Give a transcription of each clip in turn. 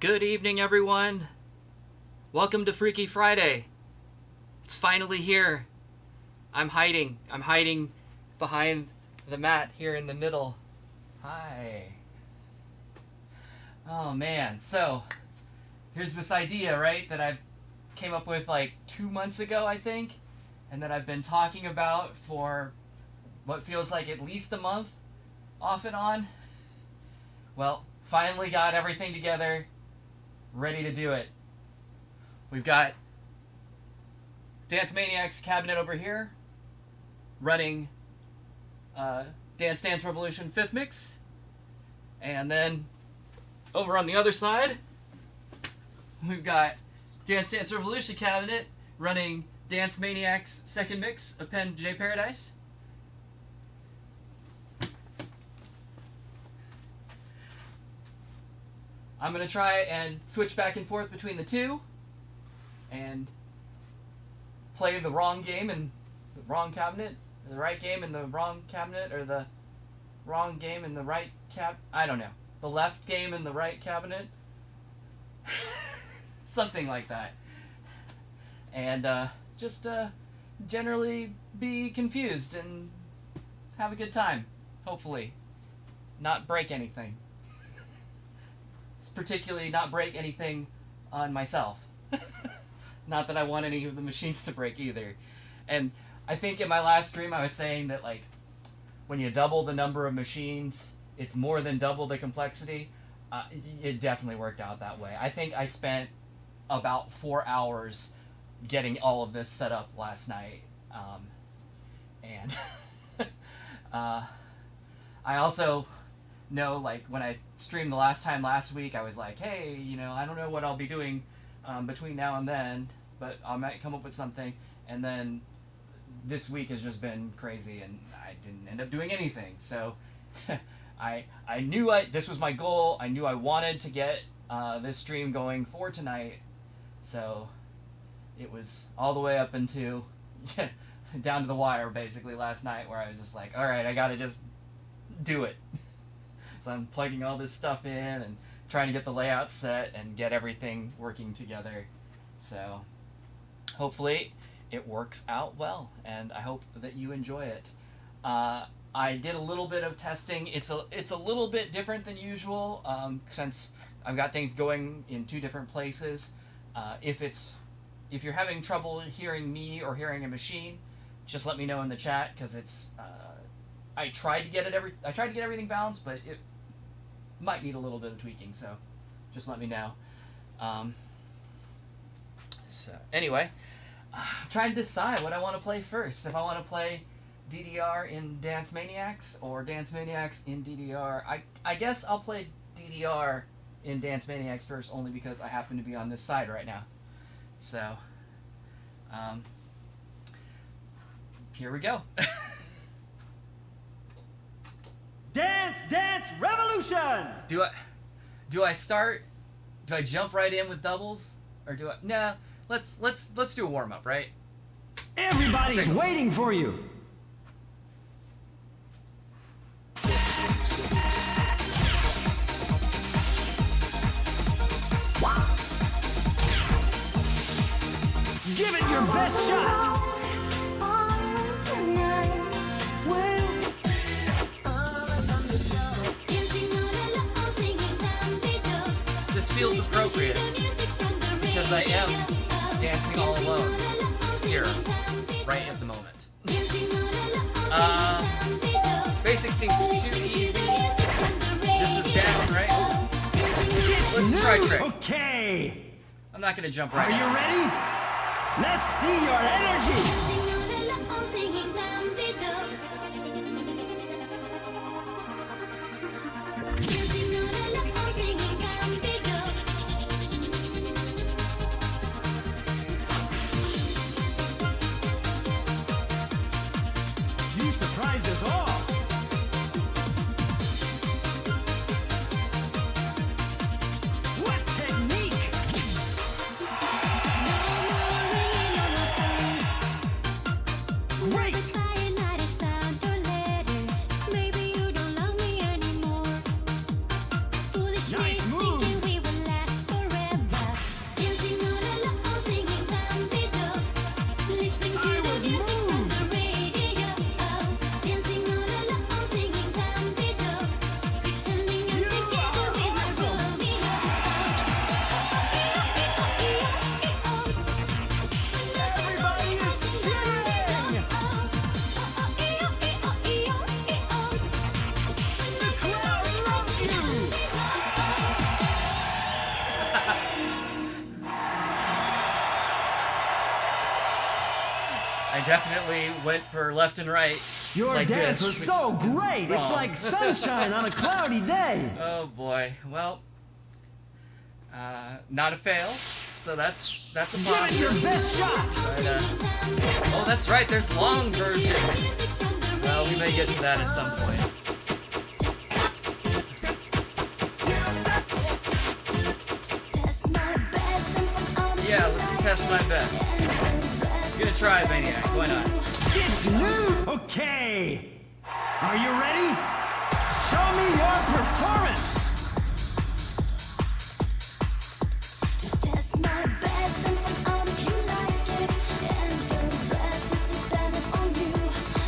Good evening, everyone. Welcome to Freaky Friday. It's finally here. I'm hiding. I'm hiding behind the mat here in the middle. Hi. Oh, man. So, here's this idea, right, that I came up with like 2 months ago, I think, and that I've been talking about for what feels like at least a month, off and on. Well, finally got everything together, ready to do it. We've got Maniax cabinet over here, running Dance Dance Revolution 5th mix, and then over on the other side, we've got Dance Dance Revolution cabinet running Dance Maniax 2nd mix of Pen J Paradise. I'm going to try and switch back and forth between the two and play the wrong game in the wrong cabinet, the right game in the wrong cabinet, or the wrong game in the right I don't know. The left game in the right cabinet. Something like that. And just generally be confused and have a good time, hopefully. Not break anything. Particularly not break anything on myself. Not that I want any of the machines to break either. And I think in my last stream I was saying that, like, when you double the number of machines, it's more than double the complexity. It definitely worked out that way. I think I spent about 4 hours getting all of this set up last night. And I also know, like, when I streamed the last time last week, I was like, hey, you know, I don't know what I'll be doing between now and then, but I might come up with something. And then this week has just been crazy, and I didn't end up doing anything. So I knew this was my goal. I knew I wanted to get this stream going for tonight. So it was all the way up into down to the wire, basically, last night, where I was just like, all right, I got to just do it. So I'm plugging all this stuff in and trying to get the layout set and get everything working together. So hopefully it works out well, and I hope that you enjoy it. I did a little bit of testing. It's a little bit different than usual, since I've got things going in 2 different places. If you're having trouble hearing me or hearing a machine, just let me know in the chat, because it's I tried to get everything balanced, but it might need a little bit of tweaking, so just let me know. So anyway, I'm trying to decide what I want to play first. If I want to play DDR in Dance Maniax or Dance Maniax in DDR. I guess I'll play DDR in Dance Maniax first, only because I happen to be on this side right now. So, here we go. Dance Dance Revolution! Do I jump right in with doubles? Or do I... No, let's do a warm-up, right? Everybody's Singles. waiting for you! Give it your best shot! This feels appropriate because I am dancing all alone here, right at the moment. Basic seems too easy. This is down, right? Let's try trick. Okay! I'm not gonna jump right Are you now. ready? Let's see your energy! You surprised us all! What technique! Great! definitely went for left and right. Your like dance this, was so which is great. It's wrong. like sunshine on a cloudy day. Oh boy. Well, not a fail. So that's a Give it positive. your best shot. But, oh, that's right. There's long versions. Well, we may get to that at some point. Yeah, let's test my best. I'm gonna try Maniac. Why not? It's new. Okay. Are you ready? Show me your performance. Just test my best and find out if you like it. And the rest is dependent on you.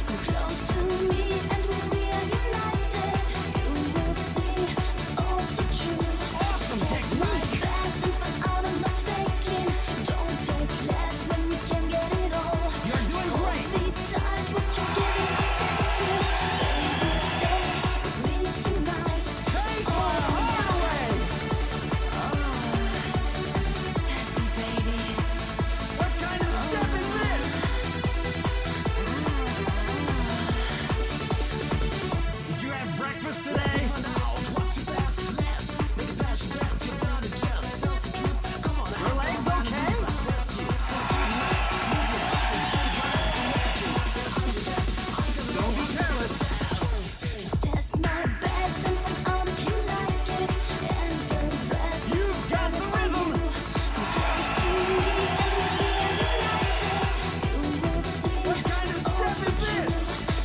Come close to me and we'll be united. You will see it's all so true. Awesome Test my technique. best and find out I'm not faking. Don't take less when you can get it all. You're doing great. Be tight, what you're giving, I'm taking. Baby, stay with me tonight. Take my heart away. Test me, baby. What kind of step is this? Did you have breakfast today? Your legs okay? Don't be careless. Just test my best and find out if you like it. And the rest is You've got the rhythm. come close to me and we'll be united. You will see What kind of it's all step so is true. this?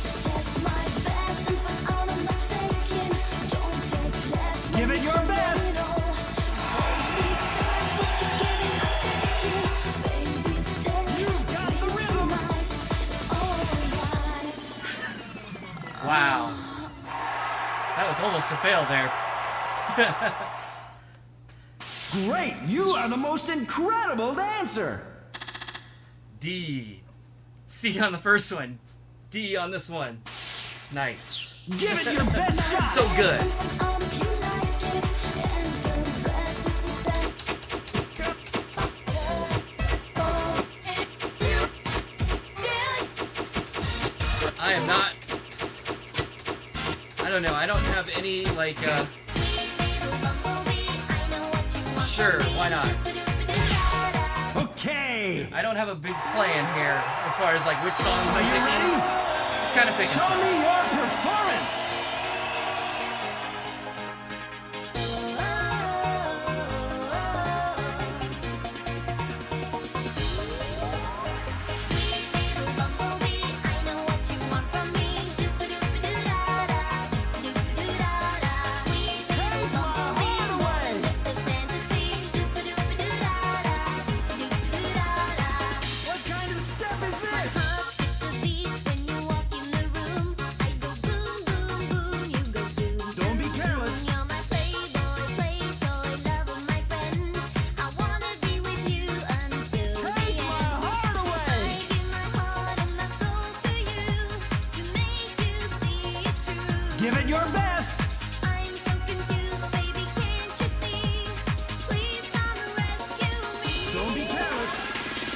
Just test my best and find out I'm not faking. Don't take less. Give it your best. Just hold me tight. What you're giving, I'm taking. Baby, stay You've got the with me rhythm. tonight. It's alright. Wow. That was almost a fail there. Great. You are the most incredible dancer. D. C on the first one. D on this one. Nice. Give it your best shot. So good. Out if you like it, and the rest is I am not. I don't know. I don't have any, like, sure, why not? Okay. I don't have a big plan here as far as, like, which songs Are I'm you picking. ready? Just kind of picking Show some. me your performance. What kind of step is this? Don't be careless. Take my heart away. Give it your best. I'm so confused, baby, can't you see? Please come and rescue me. Don't be careless.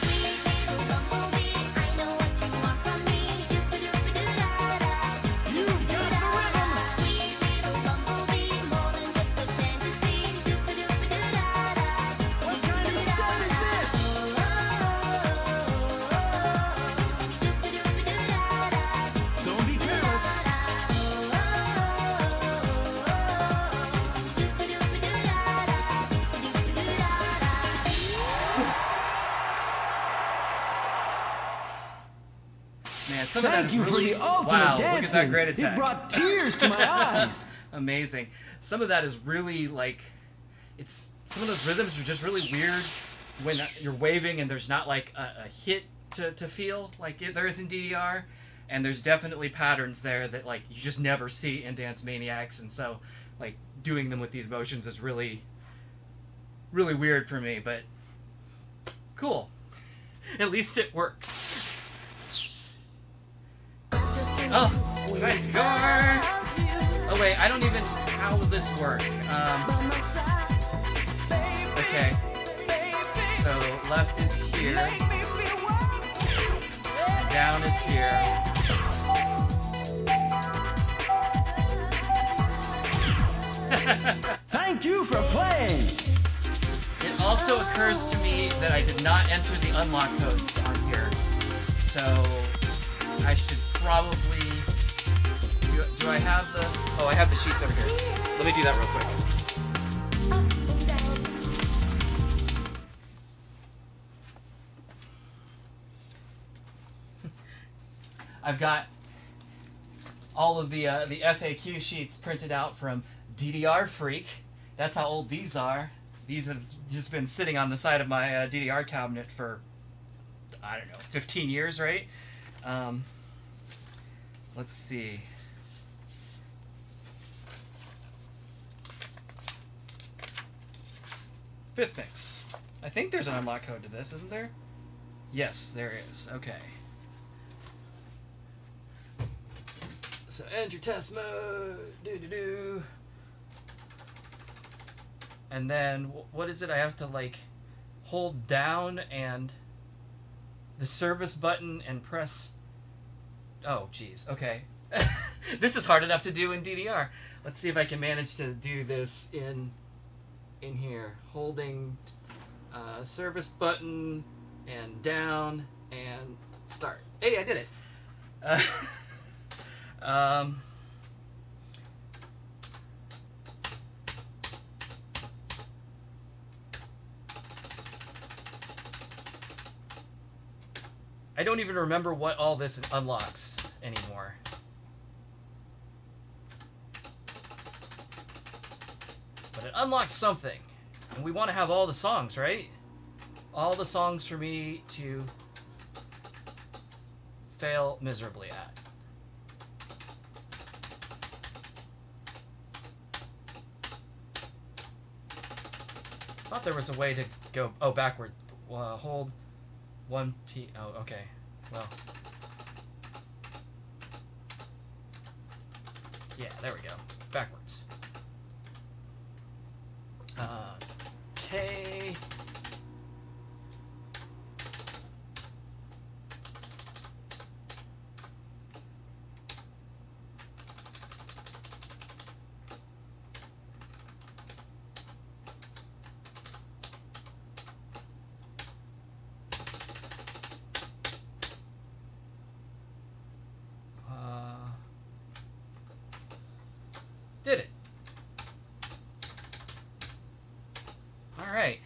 Sweet little bumblebee, I know what you want from me. Do-ba-do-ba-do-da-da. You've got the rhythm. Sweet little bumblebee, more than just a fantasy. Do-ba-do-ba-do-da-da. What kind of step is this? Do-ba-do-ba-do-da-da. Don't be careless. Man, some of that Thank is you for really, the ultimate wow, dancing. look at that great attack. It brought tears to my eyes. Amazing. Some of that is really, like, it's, some of those rhythms are just really weird when you're waving and there's not, like, a hit to feel like there is in DDR. And there's definitely patterns there that, like, you just never see in Dance Maniacs. And so, like, doing them with these motions is really, really weird for me. But cool. At least it works. Oh, nice score! Oh wait, I don't even, how will this work? Okay. So left is here. Down is here. Thank you for playing. It also occurs to me that I did not enter the unlock codes on here. So I should probably... Do I have the... Oh, I have the sheets over here. Let me do that real quick. I've got all of the FAQ sheets printed out from DDR Freak. That's how old these are. These have just been sitting on the side of my DDR cabinet for, I don't know, 15 years, right? Let's see. Fifth mix. I think there's an unlock code to this, isn't there? Yes, there is. Okay. So enter test mode. Do. And then what is it? I have to like hold down and the service button and press. Oh, geez. Okay. This is hard enough to do in DDR. Let's see if I can manage to do this in here. Holding service button and down and start. Hey, I did it. I don't even remember what all this unlocks anymore. But it unlocks something. And we want to have all the songs, right? All the songs for me to fail miserably at. Thought there was a way to go... Oh, backward. Hold 1P... Oh, okay. Well... Yeah, there we go. Backwards. Okay... Did it. Alright.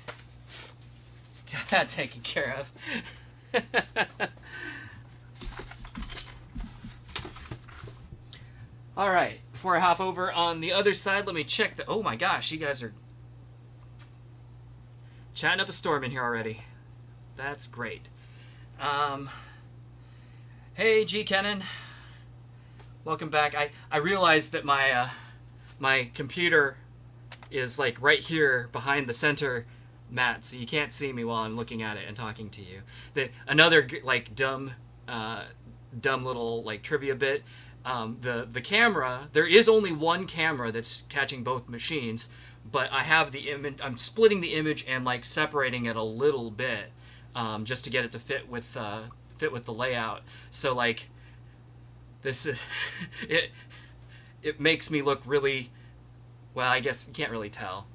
Got that taken care of. Alright, before I hop over on the other side, let me check the... Oh my gosh, you guys are chatting up a storm in here already. That's great. Hey, G. Kennan. Welcome back. I realized that my computer is like right here behind the center mat, so you can't see me while I'm looking at it and talking to you. Another like dumb little like trivia bit. The camera, there is only one camera that's catching both machines, but I have the image. I'm splitting the image and like separating it a little bit, just to get it to fit with the layout. So like this is it makes me look really, well, I guess you can't really tell.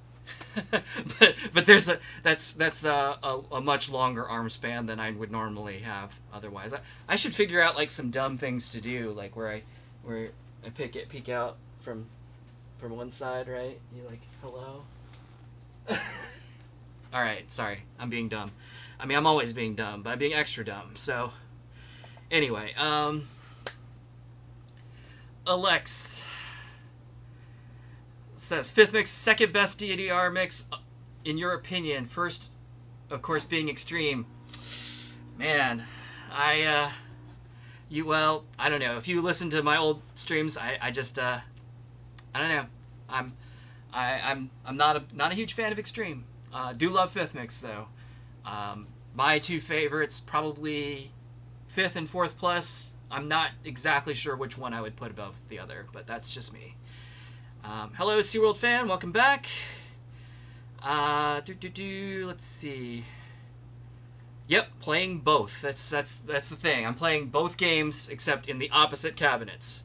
but there's that's a much longer arm span than I would normally have otherwise. I should figure out like some dumb things to do, like where I peek out from one side, right? You like, hello? All right, sorry, I'm being dumb. I mean, I'm always being dumb, but I'm being extra dumb. So anyway, Alex says, fifth mix, second best DDR mix, in your opinion. First, of course, being Extreme. Man, well, I don't know. If you listen to my old streams, I just, I don't know. I'm not a huge fan of Extreme. Do love fifth mix though. My two favorites, probably fifth and fourth plus. I'm not exactly sure which one I would put above the other, but that's just me. Hello, SeaWorld fan. Welcome back. Let's see. Yep, playing both. That's the thing. I'm playing both games except in the opposite cabinets.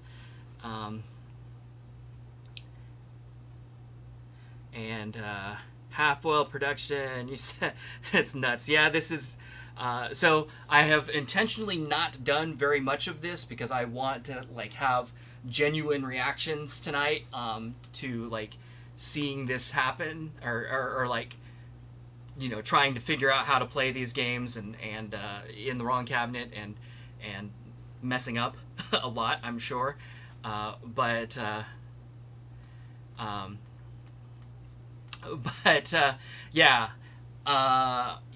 And half-boiled production. You said it's nuts. Yeah, this is. So I have intentionally not done very much of this because I want to like have genuine reactions tonight to like seeing this happen or like, you know, trying to figure out how to play these games and in the wrong cabinet and messing up a lot, I'm sure. But yeah.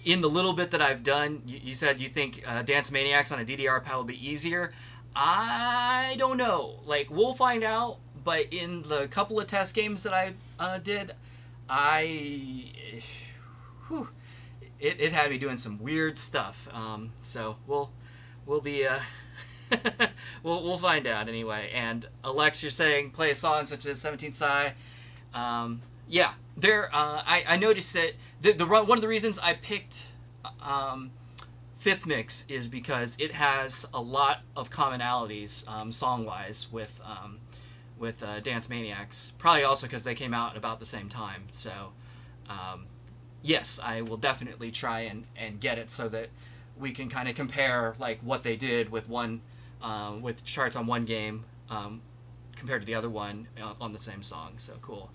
In the little bit that I've done, you said you think Dance Maniacs on a DDR pad will be easier. I don't know. Like, we'll find out. But in the couple of test games that I did, it had me doing some weird stuff. So we'll be we'll find out anyway. And Alex, you're saying play a song such as 17 Psy. Yeah, there. I noticed that one of the reasons I picked Fifth Mix is because it has a lot of commonalities song wise with Dance Maniacs. Probably also because they came out about the same time. So yes, I will definitely try and get it so that we can kind of compare like what they did with one with charts on one game compared to the other one on the same song. So cool.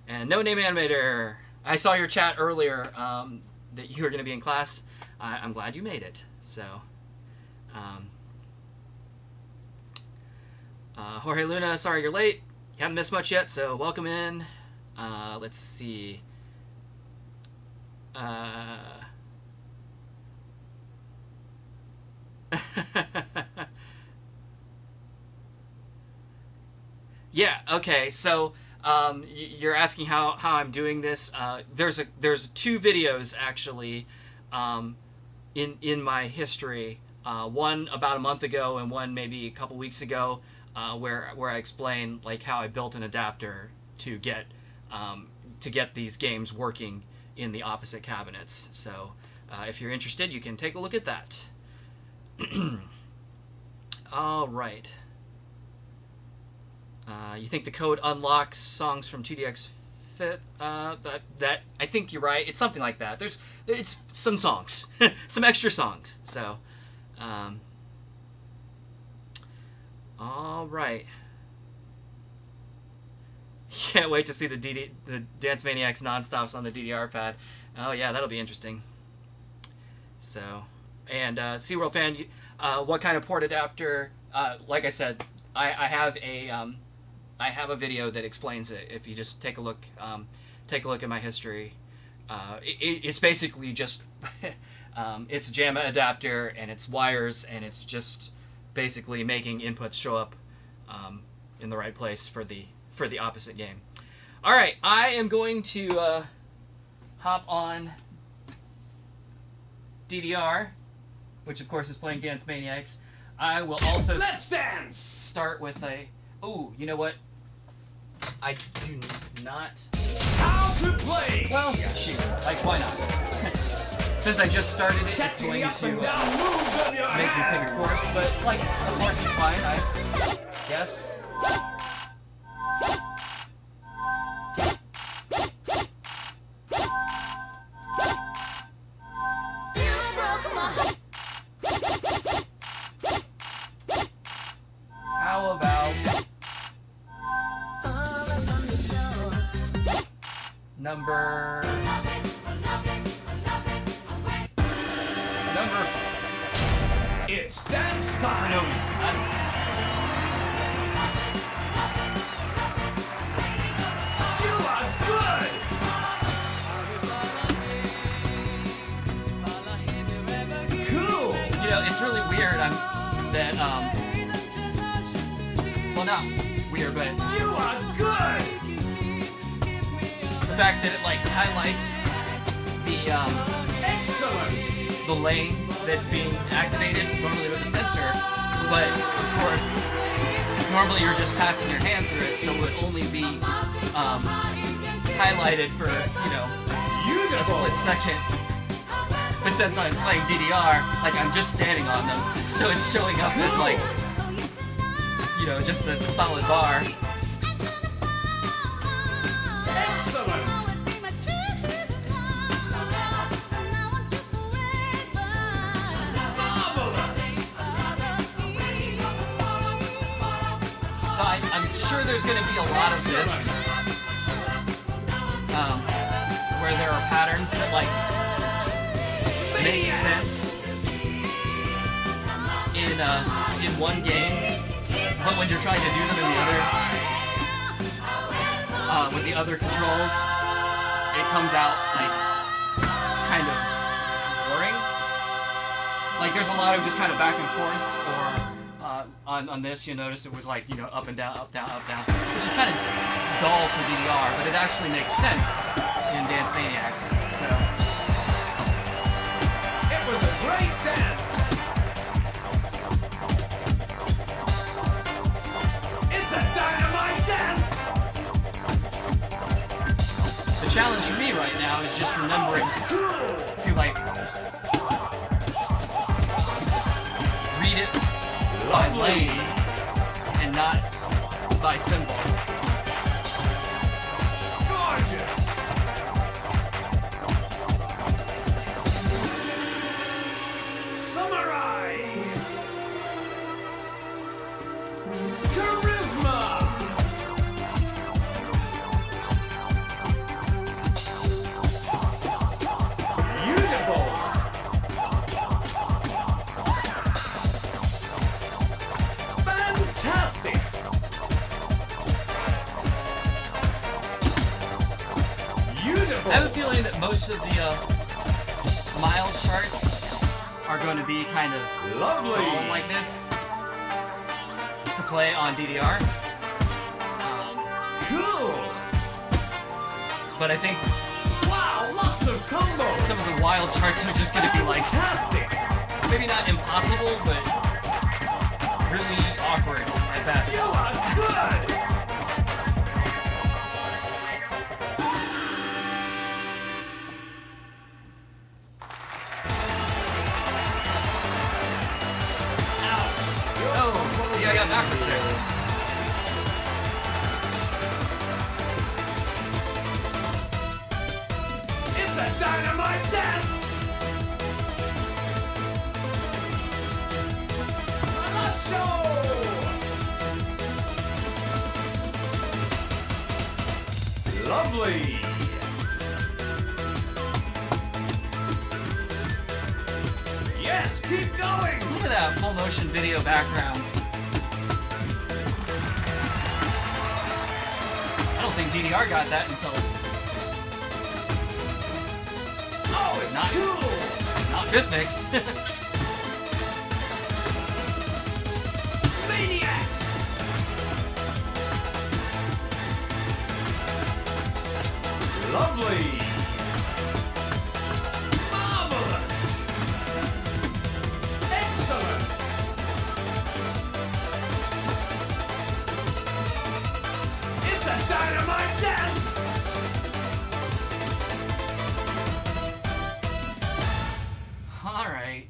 And No Name Animator, I saw your chat earlier that you were going to be in class. I'm glad you made it. So, Jorge Luna, sorry you're late. You haven't missed much yet, so welcome in. Let's see. Yeah, okay, so you're asking how I'm doing this. There's two videos actually in my history. One about a month ago and one maybe a couple weeks ago where I explain like how I built an adapter to get these games working in the opposite cabinets. So if you're interested, you can take a look at that. All right. You think the code unlocks songs from 2DX Fit? That I think you're right. It's something like that. It's some songs, some extra songs. So, all right. Can't wait to see the Dance Maniacs non-stops on the DDR pad. Oh yeah, that'll be interesting. So, and SeaWorld fan, what kind of port adapter? Like I said, I have a video that explains it. If you just take a look at my history, it's basically just it's a JAMA adapter and it's wires and it's just basically making inputs show up in the right place for the opposite game. All right, I am going to hop on DDR, which of course is playing Dance Maniacs. I will also start with a. Oh, you know what? I do not. How to play! Well, shoot. Like, why not? Since I just started it, it's going to make me pick a course. But, like, a course is fine, I guess. How about number It's dance time! no reason. You are good! Cool! You know, it's really weird. Well, not weird, but You are good! the fact that it like highlights Excellent! the lane that's being activated normally with a sensor, but of course normally you're just passing your hand through it, so it would only be highlighted for a split second. But But since I'm playing DDR, like I'm just standing on them, so it's showing up as like, you know, just a solid bar. Excellent! So I'm sure there's going to be a lot of this, where there are patterns that like make sense in one game, but when you're trying to do them in the other, with the other controls, it comes out like kind of boring. Like there's a lot of just kind of back and forth, or on this, you notice it was like, you know, up and down, up, down, which is kind of dull for DDR, but it actually makes sense in Dance Maniacs, so. It was a great dance! It's a dynamite dance! The challenge for me right now is just remembering to, like, read it by lane and not by symbol. Gorgeous! Samurai! Charisma! Beautiful! Fantastic! Beautiful! I have a feeling that most of the mild charts are going to be kind of Lovely! dull like this to play on DDR. Cool! But I think Wow, lots of combos! some of the wild charts are just going to be like, Fantastic! maybe not impossible, but really awkward at best. You are good! Oh, see, I got backwards there. It's a dynamite dance! Let's go! Lovely! Yes, keep going! Look at that full motion video backgrounds. I don't think DDR got that until Oh, it's Not- cool! not BitMix. Maniax! Lovely! Marvelous! Excellent! It's a dynamite dance! All right.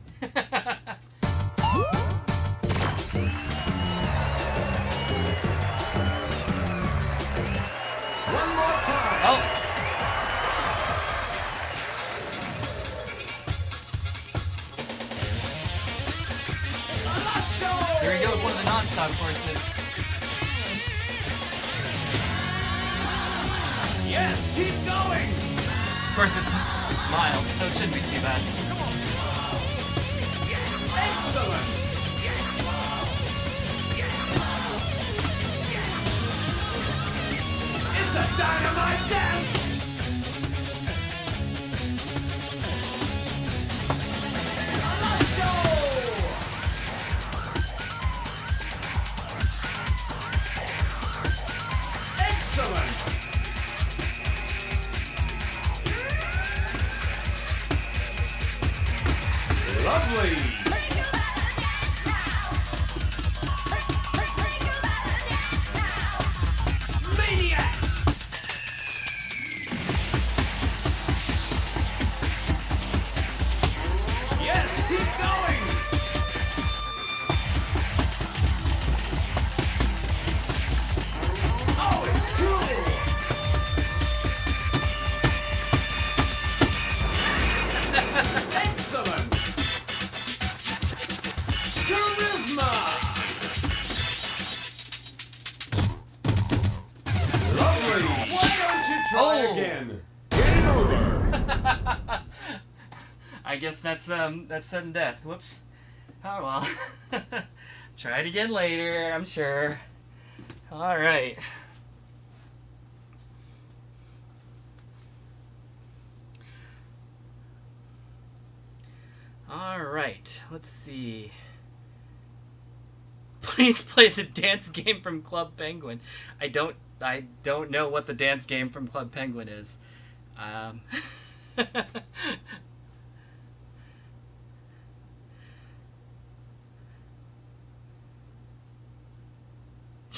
One more time! Oh, Let's go! here we go with one of the non-stop courses. Yes, keep going! Of course, it's mild, so it shouldn't be too bad. Excellent! It's a dynamite dance! Let's go! Excellent! Lovely! Maniax! Try Oh! again. Game over. I guess that's sudden death. Whoops. Oh well. Try it again later, I'm sure. Alright. Alright, let's see. Please play the dance game from Club Penguin. I don't know what the dance game from Club Penguin is.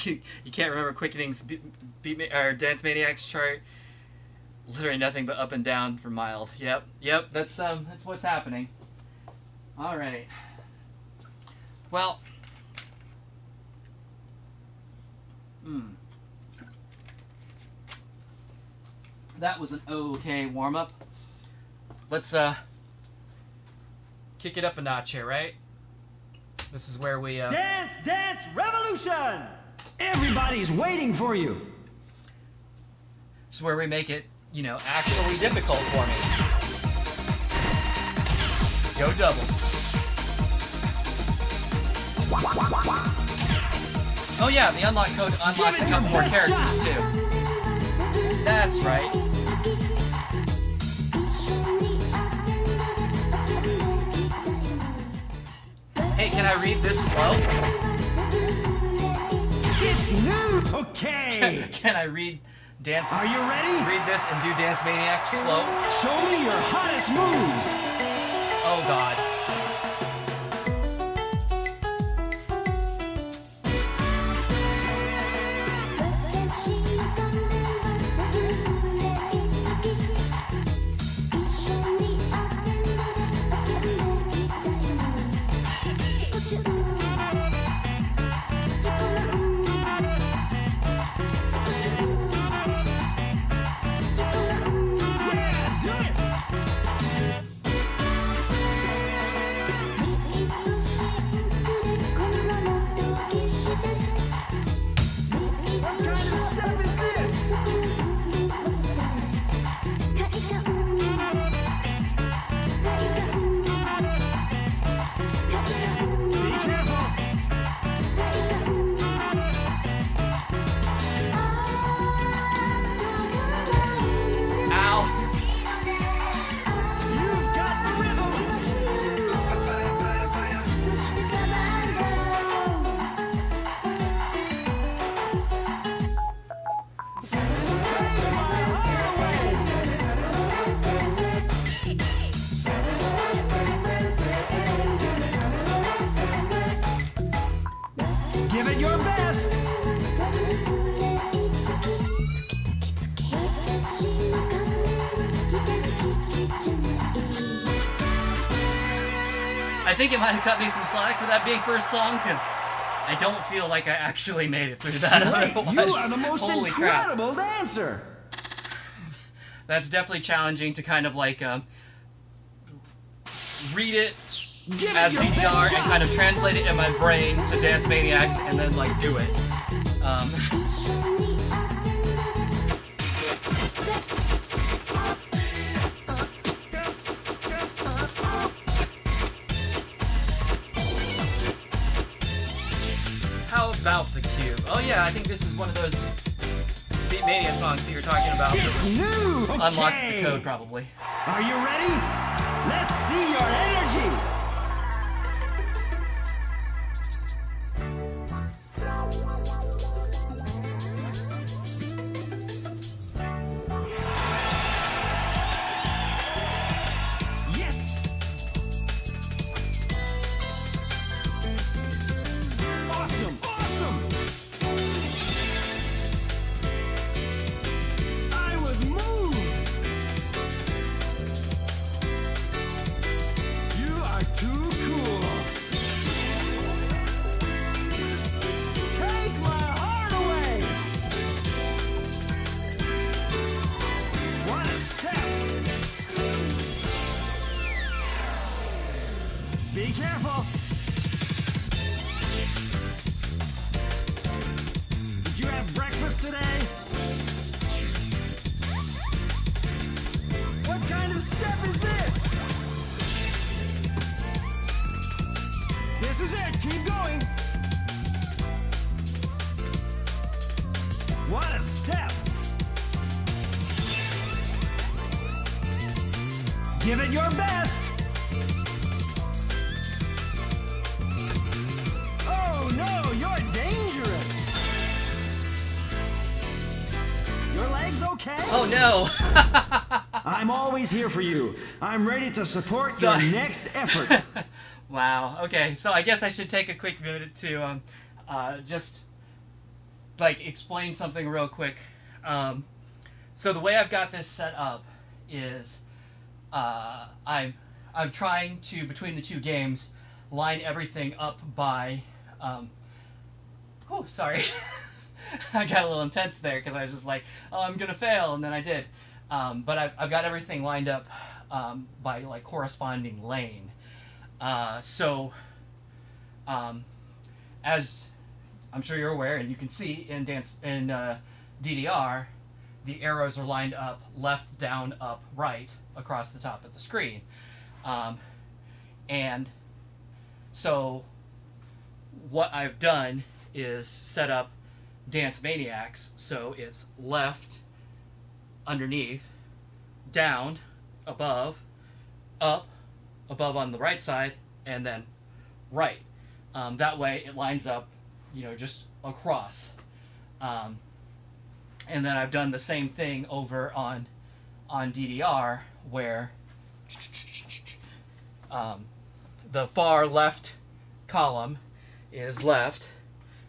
You can't remember Quickening's or Dance Maniacs chart. Literally nothing but up and down for mild. Yep. That's what's happening. All right. Well. That was an okay warm up. Let's kick it up a notch here, right? This is where we Dance, dance, revolution! Everybody's waiting for you. This is where we make it, actually difficult for me. Go doubles. Oh yeah, the unlock code unlocks a couple more characters too. That's right. Hey, can I read this slow? It's new. Okay. Can I read dance? Are you ready? Read this and do Dance Maniacs slow? Show me your hottest moves. Oh God. Give it your best. I think it might have cut me some slack for that being first song, because I don't feel like I actually made it through that. Wait, you are the most Holy incredible dancer. That's definitely challenging to kind of like read it Give as it your DDR best and kind of translate it in my brain to Dance Maniacs and then like do it. How about the cube? Oh yeah, I think this is one of those Beat Mania songs that you're talking about. It's new. Unlock Okay. the code probably. Are you ready? Let's see your energy. Yes. Awesome. I was moved. You are too cool. Take my heart away. What a step. Be careful. Did you have breakfast today? of step is this? This is it. Keep going. What a step. Give it your best. Oh no, you're dangerous. Your legs okay? Oh no! I'm always here for you. I'm ready to support your next effort. Wow. Okay, so I guess I should take a quick minute to just like explain something real quick. So the way I've got this set up is I'm trying to, between the two games, line everything up by oh, sorry. I got a little intense there because I was just like, oh, I'm gonna fail, and then I did. But I've got everything lined up by like corresponding lane. So as I'm sure you're aware, and you can see in DDR, the arrows are lined up left, down, up, right across the top of the screen. And so what I've done is set up Dance Maniacs so it's left, underneath, down, above, up, above on the right side, and then right. That way it lines up, just across. And then I've done the same thing over on DDR, where the far left column is left,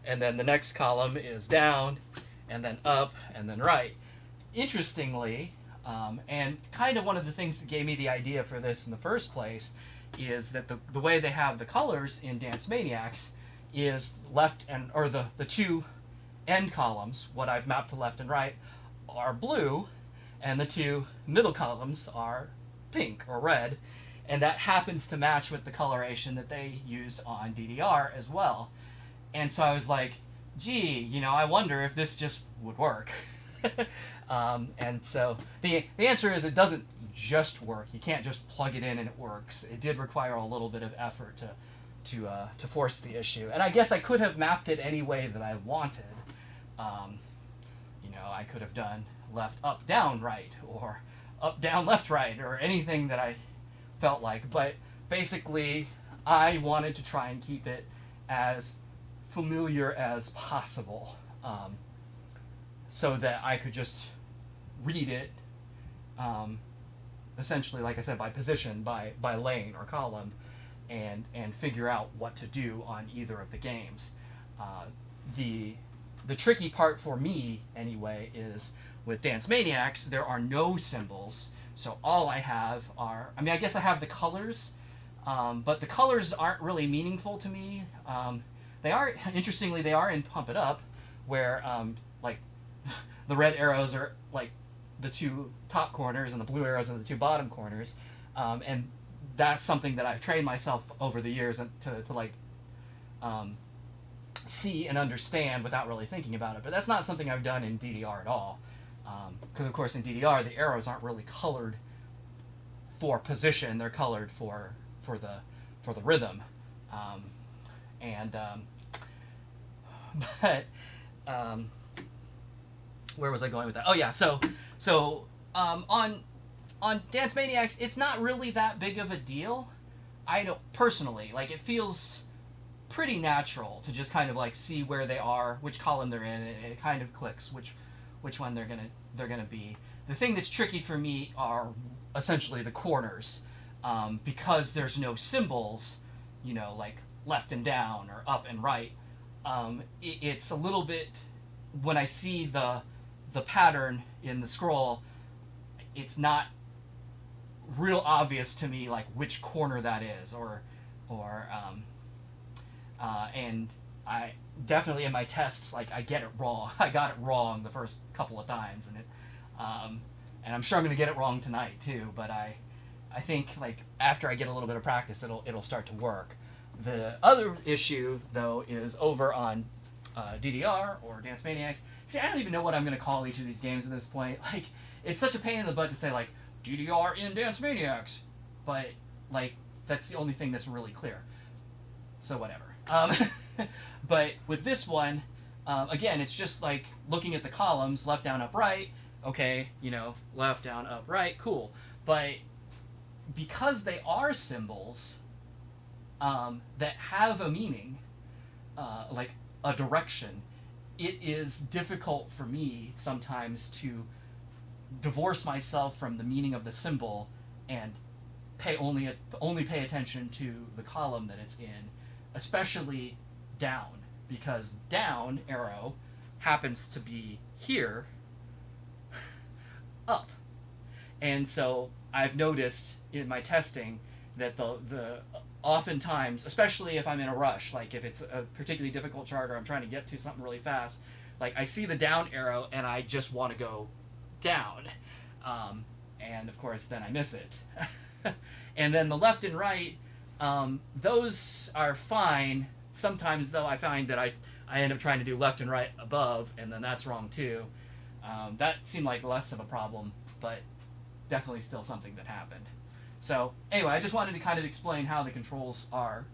and then the next column is down, and then up, and then right. Interestingly, and kind of one of the things that gave me the idea for this in the first place, is that the way they have the colors in Dance Maniacs is left or the two end columns, what I've mapped to left and right, are blue, and the two middle columns are pink or red, and that happens to match with the coloration that they used on DDR as well. And so I was like, gee, I wonder if this just would work. And so the answer is it doesn't just work. You can't just plug it in and it works. It did require a little bit of effort to force the issue. And I guess I could have mapped it any way that I wanted. I could have done left, up, down, right, or up, down, left, right, or anything that I felt like. But basically, I wanted to try and keep it as familiar as possible, so that I could just read it, essentially, like I said, by position, by lane or column, and figure out what to do on either of the games. The tricky part for me, anyway, is with Dance Maniacs, there are no symbols, so all I have are, I guess I have the colors, but the colors aren't really meaningful to me. They are, interestingly, they are in Pump It Up, where, like, the red arrows are, like, the two top corners, and the blue arrows are the two bottom corners, and that's something that I've trained myself over the years to like, see and understand without really thinking about it. But that's not something I've done in DDR at all, because, of course, in DDR, the arrows aren't really colored for position, they're colored for the rhythm. But where was I going with that? Oh yeah, so on Dance Maniacs, it's not really that big of a deal. I don't personally, like, it feels pretty natural to just kind of like see where they are, which column they're in, and it kind of clicks which one they're gonna be. The thing that's tricky for me are essentially the corners, because there's no symbols, like left and down or up and right. It's a little bit, when I see the pattern in the scroll, it's not real obvious to me like which corner that is, and I definitely in my tests, like, I get it wrong. I got it wrong the first couple of times, and I'm sure I'm gonna get it wrong tonight too. But I think, like, after I get a little bit of practice, it'll start to work. The other issue, though, is over on DDR or Dance Maniacs. See, I don't even know what I'm going to call each of these games at this point. Like, it's such a pain in the butt to say, like, DDR in Dance Maniacs, but like that's the only thing that's really clear. So whatever. But with this one, again, it's just like looking at the columns, left, down, up, right. Okay, left, down, up, right, cool. But because they are symbols that have a meaning, like a direction, it is difficult for me sometimes to divorce myself from the meaning of the symbol and only pay attention to the column that it's in, especially down, because down arrow happens to be here, up. And so I've noticed in my testing that the oftentimes, especially if I'm in a rush, like if it's a particularly difficult chart or I'm trying to get to something really fast, like I see the down arrow and I just want to go down. And of course then I miss it. And then the left and right, those are fine. Sometimes though I find that I end up trying to do left and right above, and then that's wrong too. That seemed like less of a problem, but definitely still something that happened. So anyway, I just wanted to kind of explain how the controls are,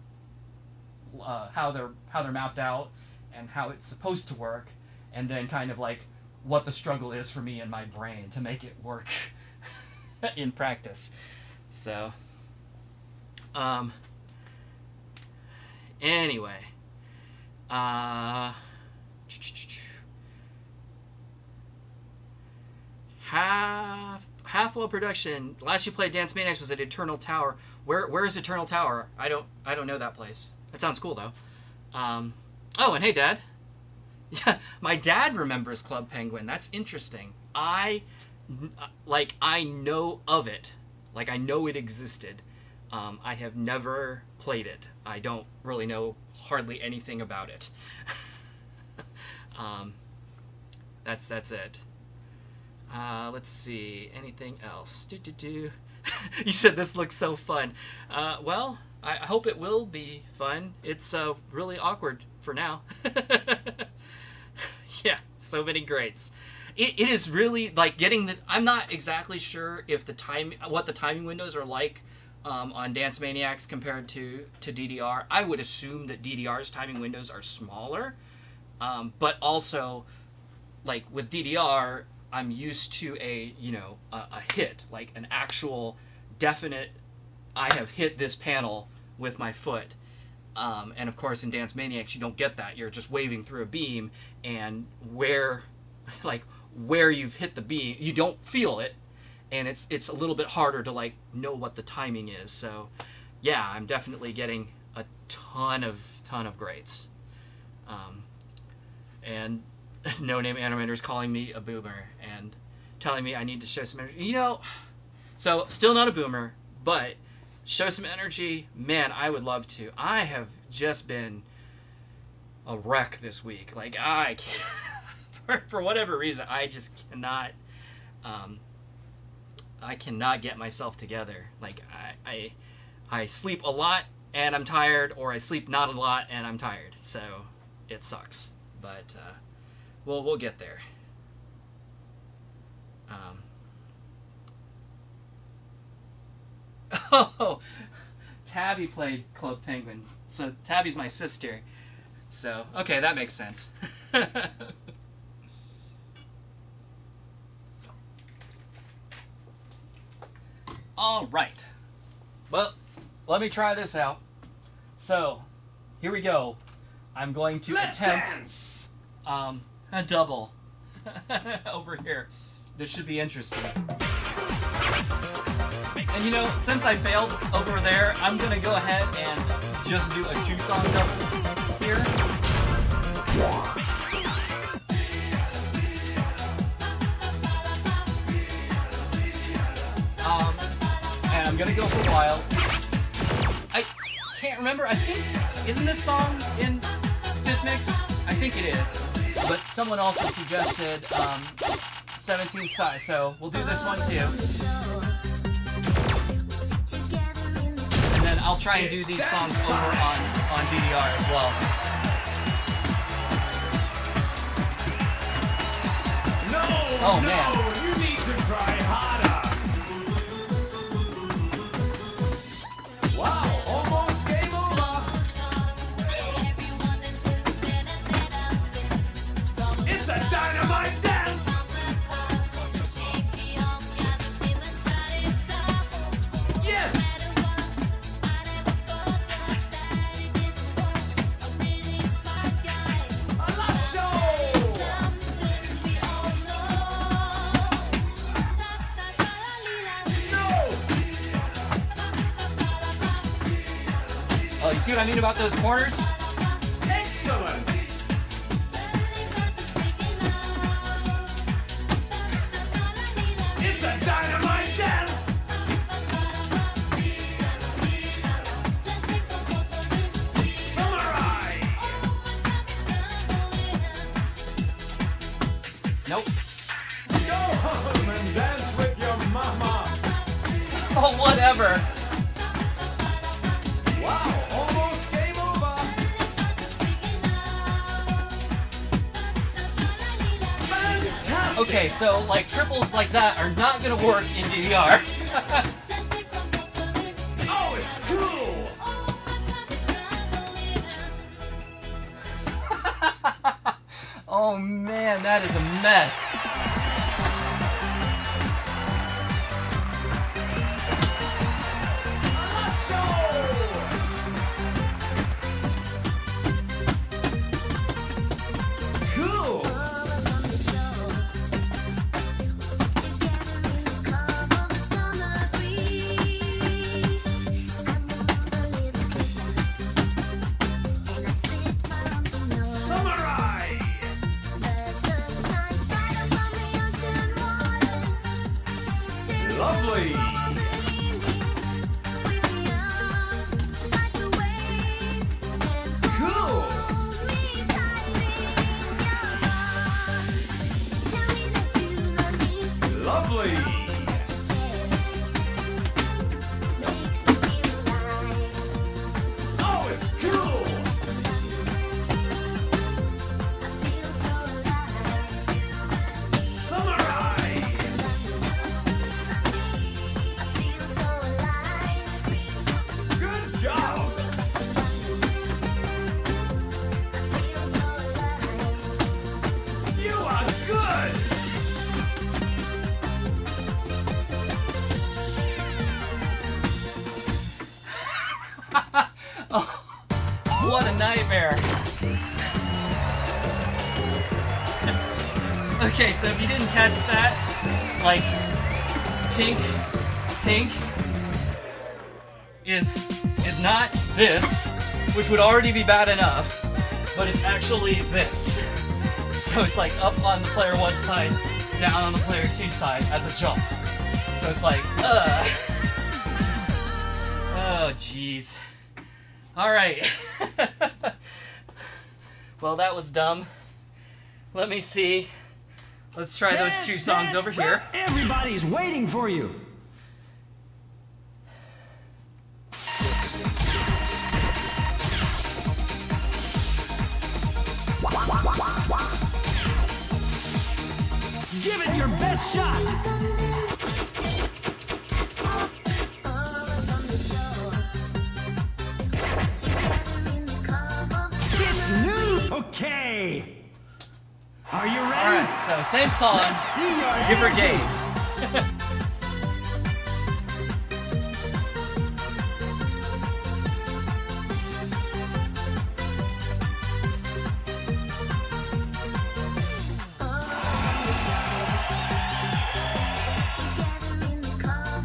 how they're mapped out, and how it's supposed to work, and then kind of like what the struggle is for me in my brain to make it work in practice. So, anyway, Half-Blood Production. Last you played Dance Maniacs was at Eternal Tower. Where is Eternal Tower? I don't know that place. That sounds cool though. Oh, and hey, Dad. Yeah, my dad remembers Club Penguin. That's interesting. I know of it. Like, I know it existed. I have never played it. I don't really know hardly anything about it. That's it. Let's see. Anything else? You said this looks so fun. Well, I hope it will be fun. It's really awkward for now. Yeah, so many greats. It is really like getting the. I'm not exactly sure if what the timing windows are like on Dance Maniacs compared to DDR. I would assume that DDR's timing windows are smaller, but also like with DDR, I'm used to a hit, like an actual definite. I have hit this panel with my foot. And of course, in Dance Maniacs, you don't get that. You're just waving through a beam, and where you've hit the beam, you don't feel it, and it's a little bit harder to like know what the timing is. So, yeah, I'm definitely getting a ton of greats. And No Name Animator is calling me a boomer and telling me I need to show some energy. So still not a boomer, but. Show some energy. Man, I would love to. I have just been a wreck this week. Like, I can't, for whatever reason, I just cannot, I cannot get myself together. Like, I sleep a lot and I'm tired, or I sleep not a lot and I'm tired. So, it sucks. But, we'll get there. Oh, Tabby played Club Penguin. So Tabby's my sister. So, okay, that makes sense. All right. Well, let me try this out. So, here we go. I'm going to attempt a double over here. This should be interesting. And since I failed over there, I'm going to go ahead and just do a 2-song double here. And I'm going to go for a while. I can't remember. I think, isn't this song in 5th Mix? I think it is. But someone also suggested 17th size, so we'll do this one too. And then I'll try and do these songs over on DDR as well. No, oh man. You need to try harder. see what I mean about those corners? Excellent! It's a dynamite dance! Samurai! Nope. Go home and dance with your mama! Oh, whatever. Wow, almost game over! Fantastic! Okay, so like triples like that are not gonna work in DDR. Oh, it's cool! Oh man, that is a mess. Cool! Samurai! Lovely! Cool! Lovely! Oh, it's cool! Samurai! Good job! You are good! Oh, what a nightmare. Okay, so if you didn't catch that, like, pink is not this, which would already be bad enough, but it's actually this. So it's like up on the player 1 side, down on the player 2 side as a jump. So it's like, Oh, jeez. Alright. Well, that was dumb. Let me see. Let's try those 2 songs over here. Everybody's waiting for you. Give it your best shot. It's new. Okay. Are you ready? Alright, so same song, See your different hands. game.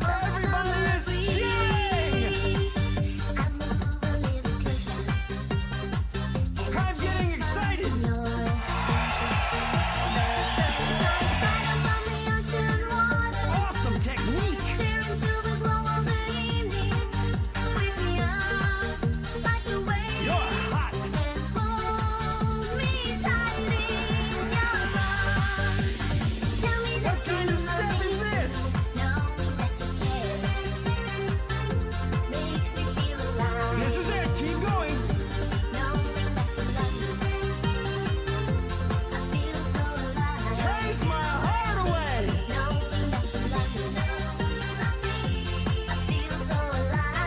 Everybody is cheering. I'm getting excited. Awesome technique. You're hot. What kind of step is this? This is it. Keep going. Take my heart away.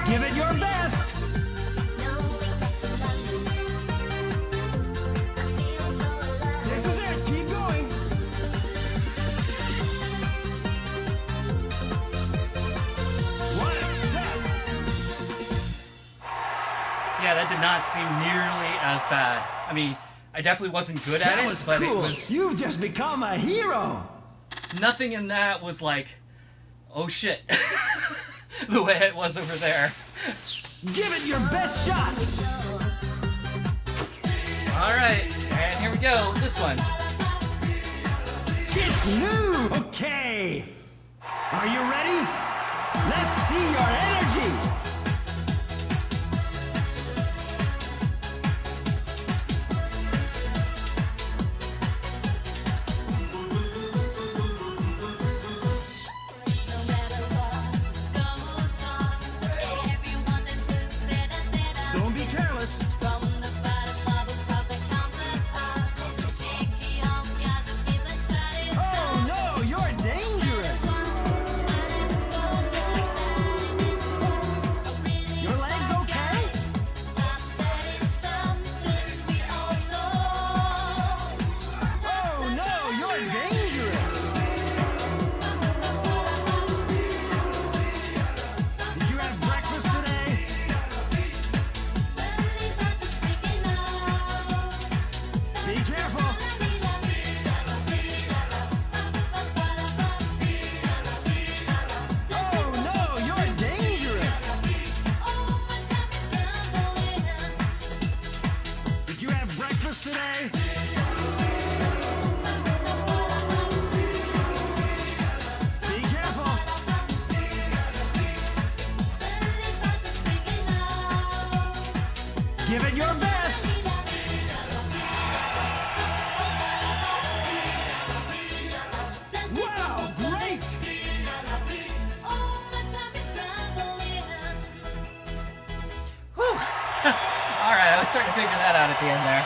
Give it your best. This is it. Keep going. What a step. Yeah, that did not seem nearly as bad. I mean, I definitely wasn't good at That it, was but cool. it was You've just become a hero. nothing in that was like, oh shit, the way it was over there. Give it your best shot. Alright, and here we go. This one. It's new. Okay. Are you ready? Let's see your energy. Don't be careless. Oh no, you're dangerous. Your legs okay? Oh no, you're dangerous. Did you have breakfast today? Be careful. Oh no, you're dangerous. Did you have breakfast today? Be careful. Give it your best. Wow, great. Alright, I was starting to figure that out at the end there.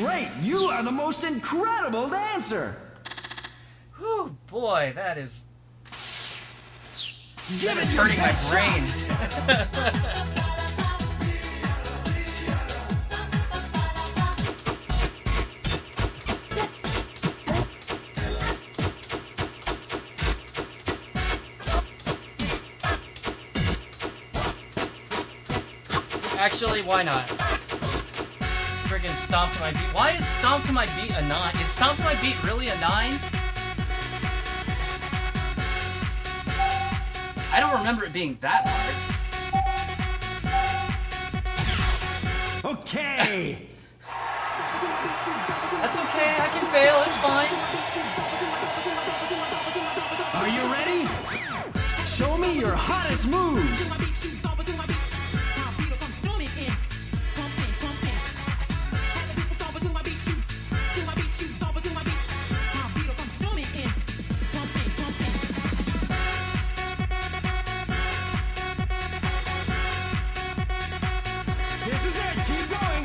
Great, you are the most incredible dancer. Whew, boy, that is Give it your hurting my best brain. Actually, why not? Friggin' Stomp to My Beat. Why is Stomp to My Beat a 9? Is Stomp to My Beat really a 9? I don't remember it being that hard. Okay. That's okay, I can fail, it's fine. Are you ready? Show me your hottest moves. This is it. Keep going.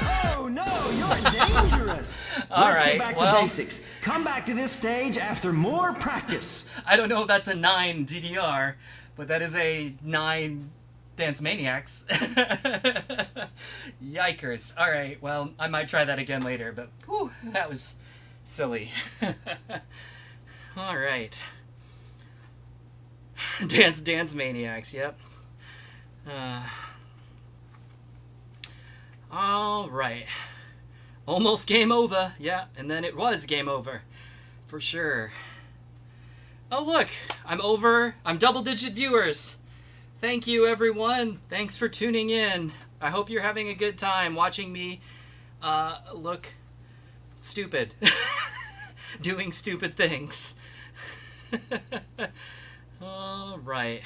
Oh no, you're dangerous. All Let's right, get back well- to basics. Come back to this stage after more practice. I don't know if that's a 9 DDR, but that is a 9 Dance Maniacs. Yikers. Alright, well, I might try that again later, but whew, that was silly. Alright. Dance Maniacs, yep. Alright. Almost game over, yeah, and then it was game over. For sure. Oh look, I'm double-digit viewers. Thank you, everyone. Thanks for tuning in. I hope you're having a good time watching me look stupid. Doing stupid things. All right.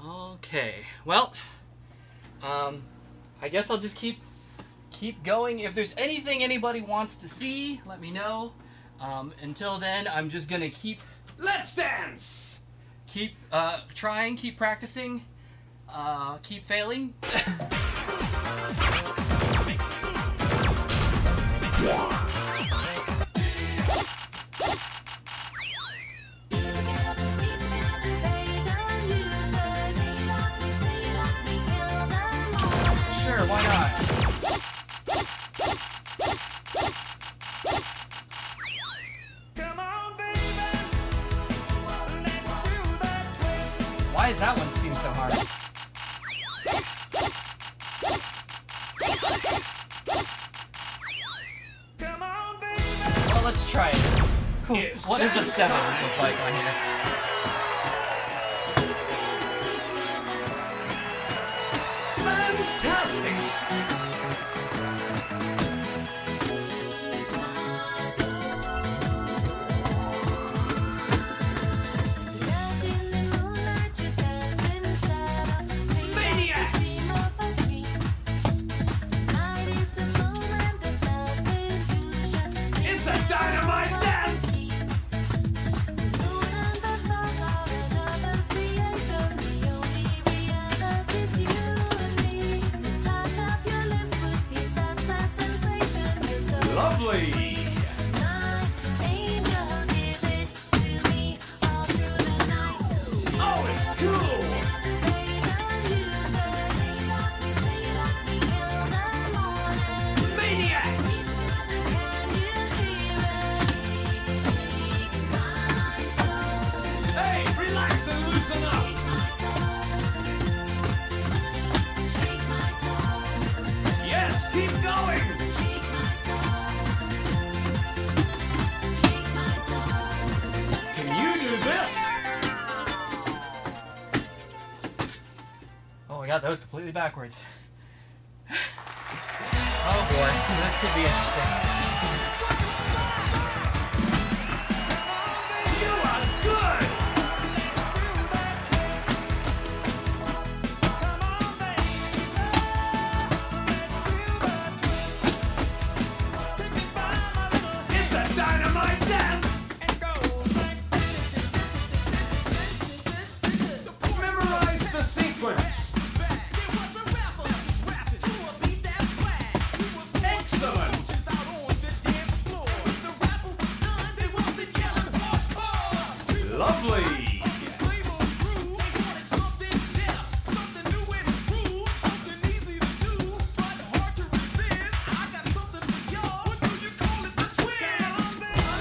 Okay. Well, I guess I'll just keep going. If there's anything anybody wants to see, let me know. Until then, I'm just gonna keep Let's dance. trying, keep practicing, keep failing. Sure, why not? Why does that one seem so hard? is What does a 7 look like on here? fantastic. Maniax! It's a dynamite dance! Lovely! Oh, it's cool! Maniac! Hey, relax and loosen up! Yes, keep going! Can you do this? Oh, I got those completely backwards. Oh boy, this could be interesting. You are good! It's a dynamite dance! Memorize the sequence! Excellent! Lovely!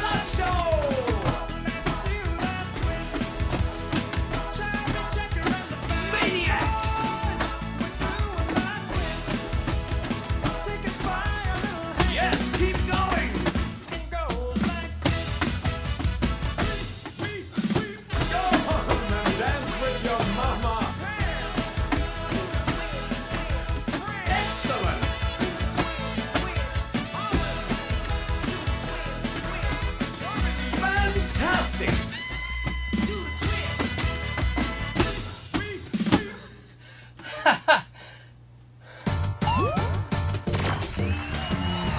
Let's go! Maniac! Yes, keep going! Go home and dance with your mama! Excellent! Fantastic!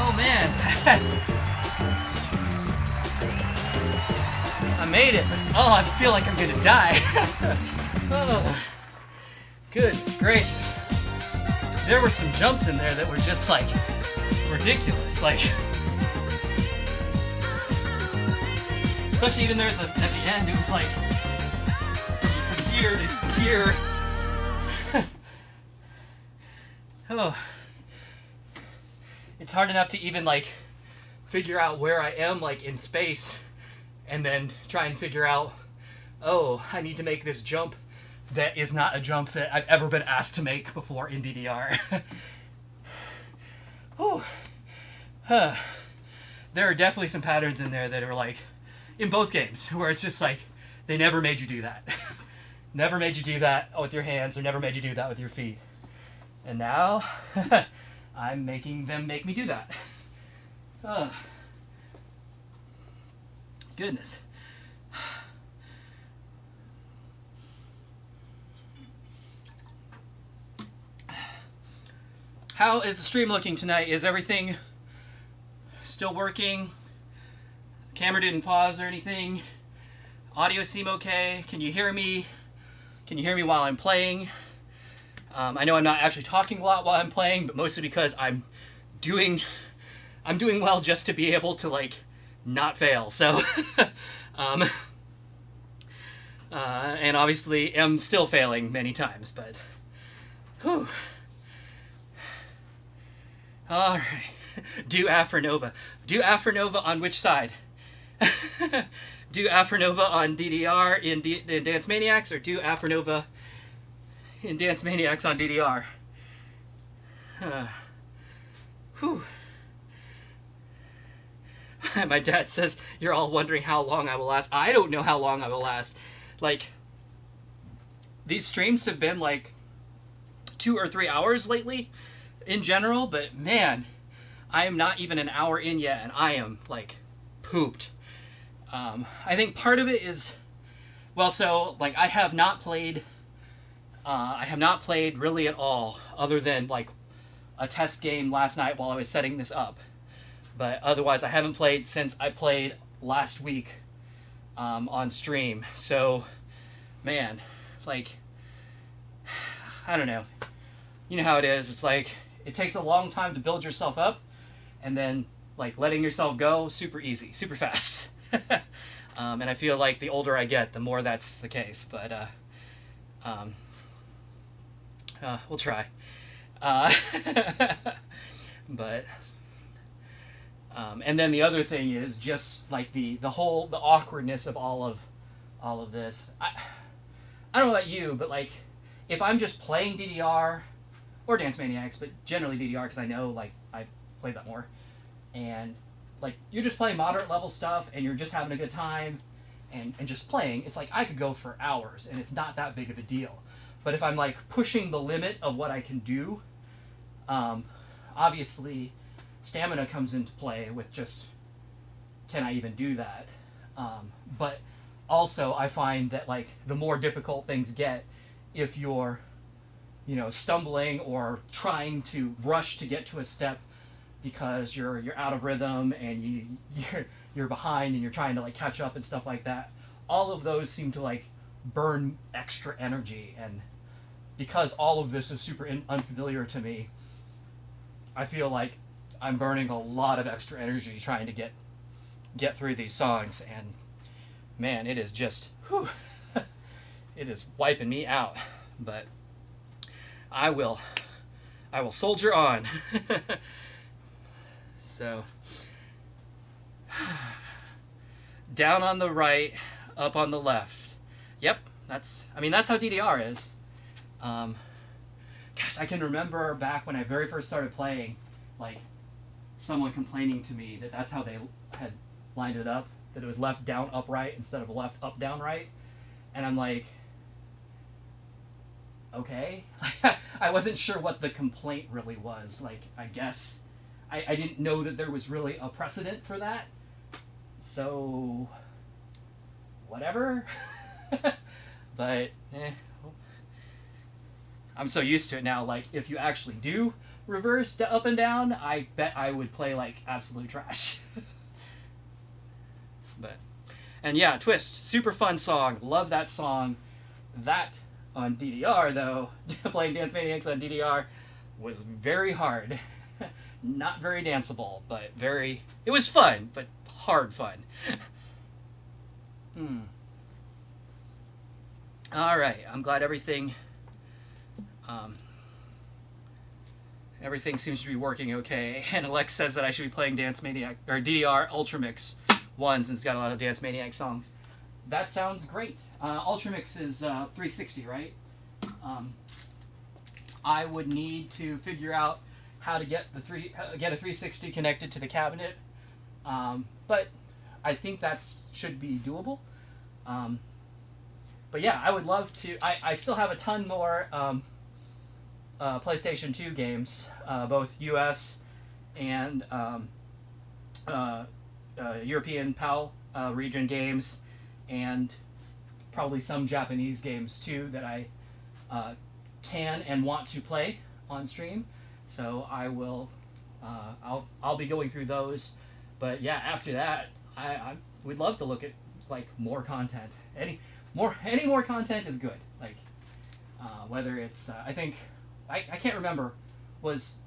Oh man. I made it. Oh, I feel like I'm gonna die. Oh. Good gracious. There were some jumps in there that were just like ridiculous. Like, especially even there at the end, it was like from here to here. Oh. It's hard enough to even like figure out where I am like in space and then try and figure out, oh, I need to make this jump that is not a jump that I've ever been asked to make before in DDR. Whew. Huh. There are definitely some patterns in there that are like, in both games, where it's just like, they never made you do that. Never made you do that with your hands, or never made you do that with your feet. And now, I'm making them make me do that. Goodness. How is the stream looking tonight? Is everything still working? Camera didn't pause or anything? Audio seem okay? Can you hear me? Can you hear me while I'm playing? I know I'm not actually talking a lot while I'm playing, but mostly because I'm doing well just to be able to like not fail. So, and obviously am still failing many times, but whew. All right. Do Afronova. Do Afronova on which side? Do Afronova on DDR in Dance Maniacs, or do Afronova in Dance Maniacs on DDR? Whew. My dad says, you're all wondering how long I will last. I don't know how long I will last. Like, these streams have been like 2 or 3 hours lately in general, but man, I am not even an hour in yet, and I am like pooped. I think part of it is, well, so like I have not played really at all, other than like a test game last night while I was setting this up. But otherwise, I haven't played since I played last week on stream. So, man, like, I don't know. You know how it is. It's like, it takes a long time to build yourself up, and then, like, letting yourself go, super easy, super fast. And I feel like the older I get, the more that's the case. But, we'll try. But... and then the other thing is just like the awkwardness of all of this. I don't know about you, but like if I'm just playing DDR or Dance Maniacs, but generally DDR because I know like I played that more, and like you're just playing moderate level stuff and you're just having a good time and just playing, it's like I could go for hours and it's not that big of a deal. But if I'm like pushing the limit of what I can do, obviously stamina comes into play with just, can I even do that? But also I find that like the more difficult things get, if you're, you know, stumbling or trying to rush to get to a step because you're out of rhythm and you're behind and you're trying to like catch up and stuff like that, all of those seem to like burn extra energy. And because all of this is super unfamiliar to me, I feel like I'm burning a lot of extra energy trying to get through these songs, and man, it is just, whew, it is wiping me out. But I will soldier on. So, down on the right, up on the left. Yep, that's how DDR is. Gosh, I can remember back when I very first started playing, like, someone complaining to me that that's how they had lined it up, that it was left down up right instead of left up down right. And I'm like, okay. I wasn't sure what the complaint really was. Like, I guess I didn't know that there was really a precedent for that. So, whatever. But, I'm so used to it now. Like, if you actually do reverse to up and down, I bet I would play like absolute trash. But, and yeah, Twist, super fun song, love that song. That on DDR though, playing Dance Maniacs on DDR was very hard. Not very danceable, but it was fun, but hard fun. Alright, I'm glad everything seems to be working okay. And Alex says that I should be playing Dance Maniac or DDR Ultramix 1 since it's got a lot of Dance Maniac songs. That sounds great. Ultramix is 360, right? I would need to figure out how to get a 360 connected to the cabinet, but I think that should be doable. But yeah, I would love to. I still have a ton more PlayStation 2 games, both US and European PAL region games, and probably some Japanese games too that I can and want to play on stream. So I will, I'll be going through those. But yeah, after that, I would love to look at like more content. Any more content is good. Like whether it's I think I can't remember, was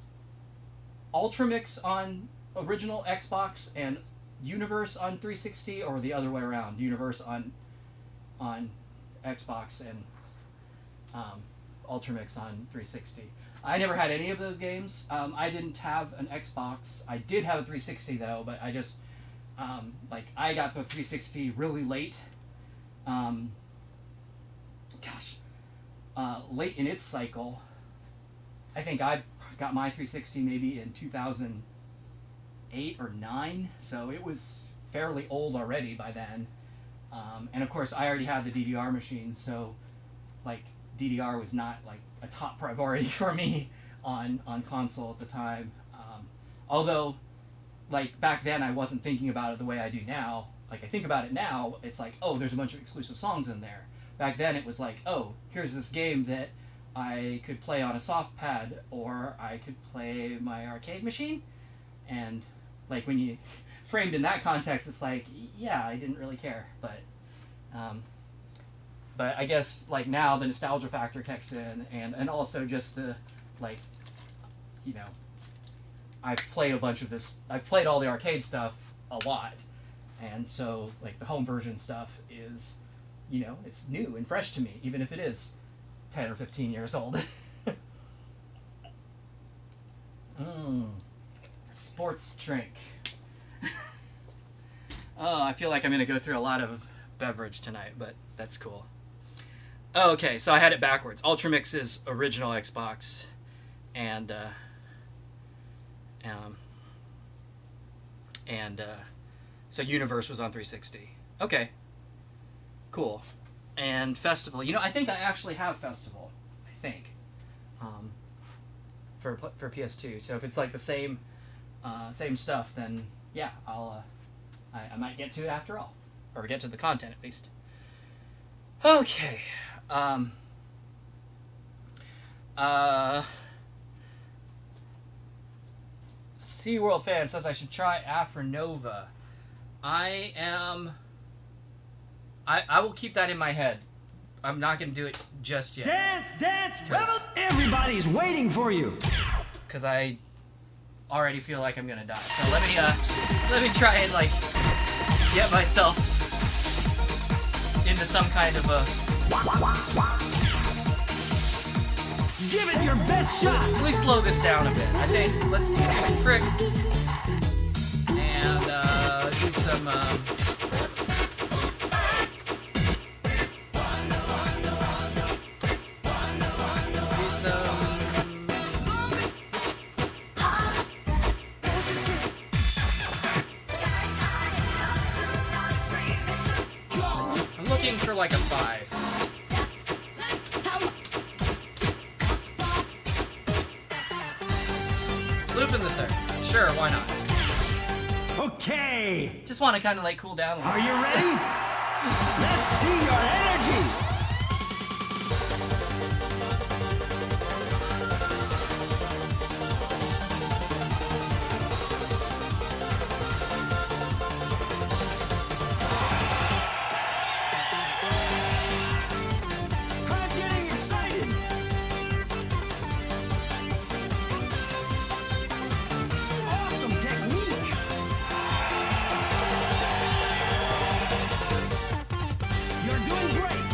Ultramix on original Xbox and Universe on 360, or the other way around, Universe on Xbox and Ultramix on 360. I never had any of those games. I didn't have an Xbox. I did have a 360 though, but I just I got the 360 really late. Late in its cycle. I think I got my 360 maybe in 2008 8 or 9, so it was fairly old already by then. And of course, I already had the DDR machine, so like DDR was not like a top priority for me on console at the time. Although, like back then, I wasn't thinking about it the way I do now. Like I think about it now, it's like, oh, there's a bunch of exclusive songs in there. Back then, it was like, oh, here's this game that I could play on a soft pad, or I could play my arcade machine. And like when you framed in that context, it's like, yeah, I didn't really care, but I guess like now the nostalgia factor kicks in, and also just the like, you know, I've played a bunch of this. I've played all the arcade stuff a lot, and so like the home version stuff is, you know, it's new and fresh to me, even if it is 10 or 15 years old. Sports drink. Oh, I feel like I'm gonna go through a lot of beverage tonight, but that's cool. Oh, okay, so I had it backwards. Ultramix is original Xbox, and so Universe was on 360. Okay, cool. And Festival. You know, I think I actually have Festival. I think, for PS2. So if it's like the same stuff, then yeah, I might get to it after all, or get to the content at least. Okay. SeaWorld fan says I should try Afronova. I will keep that in my head. I'm not going to do it just yet. Dance, revel! Everybody's waiting for you. Because I already feel like I'm going to die. So let me try and like get myself into some kind of a... Give it your best shot. Let me slow this down a bit. I think let's do some trick and do some. I'm looking for like a 5. Loop in the 3rd. Sure, why not? Okay. Just want to kind of like cool down a little. Are you ready? Let's see your energy. I'm getting excited. Awesome technique. You're doing great.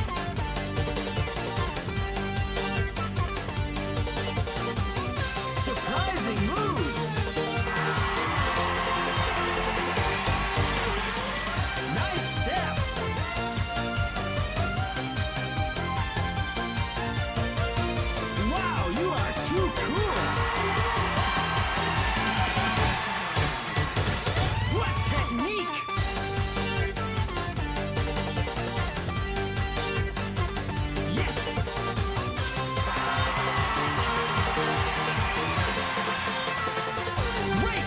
Surprising moves. Nice step. Wow, you are too cool. What technique? Yes. Great.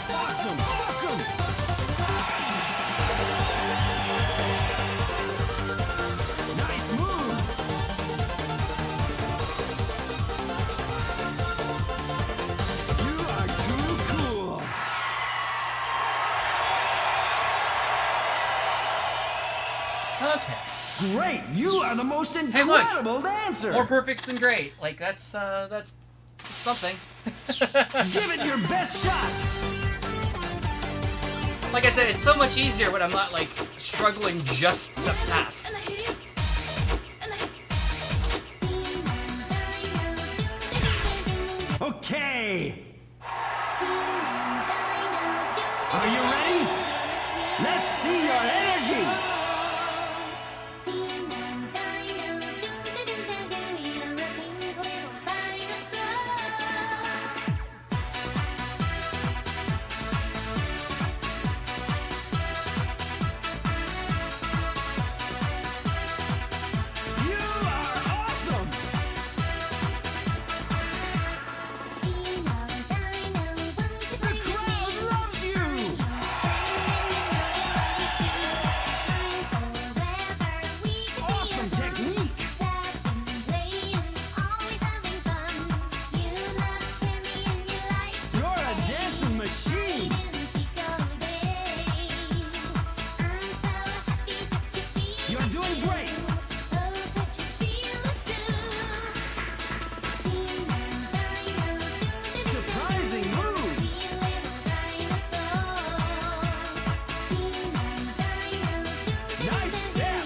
Awesome. Nice moves. You are too cool. Okay. Great. You are the most look. incredible dancer. More perfects than great. Like that's something. Give it your best shot. Like I said, it's so much easier when I'm not like struggling just to pass. Okay. Are you ready? Let's see your energy. doing great. Surprising moves. Nice step.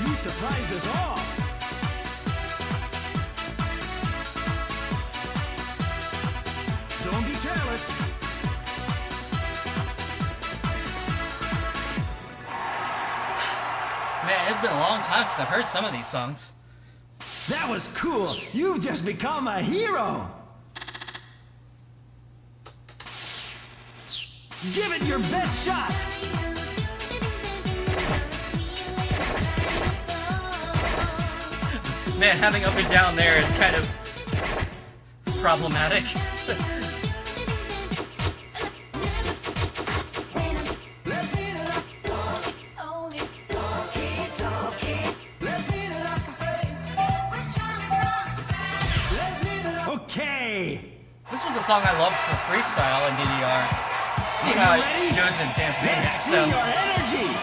You surprised us all. Don't be careless. Man, it's been a long time since I've heard some of these songs. That was cool. You've just become a hero. Give it your best shot. Man, having up and down there is kind of problematic. Okay. This was a song I loved for freestyle in DDR. See how it goes in Dance Maniax. See So your energy.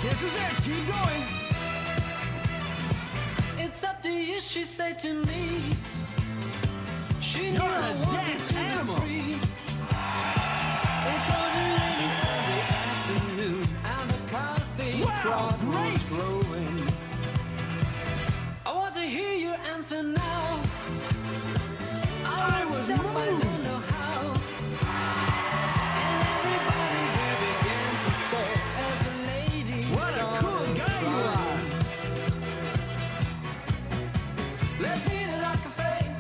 This is it. Keep going. It's up to you, she said to me. She knew You're I a wanted dance to be animal. free. It was a rainy Sunday afternoon, and the coffee Wow, crowd was great. glowing. I want to hear your answer now. I was reached up, I moved. don't know how. And everybody there began to stare as the lady What a cool guy you are. Let's meet it like a fake.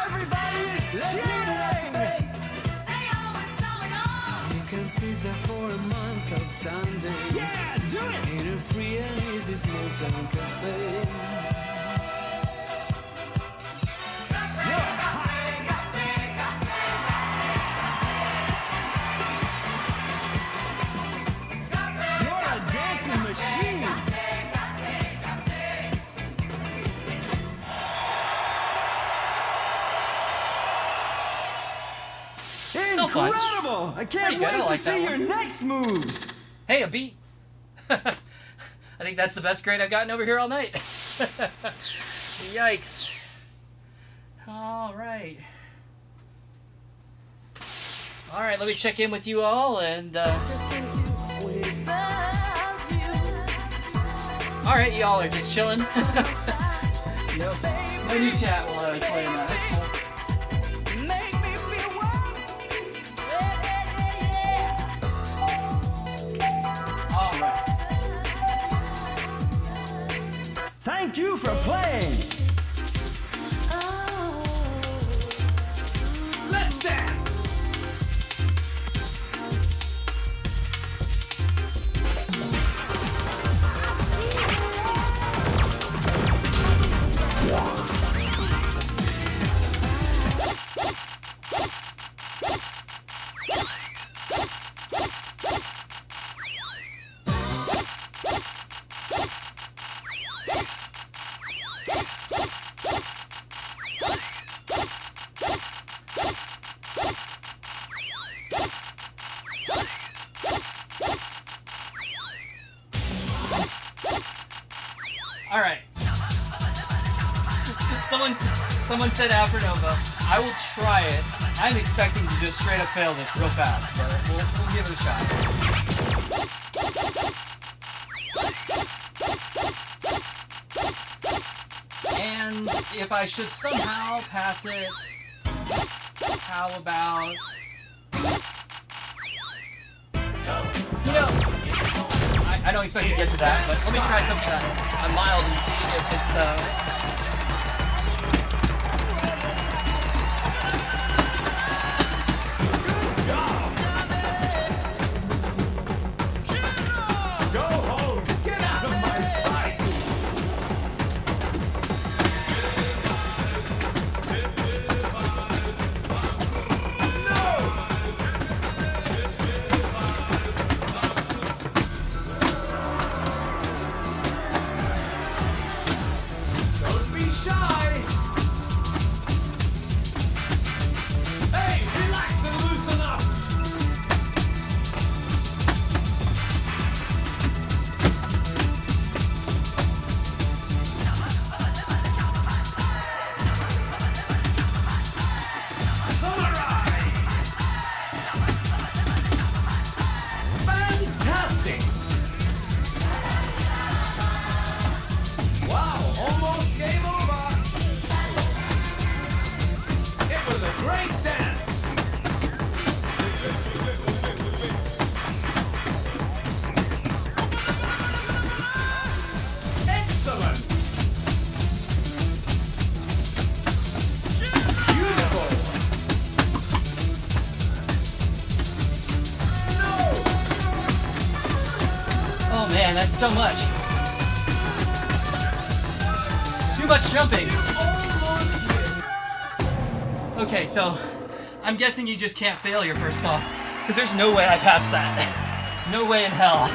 Everybody, let's meet it like a fake. You can sit there for a month of Sundays. Yeah, do it. In a free and easy small town cafe. You're a dancing machine. Still fun. Incredible! I can't Pretty good, wait I to like that see your one. next moves. hey, a beat. I think that's the best grade I've gotten over here all night. Yikes. All right. All right, let me check in with you all and. All right, y'all are just chilling. no new chat while I was playing that. That's cool. All right. Thank you for playing. Let's dance. All right. Someone said Afronova. I will try it. I'm expecting to just straight up fail this real fast, but we'll give it a shot. And if I should somehow pass it, how about... You know, I don't expect to get to that, but let me try something on mild and see if it's, Go home. Get out of my sight. Break dance! Excellent! Beautiful! Oh man, that's so much. Too much jumping. Okay, so I'm guessing you just can't fail your first song, because there's no way I passed that. No way in hell.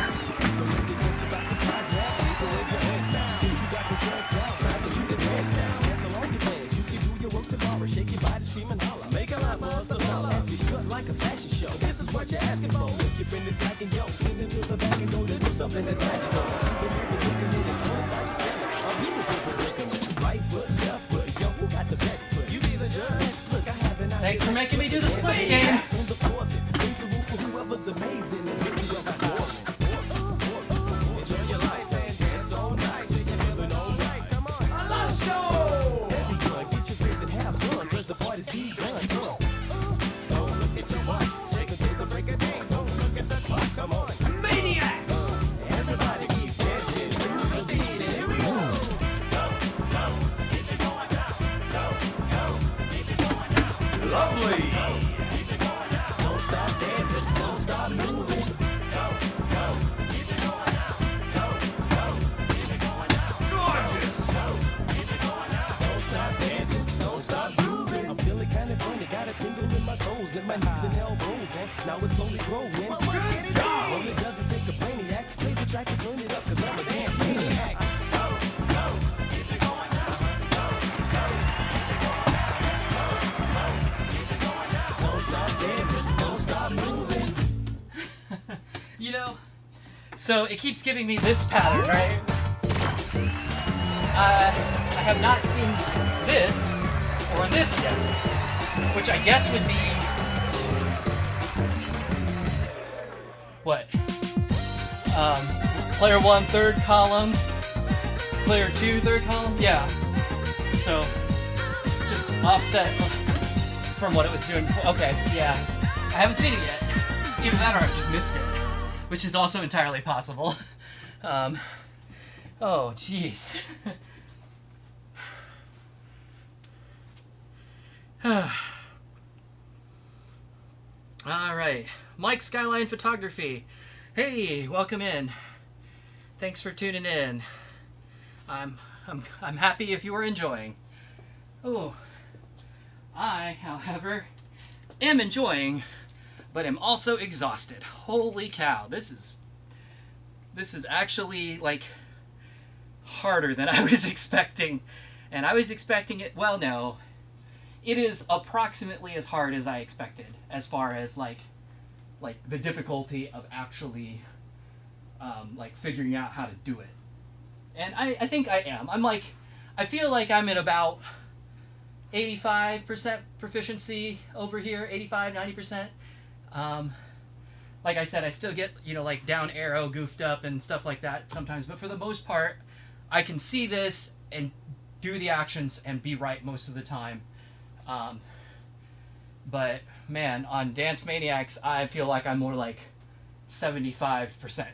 Thanks for making me do the splits game. Maniax! Lovely! In my knees and elbows, and now it's slowly growing. Well, it doesn't take a brainiac. Play the track and turn it up, cause I'm a dance maniac. Don't stop dancing, don't stop moving. You know, so it keeps giving me this pattern, right? I have not seen this or this yet, which I guess would be what? Player 1, third column. Player 2, third column? Yeah. So, just offset from what it was doing. Okay, yeah. I haven't seen it yet. Either that or I've just missed it, which is also entirely possible. Oh, jeez. Alright. Mike Skyline Photography. Hey, welcome in. Thanks for tuning in. I'm happy if you are enjoying. Oh, I, however, am enjoying, but am also exhausted. Holy cow, this is actually like harder than I was expecting. And I was expecting it, well, no. It is approximately as hard as I expected, as far as like the difficulty of actually like figuring out how to do it. And I think I am. I feel like I'm at about 85% proficiency over here, 85, 90%. Like I said, I still get, like down arrow goofed up and stuff like that sometimes, but for the most part, I can see this and do the actions and be right most of the time. But man, on Dance Maniacs, I feel like I'm more like 75%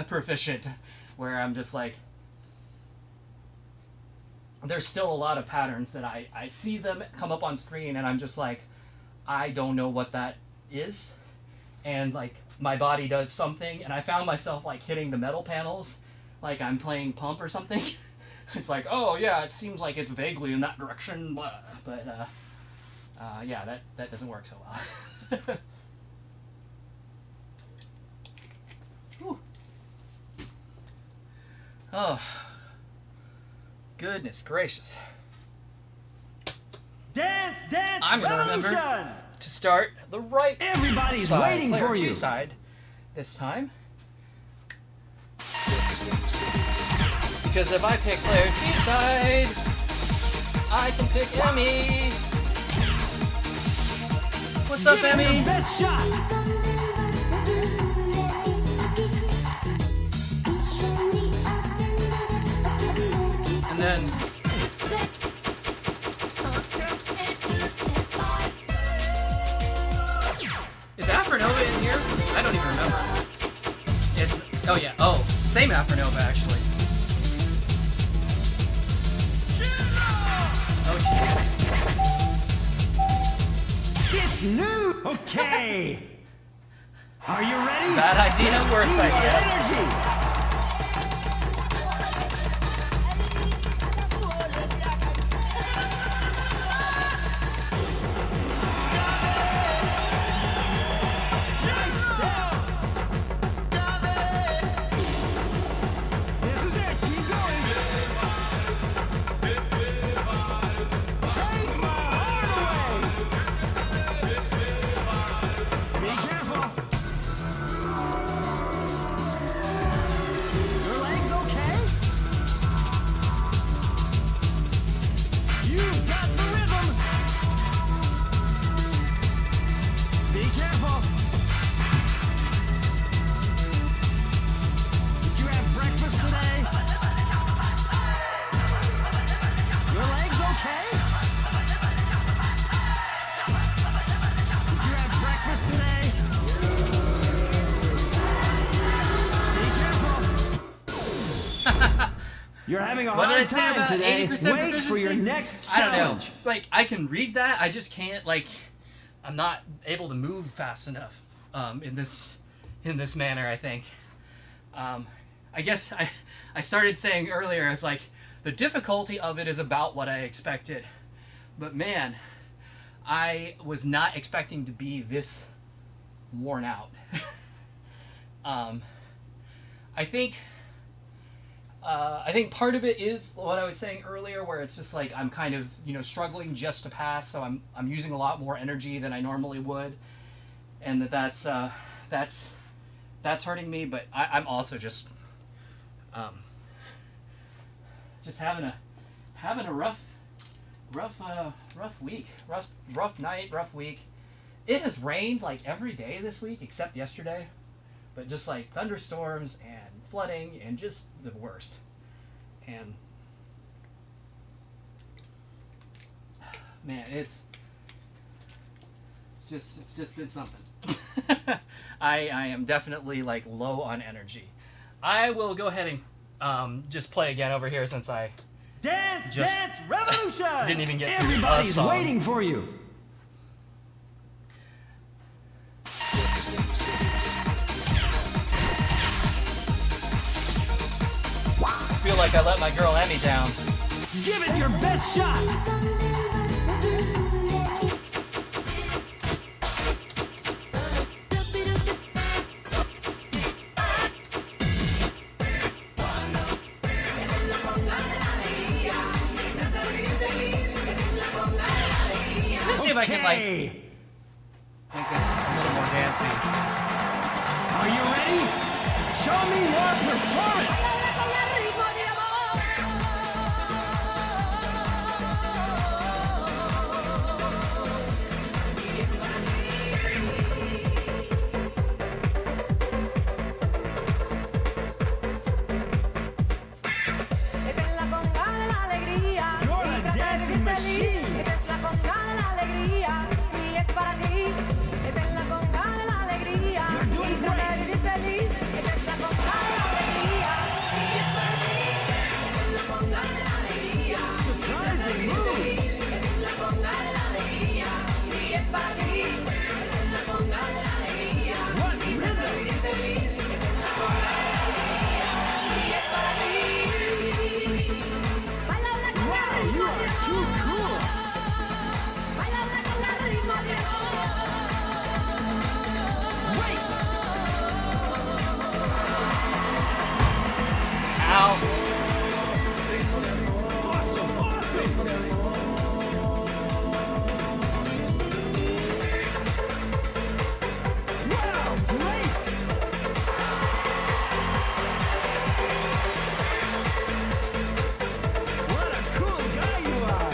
proficient, where I'm just like, there's still a lot of patterns that I see them come up on screen and I'm just like, I don't know what that is. And like my body does something and I found myself like hitting the metal panels like I'm playing Pump or something. It's like, oh yeah, it seems like it's vaguely in that direction, blah. But yeah, that doesn't work so well. Whew. Oh, goodness gracious. Dance, dance, I'm gonna remember revolution! to start the right Everybody's side, waiting player for two you. side this time. Because if I pick player 2 side, I can pick Emmy. What's up, Give it Emmy? your best shot! And then I don't even remember. It's oh yeah, oh, same Afronova actually. Oh jeez. It's new. Okay. Are you ready? Bad idea, Let's worse see your idea. energy. This is it. Keep going. Take my heart away. Be careful. Your legs okay? You've got the rhythm. Be careful. Did you have breakfast today? Your legs okay? Did you have breakfast today? Be careful. You're having a What did I hard say time about today. 80% Wait proficiency? for your next I don't know. challenge. Like, I can read that, I just can't, like, I'm not able to move fast enough in this manner, I think. I guess I started saying earlier, it's like, the difficulty of it is about what I expected. But man, I was not expecting to be this worn out. I think part of it is what I was saying earlier, where it's just like I'm kind of struggling just to pass, so I'm using a lot more energy than I normally would, and that's hurting me. But I'm also just having a rough week, rough night, rough week. It has rained like every day this week except yesterday, but just like thunderstorms and flooding and just the worst. And man, it's just been something. I am definitely like low on energy. I will go ahead and just play again over here since I Dance, Just- dance, revolution! didn't even get through a Everybody's song. waiting for you. feel like I let my girl Emmy down. Give it your best shot. Let's see if I can like Okay. make this a little more dancey. Are you ready? Show me your performance. Esta es la conga de la alegría. You're Y a trata de dancing vivir feliz. machine. Esta es la conga de la alegría. Y es para ti. Esta es la conga de la alegría. You're doing Y trata de great. vivir feliz. Esta es la conga de la alegría. Y es para ti. Esta es la conga de la alegría. Surprising move. Esta es la conga de la alegría. Y es para ti. Esta es la conga de la alegría. What Y trata de rhythm. vivir feliz. Esta es la conga de la alegría. Y es para ti. Bailala con el Wow, you ritmo are de too cool. Bailala con el ritmo de Wait. Ow. Wow, great. What a cool guy you are.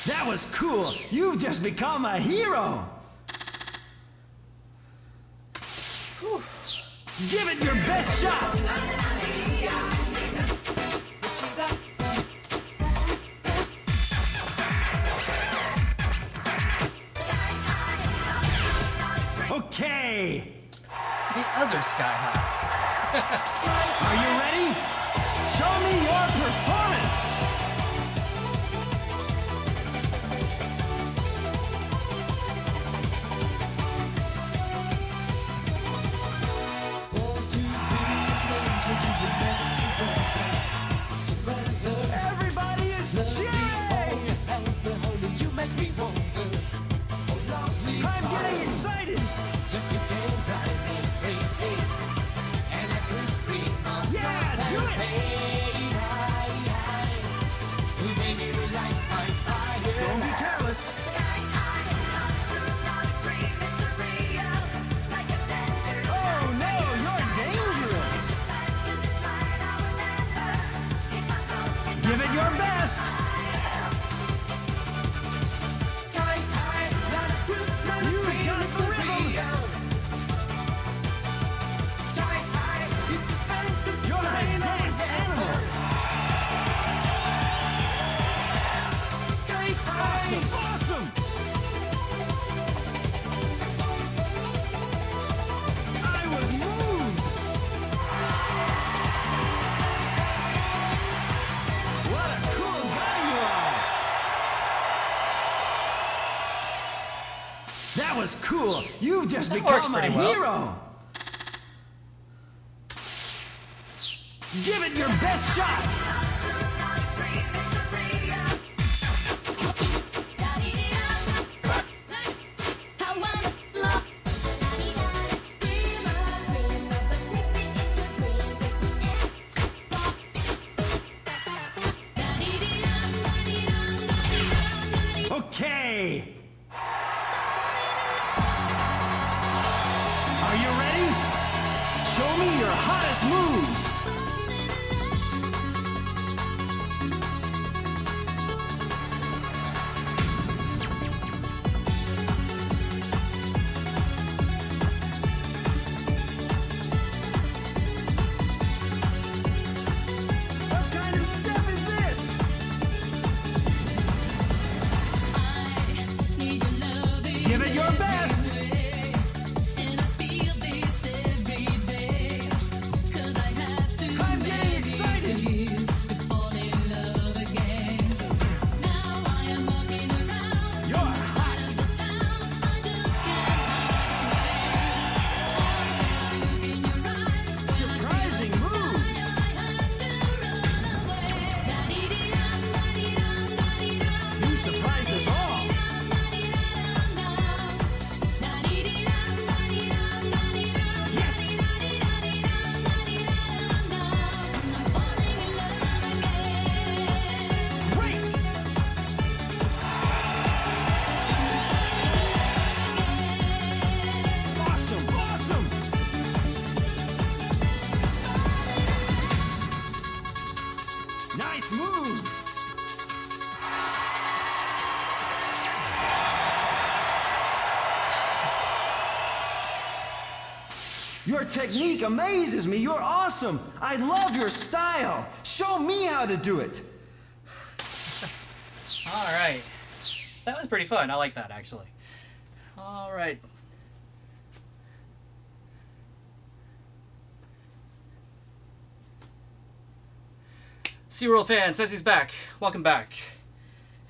That was cool. You've just become a hero. Give it your best shot. another sky high. Are you ready? Show me your performance! Everybody is cheering! I'm getting excited! Yeah, do it! Don't be careless. Oh no, you're dangerous! Give it your best! You got the rhythm! You're a dance animal! Awesome! I was moved! What a cool guy you are! That was cool! You've just That works become a pretty well. hero! Give it your best shot! Okay! Are you ready? Show me your hottest moves! What kind of step is this? Give it your best! I'm getting excited! You're hot! Surprising move! You surprised us all! Yes! Great! Awesome! Awesome! Nice moves! Your technique amazes me. You're awesome. I love your style. Show me how to do it. All right. That was pretty fun. I like that, actually. All right. SeaWorld fan says he's back. Welcome back.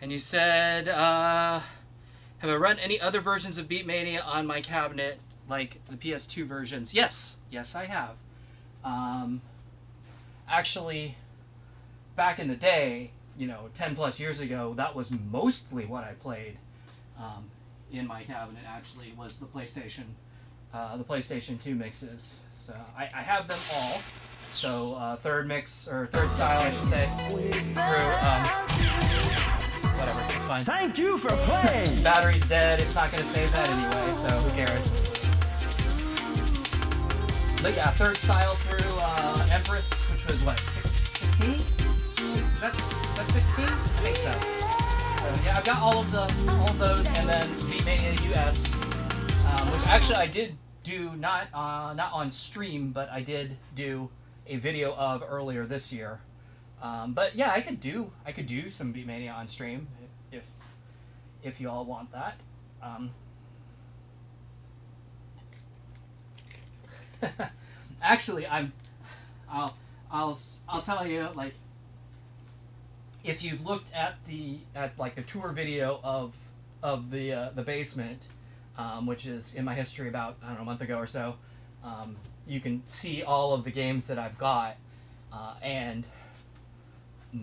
And you said, have I run any other versions of Beatmania on my cabinet, like the PS2 versions? Yes. Yes, I have. Actually, back in the day, 10 plus years ago, that was mostly what I played in my cabinet, actually, was the PlayStation 2 mixes. So I have them all. So third mix, or third style, I should say, through, whatever, it's fine. Thank you for playing. Battery's dead, it's not going to save that anyway, so who cares? But yeah, third style through Empress, which was what, 16? Is that 16? I think so. So yeah, I've got all of those, and then Beatmania US, which actually I did do not on stream, but I did do a video of earlier this year. But yeah, I could do some Beatmania on stream if you all want that. Actually, I'll tell you, like, if you've looked at the tour video of the basement, which is in my history about, I don't know, a month ago or so, you can see all of the games that I've got, and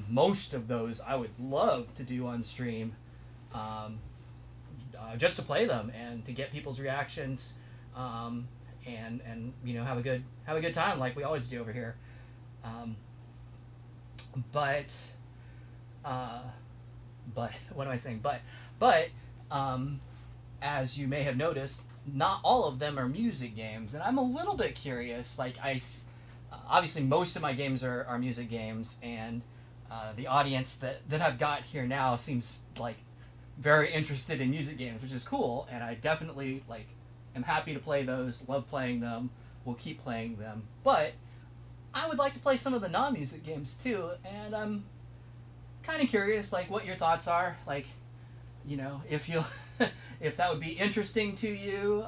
most of those I would love to do on stream, just to play them and to get people's reactions, and you know, have a good time like we always do over here. But what am I saying? But as you may have noticed, not all of them are music games, and I'm a little bit curious. Like, obviously most of my games are music games, and the audience that I've got here now seems like very interested in music games, which is cool, and I definitely like am happy to play those, love playing them, will keep playing them. But I would like to play some of the non-music games too, and I'm kind of curious, like, what your thoughts are, like, you know, if you if that would be interesting to you,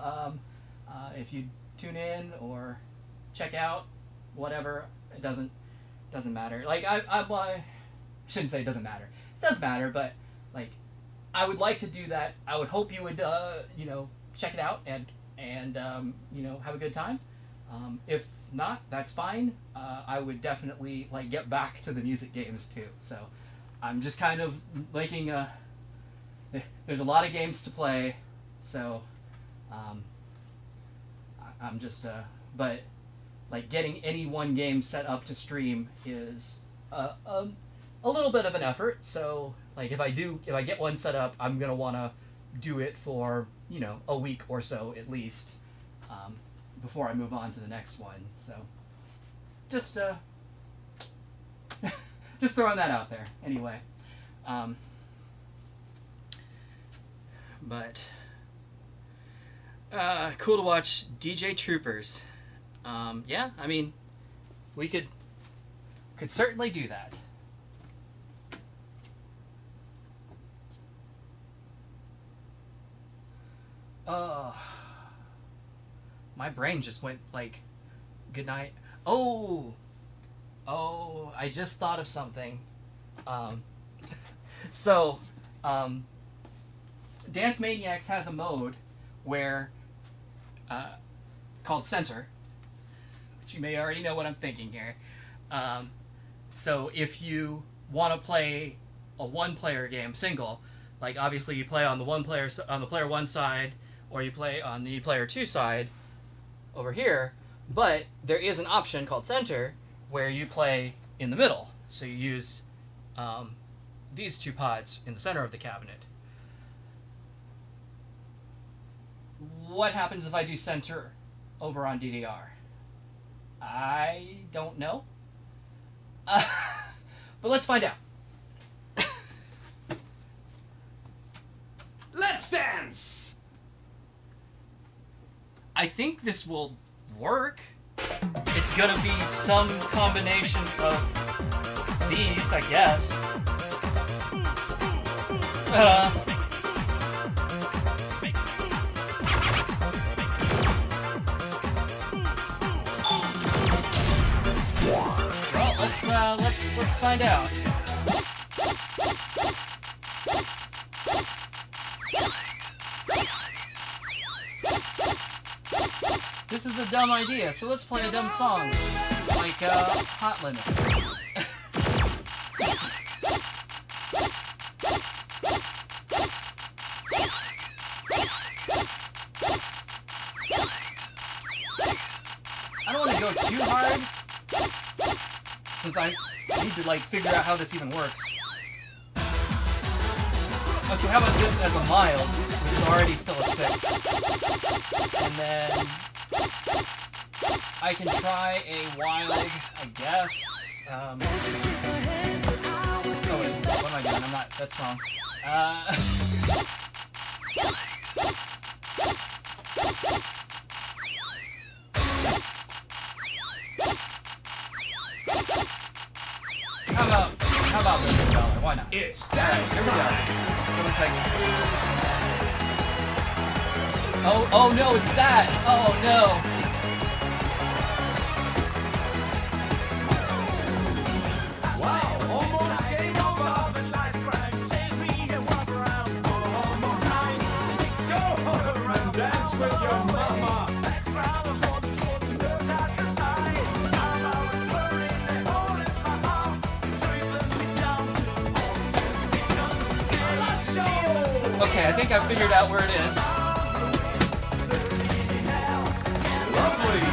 if you tune in or check out, whatever. It doesn't matter. Like, I shouldn't say it doesn't matter. It does matter, but like, I would like to do that. I would hope you would you know, check it out and you know, have a good time. If not, that's fine. I would definitely like get back to the music games too. So I'm just kind of making there's a lot of games to play, so I'm just but like, getting any one game set up to stream is a little bit of an effort. So like, if I get one set up, I'm gonna want to do it for, you know, a week or so at least, before I move on to the next one. So just just throwing that out there anyway. But cool to watch DJ Troopers. Yeah, I mean, we could certainly do that. My brain just went like, good night. Oh, I just thought of something. So, Dance Maniax has a mode where, called Center, which you may already know what I'm thinking here. So if you want to play a one-player game single, like, obviously you play on the player one side, or you play on the player two side over here, but there is an option called Center where you play in the middle. So you use these two pods in the center of the cabinet. What happens if I do Center over on DDR? I don't know. But let's find out. Let's dance! I think this will work. It's gonna be some combination of these, I guess. Well, let's find out. This is a dumb idea, so let's play a dumb song, like Hot Limit. I don't want to go too hard, since I need to like figure out how this even works. Okay, how about this as a mild, which is already still a 6. And then I can try a wild, I guess. Oh wait, what am I doing? I'm not, that's wrong. How about the dollar? Why not? It's Alright, here we go. So it's like, oh no, it's that! Oh no! Okay, I think I figured out where it is. Lovely.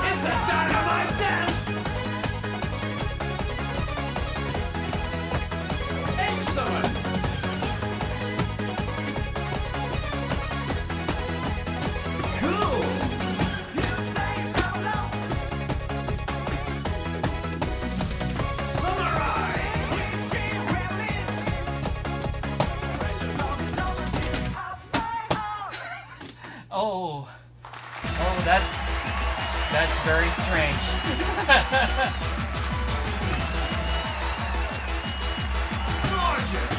It's a dynamite dance. Excellent. Cool. Oh, that's very strange. Gorgeous.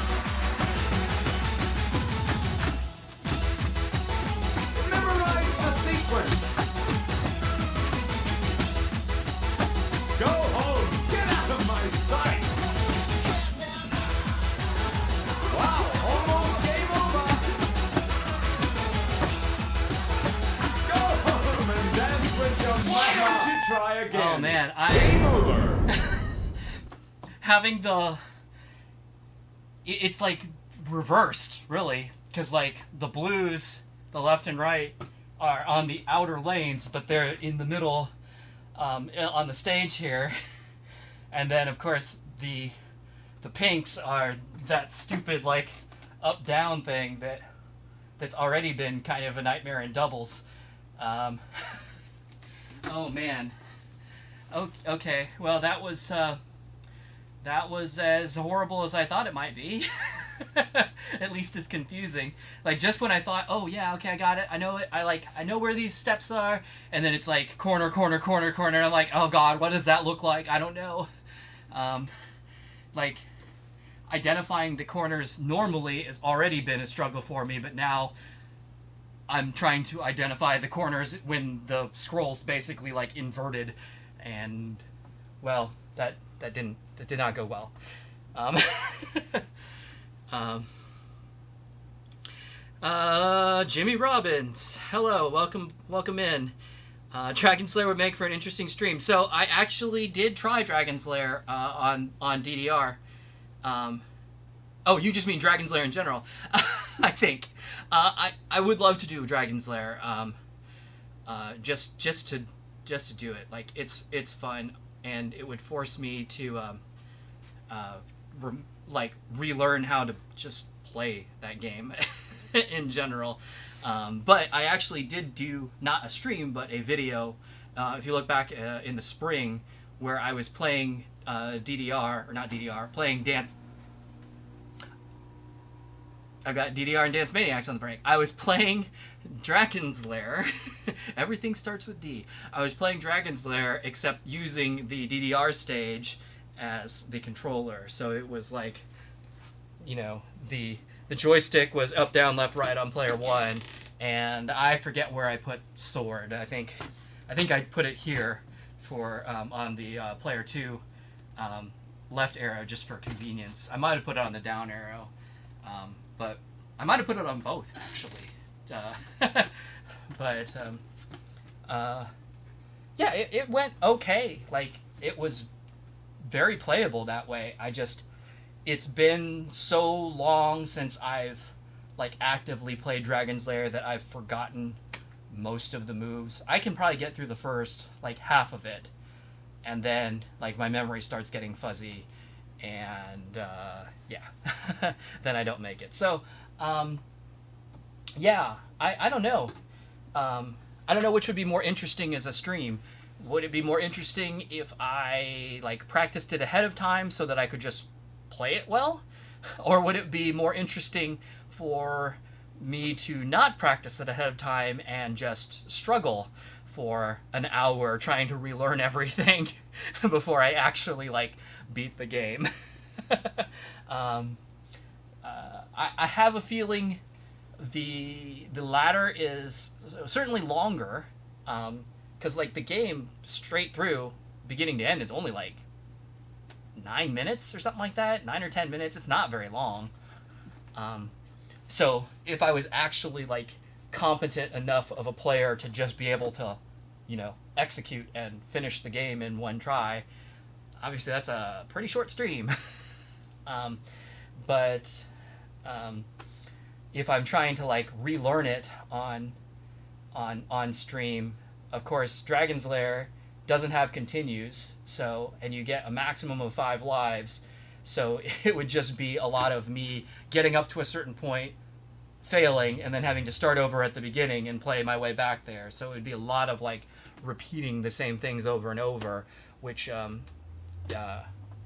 Memorize the sequence. Go home. Get out of my sight. Wow, almost game over. Go home and dance with your mama. Why don't you try again? Oh man, Game over. having it's like reversed, really, because like the blues, the left and right, are on the outer lanes, but they're in the middle, on the stage here, and then of course the pinks are that stupid like up down thing that's already been kind of a nightmare in doubles. Oh man. Okay. Well, that was as horrible as I thought it might be. At least as confusing. Like just when I thought, oh yeah, okay, I got it. I know it. I know where these steps are, and then it's like corner, corner, corner, corner. And I'm like, oh god, what does that look like? I don't know. Like identifying the corners normally has already been a struggle for me, but now I'm trying to identify the corners when the scroll's basically like inverted, and well, that did not go well. Jimmy Robbins, hello, welcome in. Dragon Slayer would make for an interesting stream. So I actually did try Dragon Slayer on DDR. Oh, you just mean Dragon Slayer in general, I think. I would love to do Dragon Slayer, just to do it. Like it's fun, and it would force me to relearn how to just play that game in general. But I actually did do not a stream but a video. If you look back in the spring, where I was playing playing Dance. I've got DDR and Dance Maniax on the brain. I was playing Dragon's Lair. Everything starts with D. I was playing Dragon's Lair, except using the DDR stage as the controller. So it was like, the joystick was up, down, left, right on player 1, and I forget where I put sword. I think I put it here for on the player 2 left arrow just for convenience. I might have put it on the down arrow. But I might have put it on both, actually. Yeah, it went okay. Like, it was very playable that way. It's been so long since I've, actively played Dragon's Lair that I've forgotten most of the moves. I can probably get through the first, half of it. And then, my memory starts getting fuzzy. And then I don't make it. So I don't know. I don't know which would be more interesting as a stream. Would it be more interesting if I practiced it ahead of time so that I could just play it well, or would it be more interesting for me to not practice it ahead of time and just struggle for an hour trying to relearn everything before I actually beat the game? I have a feeling the latter is certainly longer, because because like the game straight through, beginning to end, is only like 9 minutes or something like that, 9 or 10 minutes. It's not very long. So if I was actually like competent enough of a player to just be able to, you know, execute and finish the game in one try, obviously that's a pretty short stream. But if I'm trying to like relearn it on stream, of course Dragon's Lair doesn't have continues, so, and you get a maximum of 5 lives, so it would just be a lot of me getting up to a certain point, failing, and then having to start over at the beginning and play my way back there. So it would be a lot of like repeating the same things over and over, which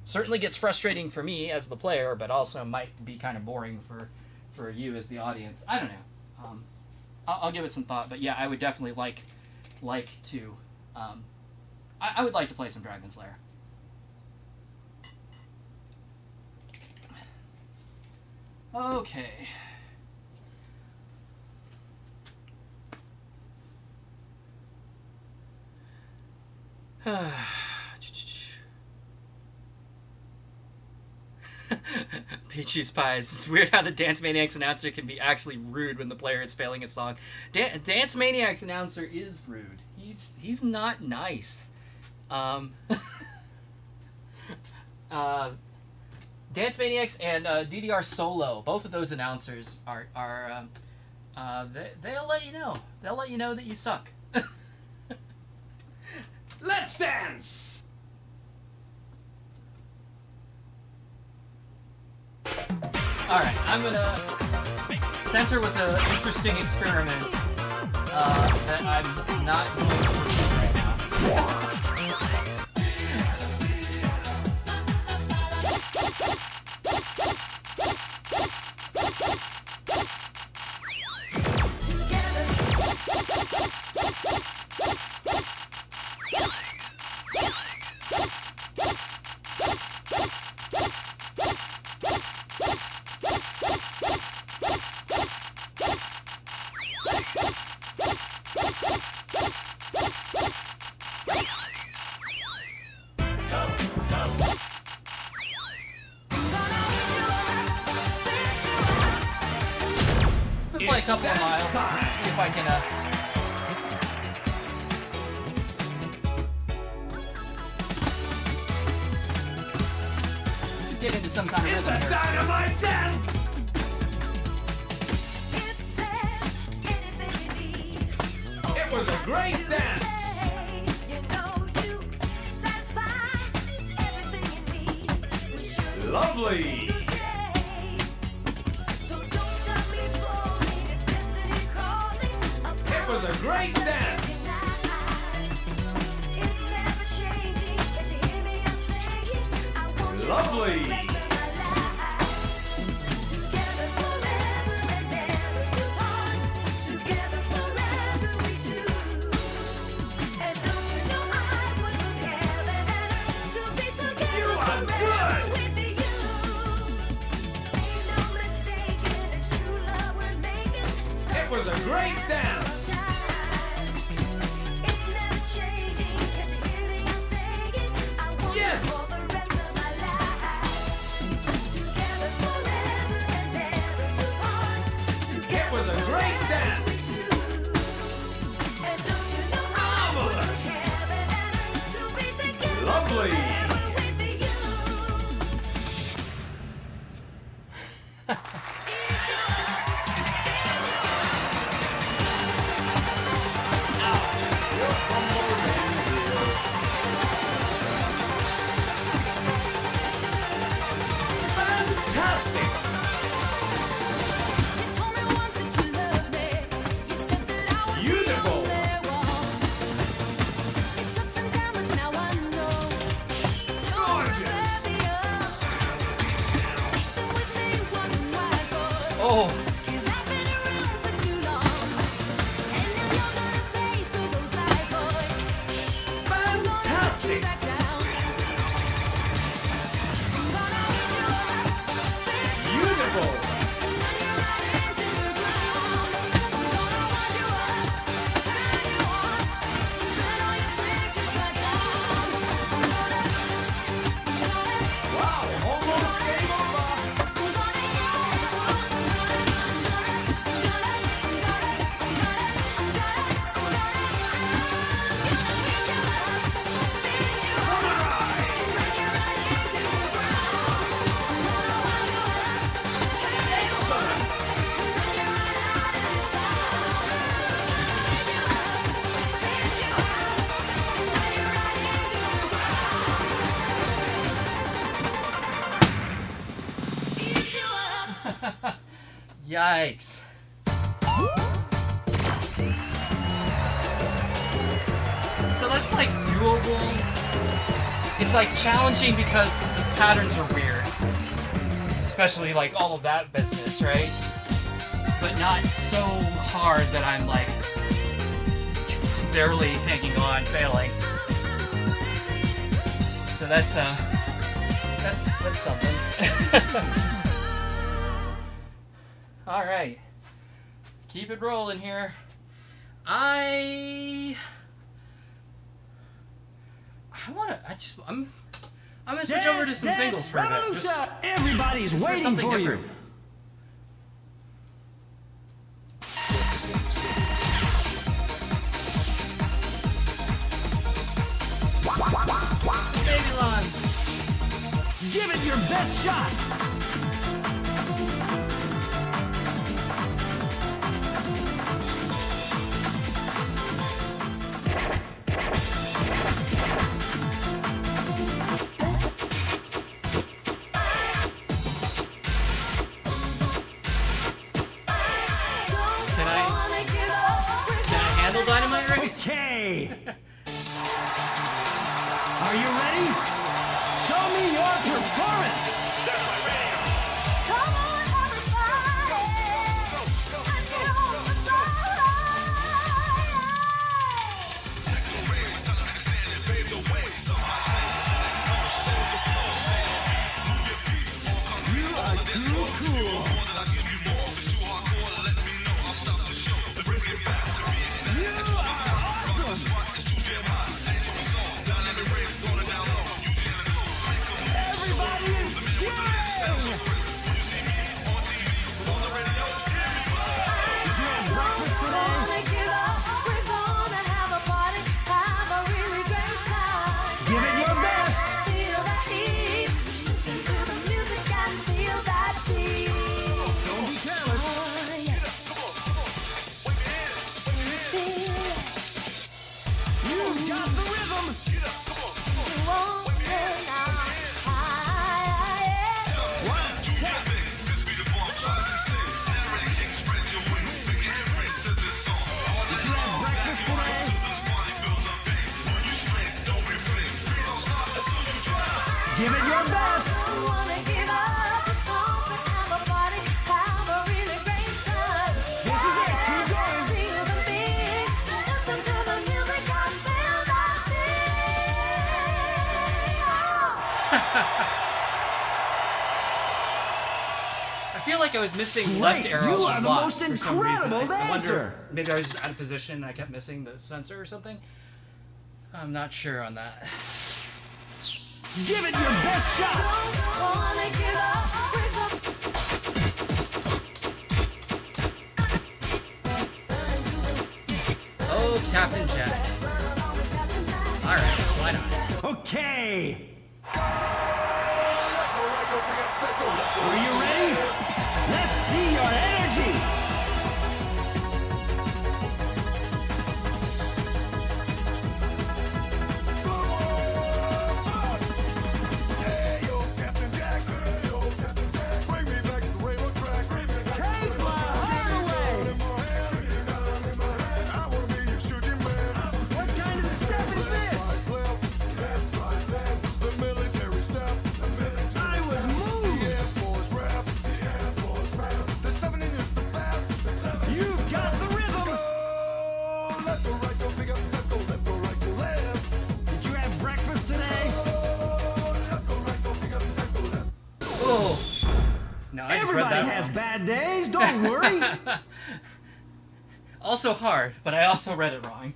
certainly gets frustrating for me as the player, but also might be kind of boring for you as the audience. I don't know. I'll give it some thought, but yeah, I would definitely like to. I would like to play some Dragon's Lair. Okay. Peachy's Pies. It's weird how the Dance Maniacs announcer can be actually rude when the player is failing a song. Dance Maniacs announcer is rude. He's not nice. Dance Maniacs and DDR Solo, both of those announcers are they'll let you know. They'll let you know that you suck. Let's dance! Alright, I'm gonna... Center was an interesting experiment that I'm not going to repeat right now. Play a couple of miles, see if I can just get into some kind of rhythm here. Dynamite dance! It was a great dance! Lovely! It was a great dance! Lovely! It was a great dance! Yes! It was a great dance! Marvelous! Lovely! Beautiful! Oh, Fantastic! Beautiful! Yikes. So that's like doable. It's like challenging because the patterns are weird. Especially like all of that business, right? But not so hard that I'm like barely hanging on, failing. So that's something. All right, keep it rolling here. I'm gonna switch over to some singles for a bit. Everybody's Just for waiting something for different. you. Babylon. Give it your best shot. Can I handle Dynamite right? Okay. Are you ready? Show me your performance. Come on, everybody, and get on the You are too cool. You are awesome. Everybody is cheering. Did you have breakfast today? Give it your best. Don't be careless. You got the rhythm. One step. Did you have breakfast today? Give it your best. This is it. Keep going. I feel like I was missing Great, left arrow you a are the lot most for some reason. incredible I wonder dancer. maybe I was just out of position and I kept missing the sensor or something. I'm not sure on that. Give it your best shot. Oh, Captain Jack. All right, why not? Okay. Are you ready? Let's see your energy. Take my heart away. What kind of step is this? I was moved. You've got the rhythm. Did you have breakfast today? Oh. No, I just read Everybody that has wrong. bad days. Don't worry. Also hard, but I also read it wrong.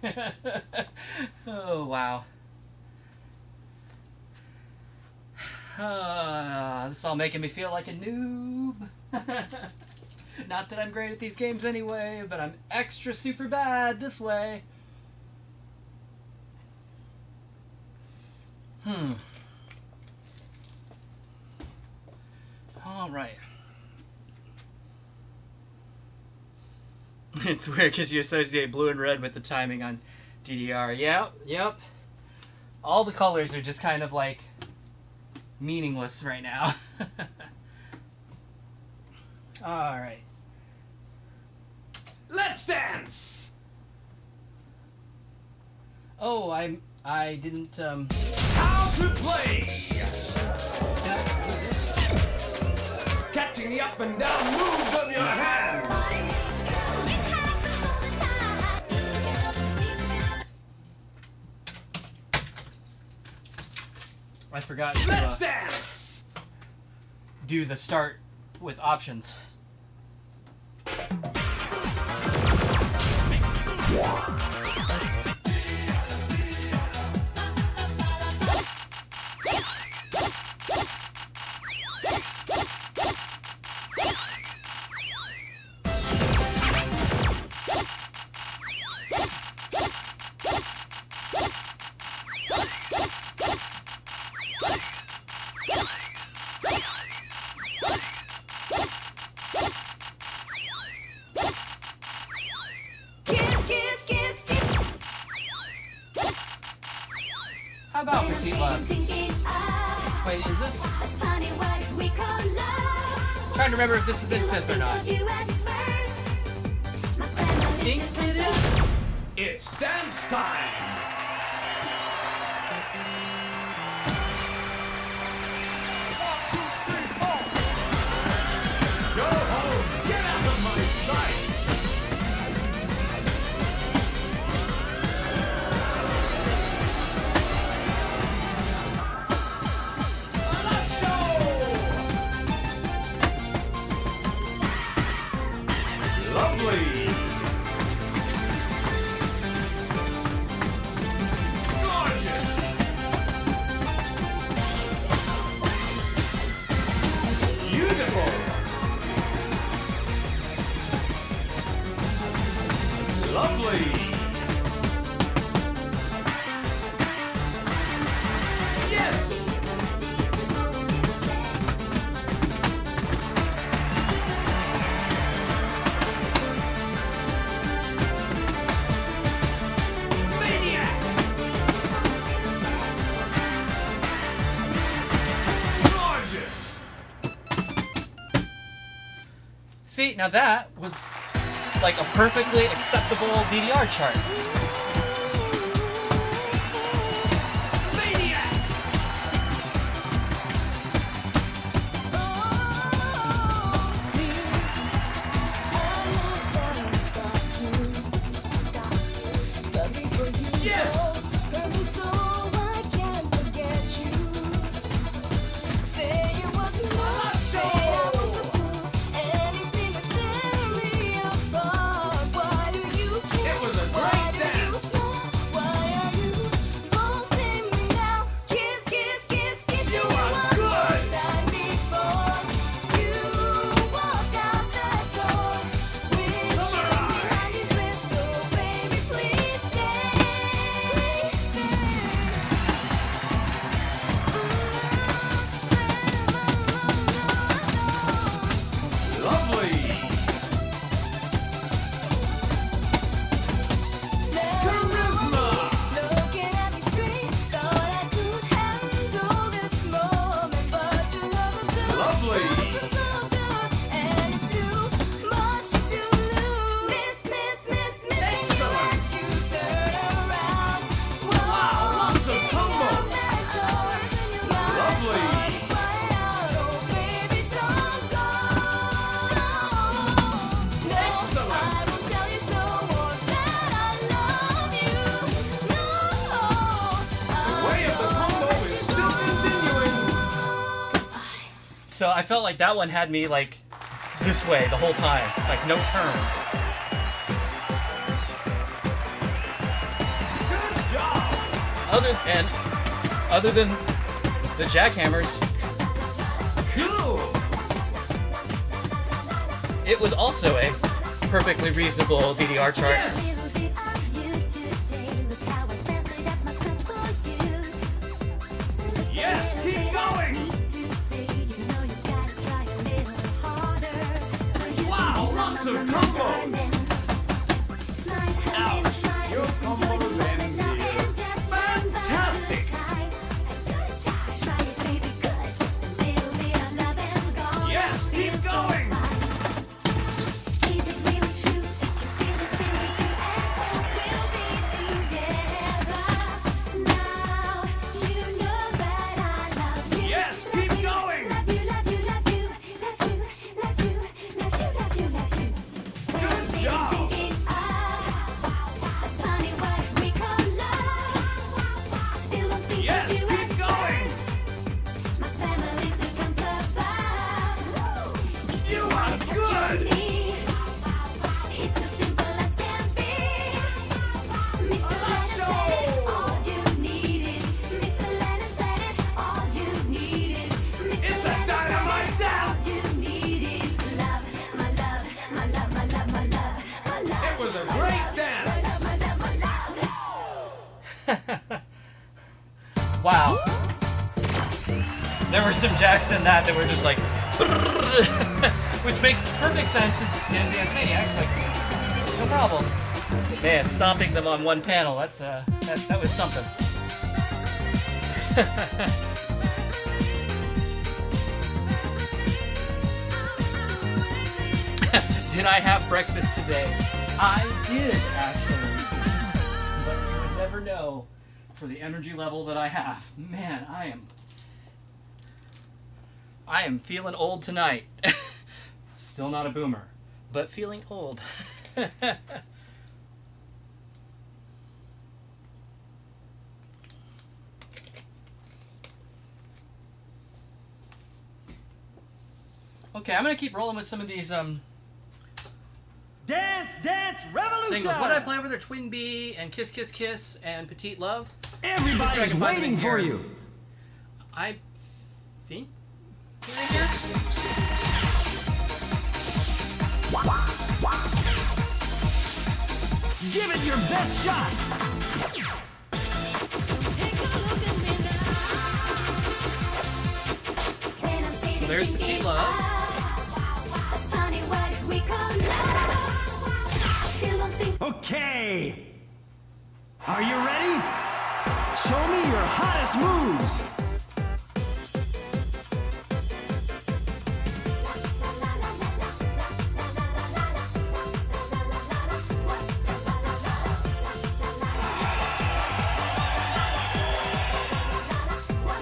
Oh, wow. This is all making me feel like a noob. Not that I'm great at these games anyway, but I'm extra super bad this way. All right. It's weird because you associate blue and red with the timing on DDR. Yep. All the colors are just kind of like meaningless right now. All right. Oh, I didn't. How to play! Catching the up and down moves of your hands! I forgot Let's to dance! do the start with options. How about Petite Love? Wait, is this? Trying to remember if this is in fifth or not. I think it is. It's dance time! Go home! Get out of my sight! Let's go! Lovely! Gorgeous! Beautiful! Lovely! Yes! Maniax! Gorgeous! See, now that was like a perfectly acceptable DDR chart. Maniax! Yes! It was a great dance! You are good! Lovely! Charisma! Lovely! Wow, lots of combos! Lovely! The way of the combo is still continuing! So I felt like that one had me like this way the whole time, like no turns. Good job! Other than the jackhammers, Cool! it was also a perfectly reasonable DDR chart. Yes! Yes, keep going! Wow, lots of combos! Ouch! Your combo then is fantastic! Yes, keep going! break dance. Wow. There were some jacks in that were just like, which makes perfect sense in Dance Maniacs. Like, no problem. Man, stomping them on one panel, that was something. Did I have breakfast today? I did, actually. But you would never know for the energy level that I have. Man, I am feeling old tonight. Still not a boomer, but feeling old. Okay, I'm gonna keep rolling with some of these Dance, dance, revolution. singles. What did I play over there? Twin B and Kiss Kiss Kiss and Petite Love. Everybody's can find waiting it for here. you. I think right here. Give it your best shot. So there's Petite Love. Honey, what did we call love? Still don't think Okay. Are you ready? Show me your hottest moves.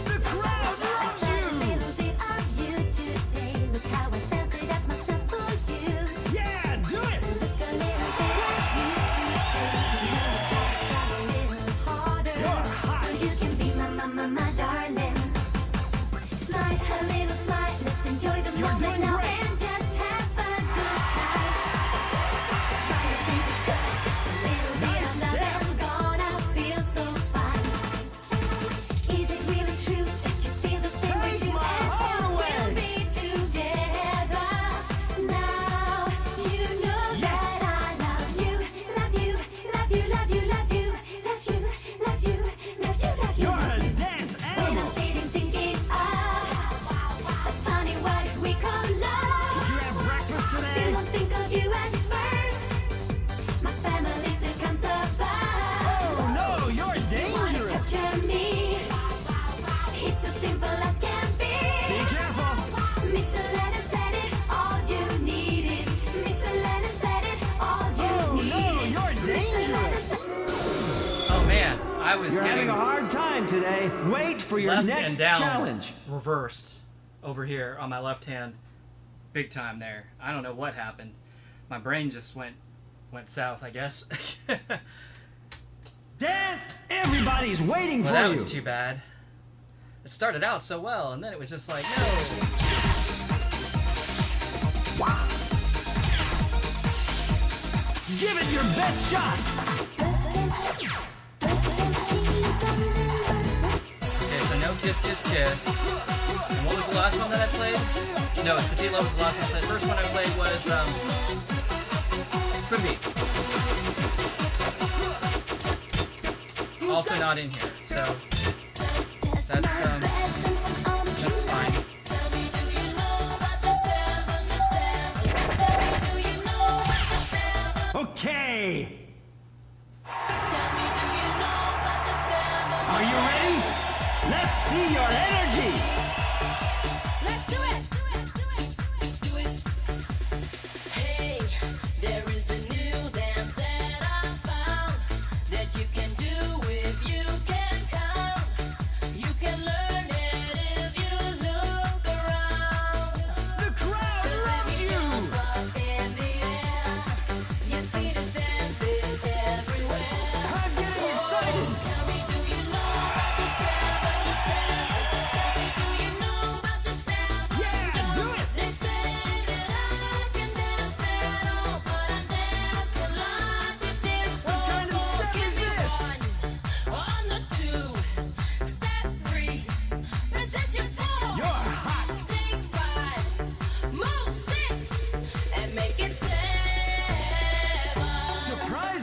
The crowd loves you. little bit of you today. Look how I dance it up myself for you. Yeah, do it. Look a little bit of you today. You know I gotta try a little harder. You're hot. So you can be my darling. Smile, a little smile. Let's enjoy the You're moment doing now great. and just have a good time. Try to think good, just a little bit of love and gonna feel so fine. Is it really true that you feel the same way Take too? my heart And away. we'll be together. Now you know Yes. that I love you, love you, love you, love you, love you, love you, love you, love you, love you, You're love a you. dance When I'm animal. sitting thinking, funny what we call Did love. you have breakfast Still today? don't think of you at first. My family still comes above. Oh no, you're dangerous. Capture me. It's as simple as can Be be. careful. Mr. Lennon said it. All you need is. Mr. Lennon said it. All you Oh need no, is. you're dangerous. Oh man, I was You're getting having a hard time today. Wait for your left next and down challenge. reversed over here on my left hand, big time there. I don't know what happened. My brain just went south, I guess. Dance! Everybody's waiting Well, for that you. was too bad. It started out so well, and then it was just like, no. Give it your best shot. Okay, so no Kiss Kiss Kiss. And what was the last one that I played? No, Petite Love was the last one I played. The first one I played was Twin B. Also not in here, so that's fine. Okay. Are you ready? Let's see your energy. Let's do it. Do it. Hey, there is a new dance that I found that you can do if you can count. You can learn it if you look around. The crowd 'Cause loves if you you. jump up in the air, you see these dances everywhere. I'm getting excited. Tell me, do you know about the 7? Tell me, do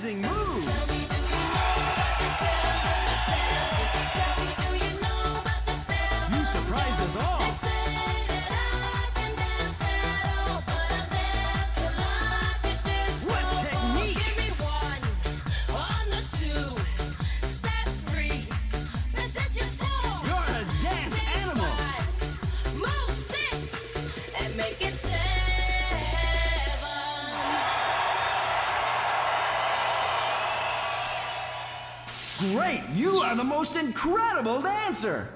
surprising moves. Tell me, do you know about the sound? Tell me, do you know about the sound? You surprised us all. They say that I can dance at all, but I dance like a disco. What technique? Give me one, on the two, step three, position four. You're a dance animal. Move six and make it 7. Great! You are the most incredible dancer.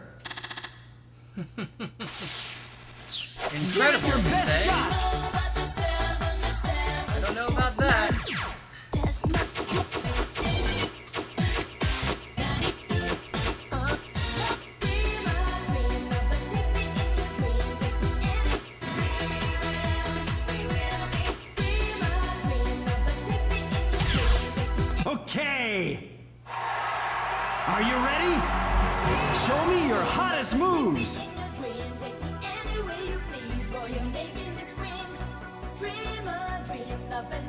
Incredible, Your you best say? shot. I don't know about that. Test my Okay. Are you ready? Show me your hottest moves.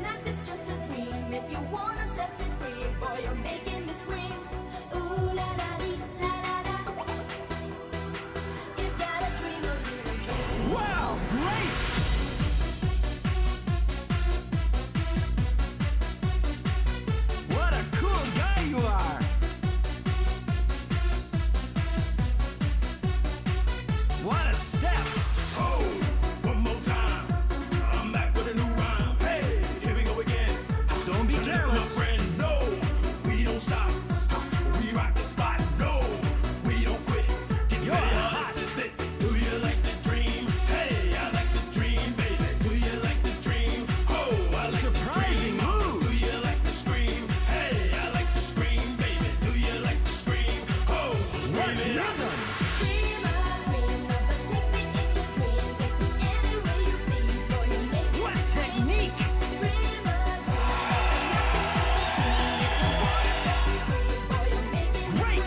Life is just a dream. If you wanna set me free, boy, you're making me scream. Ooh la la dee, la la la. You gotta dream a little dream. Wow, great! What a cool guy you are! What a step! Oh, one more time. I'm back with a new rhyme. Hey, here we go again. Don't be Turn it up, my careless. friend. No, we don't stop. We rock the spot. No, we don't quit. Get You're ready, hot. us to sit. Do you like the dream? Hey, I like the dream, baby. Do you like the dream? Oh, I like Surprising the dream. moves. Do you like the scream? Hey, I like the scream, baby. Do you like the scream? Oh, so What scream it out. rhythm! What technique! Great!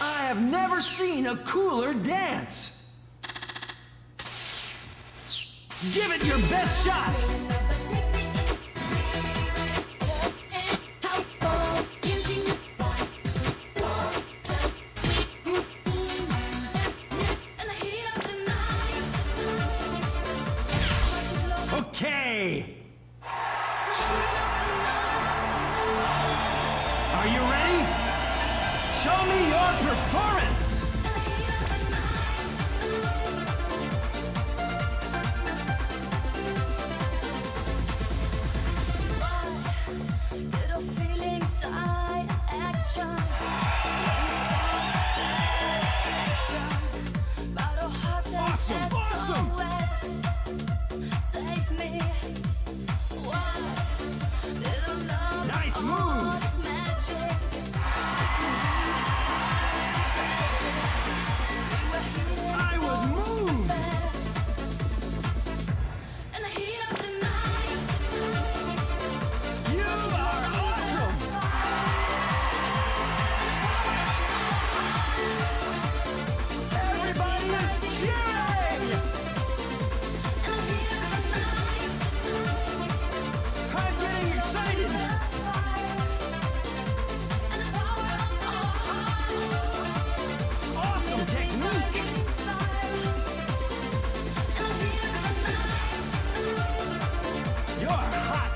I have never seen a cooler dance. Give it your best shot. Okay. Are you ready? Show me your performance. Little feelings die action. Satisfaction. Battle hearts and Awesome, awesome. SOS. Save me. Why? Little love Nice moves. is magic. We were here I was moved. in the heat of the night. You are awesome. Everybody is cheering. I'm getting excited. Awesome technique. You're hot.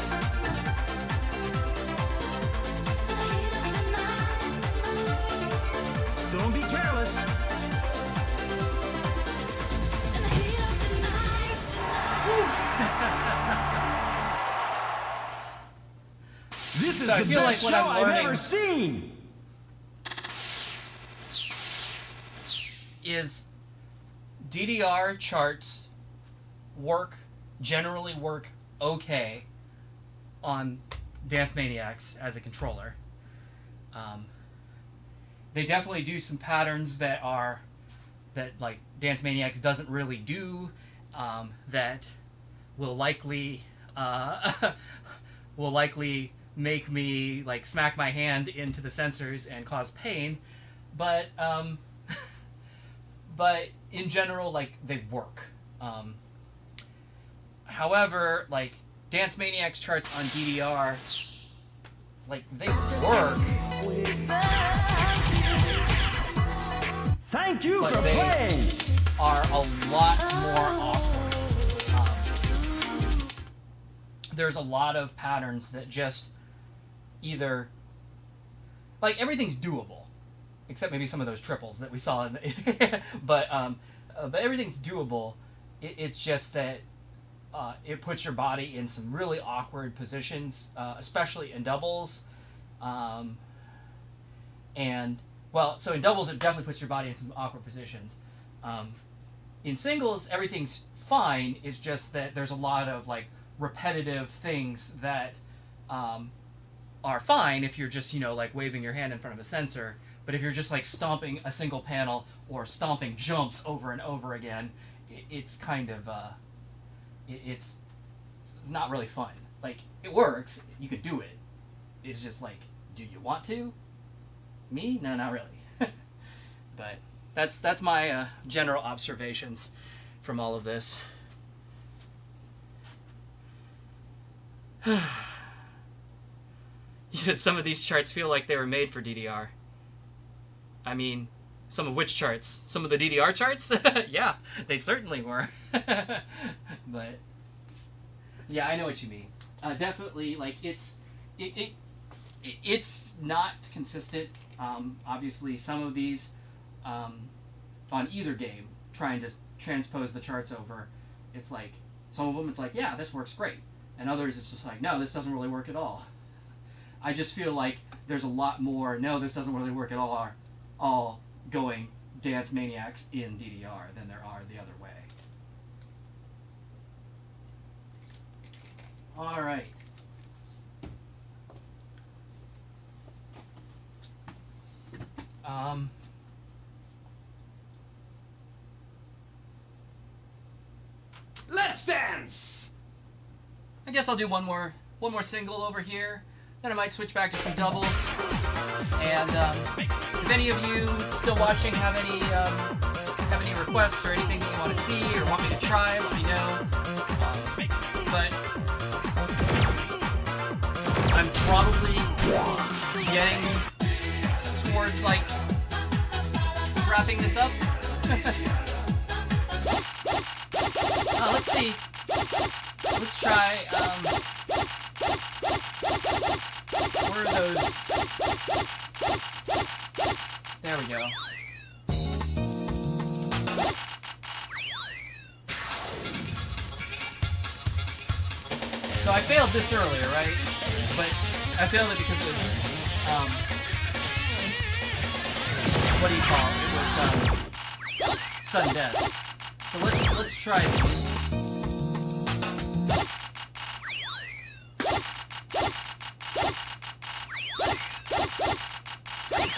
Don't be careless. This is So I the feel best like what show I'm I've learning- ever seen. Is DDR charts generally work okay on Dance Maniacs as a controller. They definitely do some patterns that like Dance Maniacs doesn't really do, that will likely make me like smack my hand into the sensors and cause pain. but but in general, like, they work. However, like, Dance Maniacs charts on DDR, like, they work. Thank you But for they- playing. Are a lot more awkward. There's a lot of patterns that just either, like, everything's doable, except maybe some of those triples that we saw in the but everything's doable. It's just that it puts your body in some really awkward positions, especially in doubles. And, well, so in doubles, it definitely puts your body in some awkward positions. In singles, everything's fine. It's just that there's a lot of, like, repetitive things that are fine if you're just, you know, like, waving your hand in front of a sensor. But if you're just, like, stomping a single panel or stomping jumps over and over again, it's kind of, it's not really fun. Like, it works. You can do it. It's just like, do you want to? Me? No, not really. But that's my general observations from all of this. You said some of these charts feel like they were made for DDR. I mean, some of which charts? Some of the DDR charts? Yeah, they certainly were. But yeah, I know what you mean. Definitely, like, it's not consistent. Obviously, some of these on either game, trying to transpose the charts over, it's like, some of them it's like, yeah, this works great, and others it's just like, no, this doesn't really work at all. I just feel like there's a lot more, no, this doesn't really work at all going Dance Maniacs in DDR than there are the other way. Alright. Let's dance. I guess I'll do one more single over here. Then I might switch back to some doubles. And if any of you still watching have any requests or anything that you want to see or want me to try, let me know. But I'm probably getting towards, like, wrapping this up. Let's see. Let's try, where are those? There we go. So I failed this earlier, right? But I failed it because it was, what do you call it? It was, sudden death. So let's try these.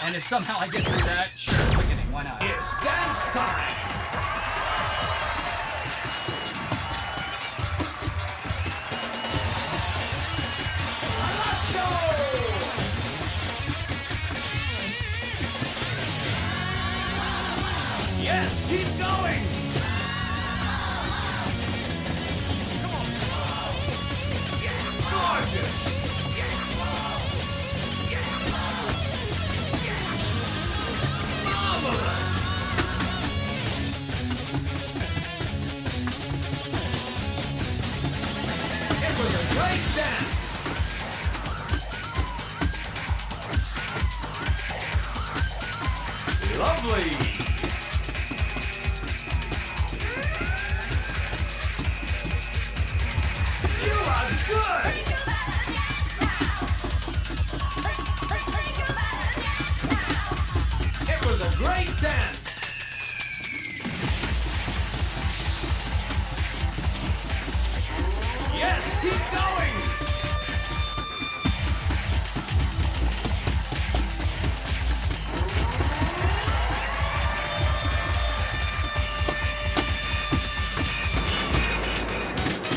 And if somehow I get through that, sure, quickening, why not? It's dance time. Let's go. Yes, keep going. Come on. Yeah, gorgeous. It was a great dance. Lovely. You are good. It was a great dance. Yes, keep going.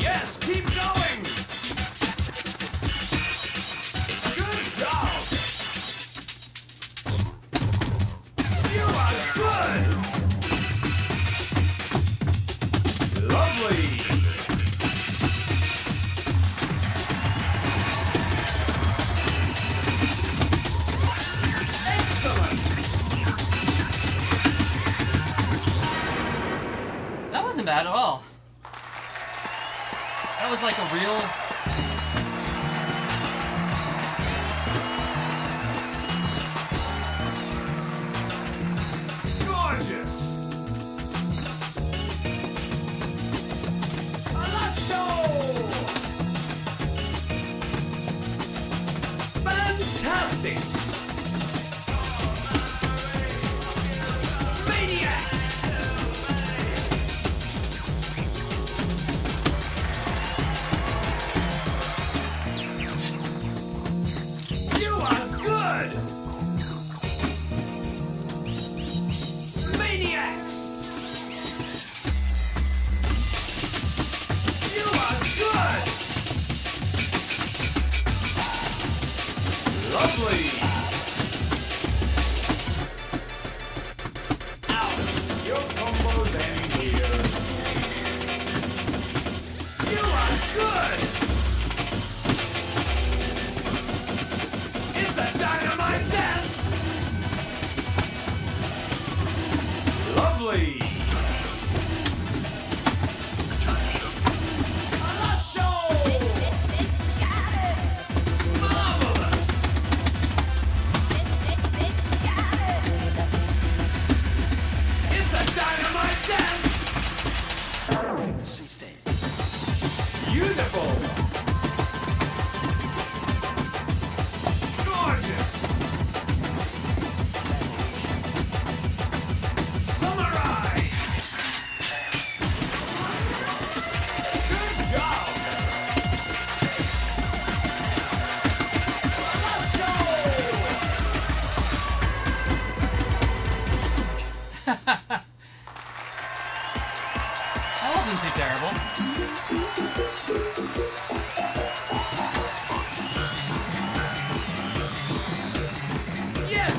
Yes, keep going. Good job. bad at all. That was like a real... Gorgeous! Alasho! Fantastic! Maniac! You are good! Maniac! You are good! Lovely! Out! Your combo's ending here. You are good! It's a dynamite dance! Lovely! Alasho! Marvelous! It's a dynamite dance! Beautiful! Gorgeous! Samurai! Good job! Let's go! That wasn't too terrible. Yes!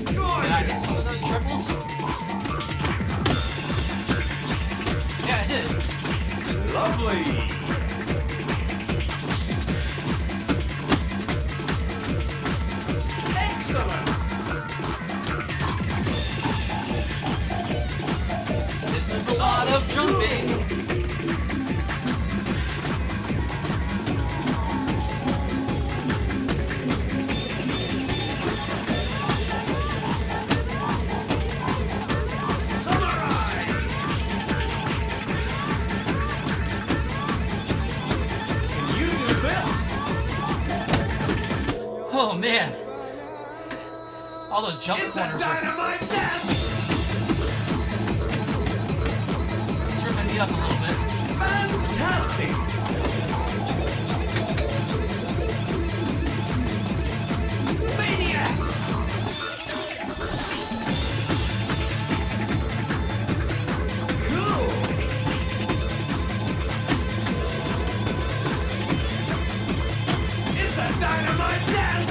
Did I hit some of those triples? Yeah, I did. Lovely! Excellent! This is a lot of jumping. Samurai! Can you do this? Oh man. All those jump It's a corners are dynamite dance! tripping me up a little bit. Fantastic! Maniac! Cool! It's a dynamite dance!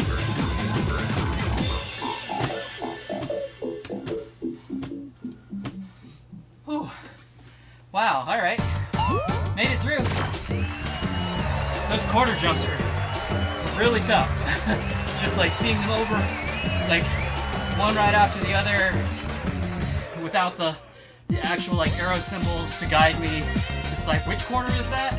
Whew. Wow, alright. Made it through. Those quarter jumps are really tough. Just like seeing them over, like one right after the other, without the actual like arrow symbols to guide me. It's like, which corner is that?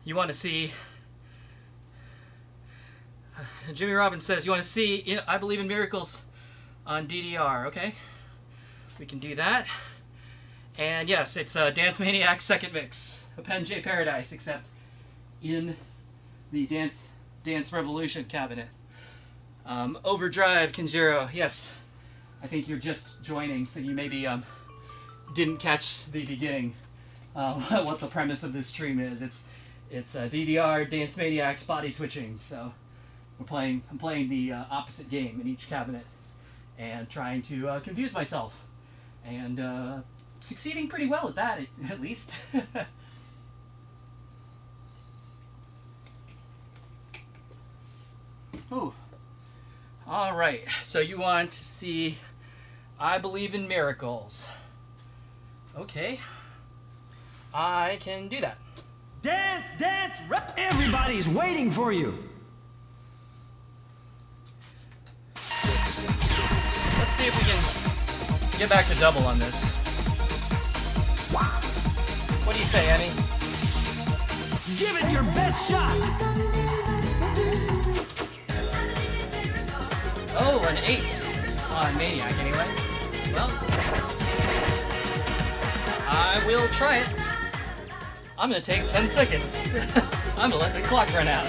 You want to see... Jimmy Robbins says, you want to see I Believe in Miracles on DDR, okay? We can do that. And yes, it's Dance Maniax second mix. Append J Paradise, except in the Dance Revolution cabinet. Overdrive, Kinjiro, yes. I think you're just joining, so you maybe didn't catch the beginning. What the premise of this stream is. It's DDR, Dance Maniax, body switching, so I'm playing the opposite game in each cabinet and trying to confuse myself and succeeding pretty well at that, at least. Ooh. All right, so you want to see I Believe in Miracles. Okay, I can do that. Dance, dance, everybody's waiting for you. Let's see if we can get back to double on this. What do you say, Annie? Give it your best shot. Oh, an 8 on Maniac anyway. Well, I will try it. I'm gonna take 10 seconds. I'm gonna let the clock run out.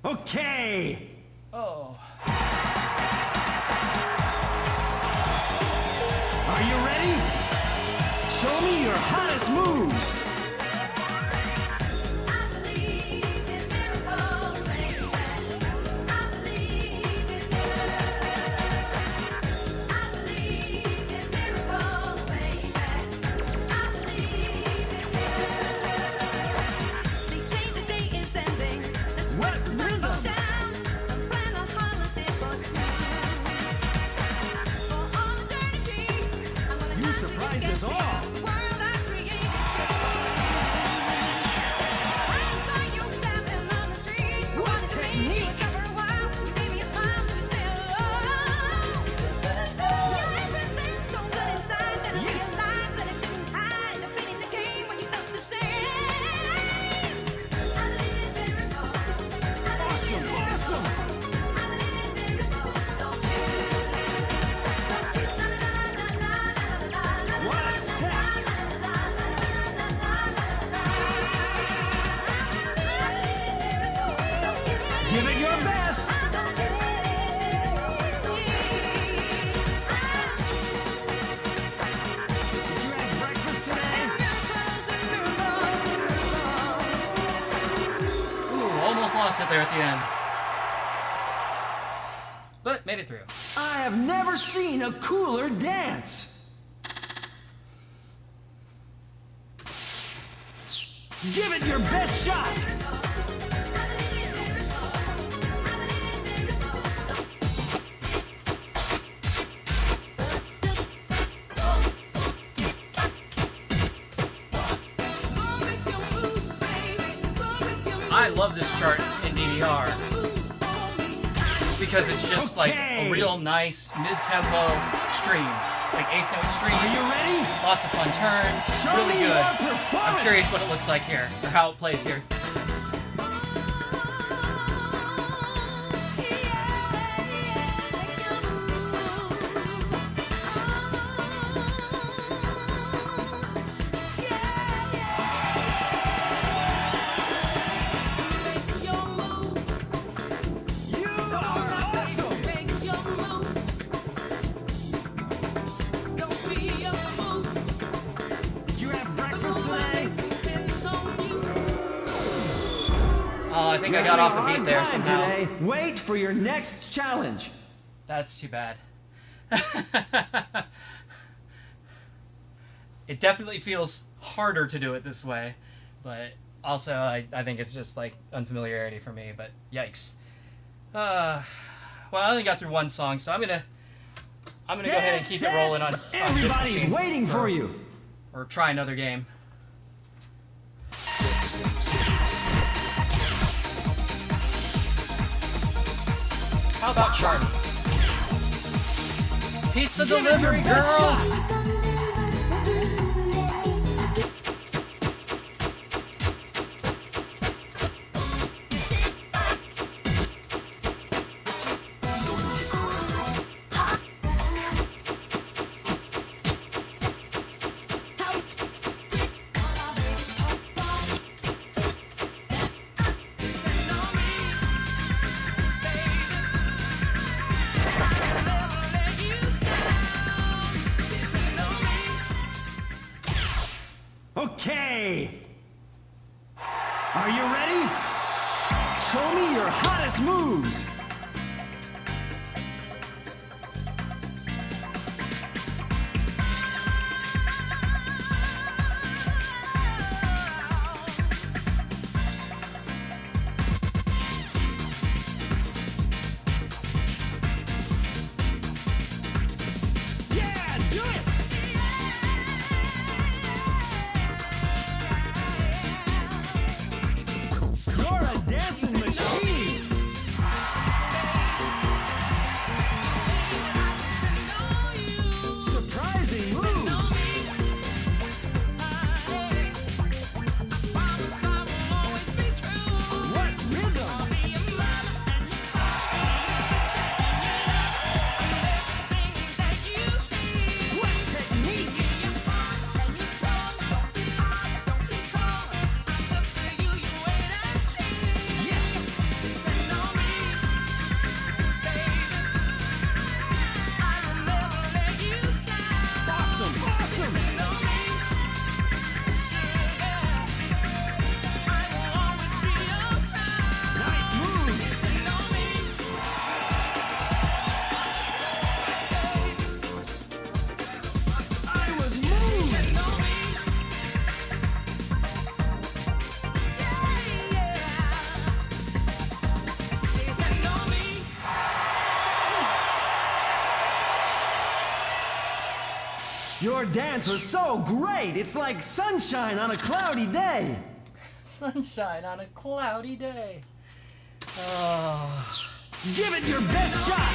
Okay. Oh. Are you ready? Show me your hottest moves. You surprised us all. What technique? Awesome, awesome. What a step. Give it your best. Did you have breakfast today? Ooh, almost lost it there at the end. But made it through. I have never seen a cooler dance. Give it your best shot. I love this chart in DDR because it's just like a real nice mid-tempo stream, like 8th note streams. Are you ready? Lots of fun turns, Show really me good. your I'm performance. curious what it looks like here, or how it plays here. You are awesome. Did you have breakfast today? Oh, I think I got off the beat there somehow. Today. Wait for your next challenge. That's too bad. It definitely feels harder to do it this way, but also I think it's just like unfamiliarity for me, but yikes. Well, I only got through one song, so I'm gonna go ahead and keep it rolling on this Everybody's machine waiting for you. or try another game. How about Charlie? Pizza Give it delivery your best girl! shot. Okay. Are you ready? Show me your hottest moves. Your dance was so great. It's like sunshine on a cloudy day. Sunshine on a cloudy day. Oh. Give it your best shot.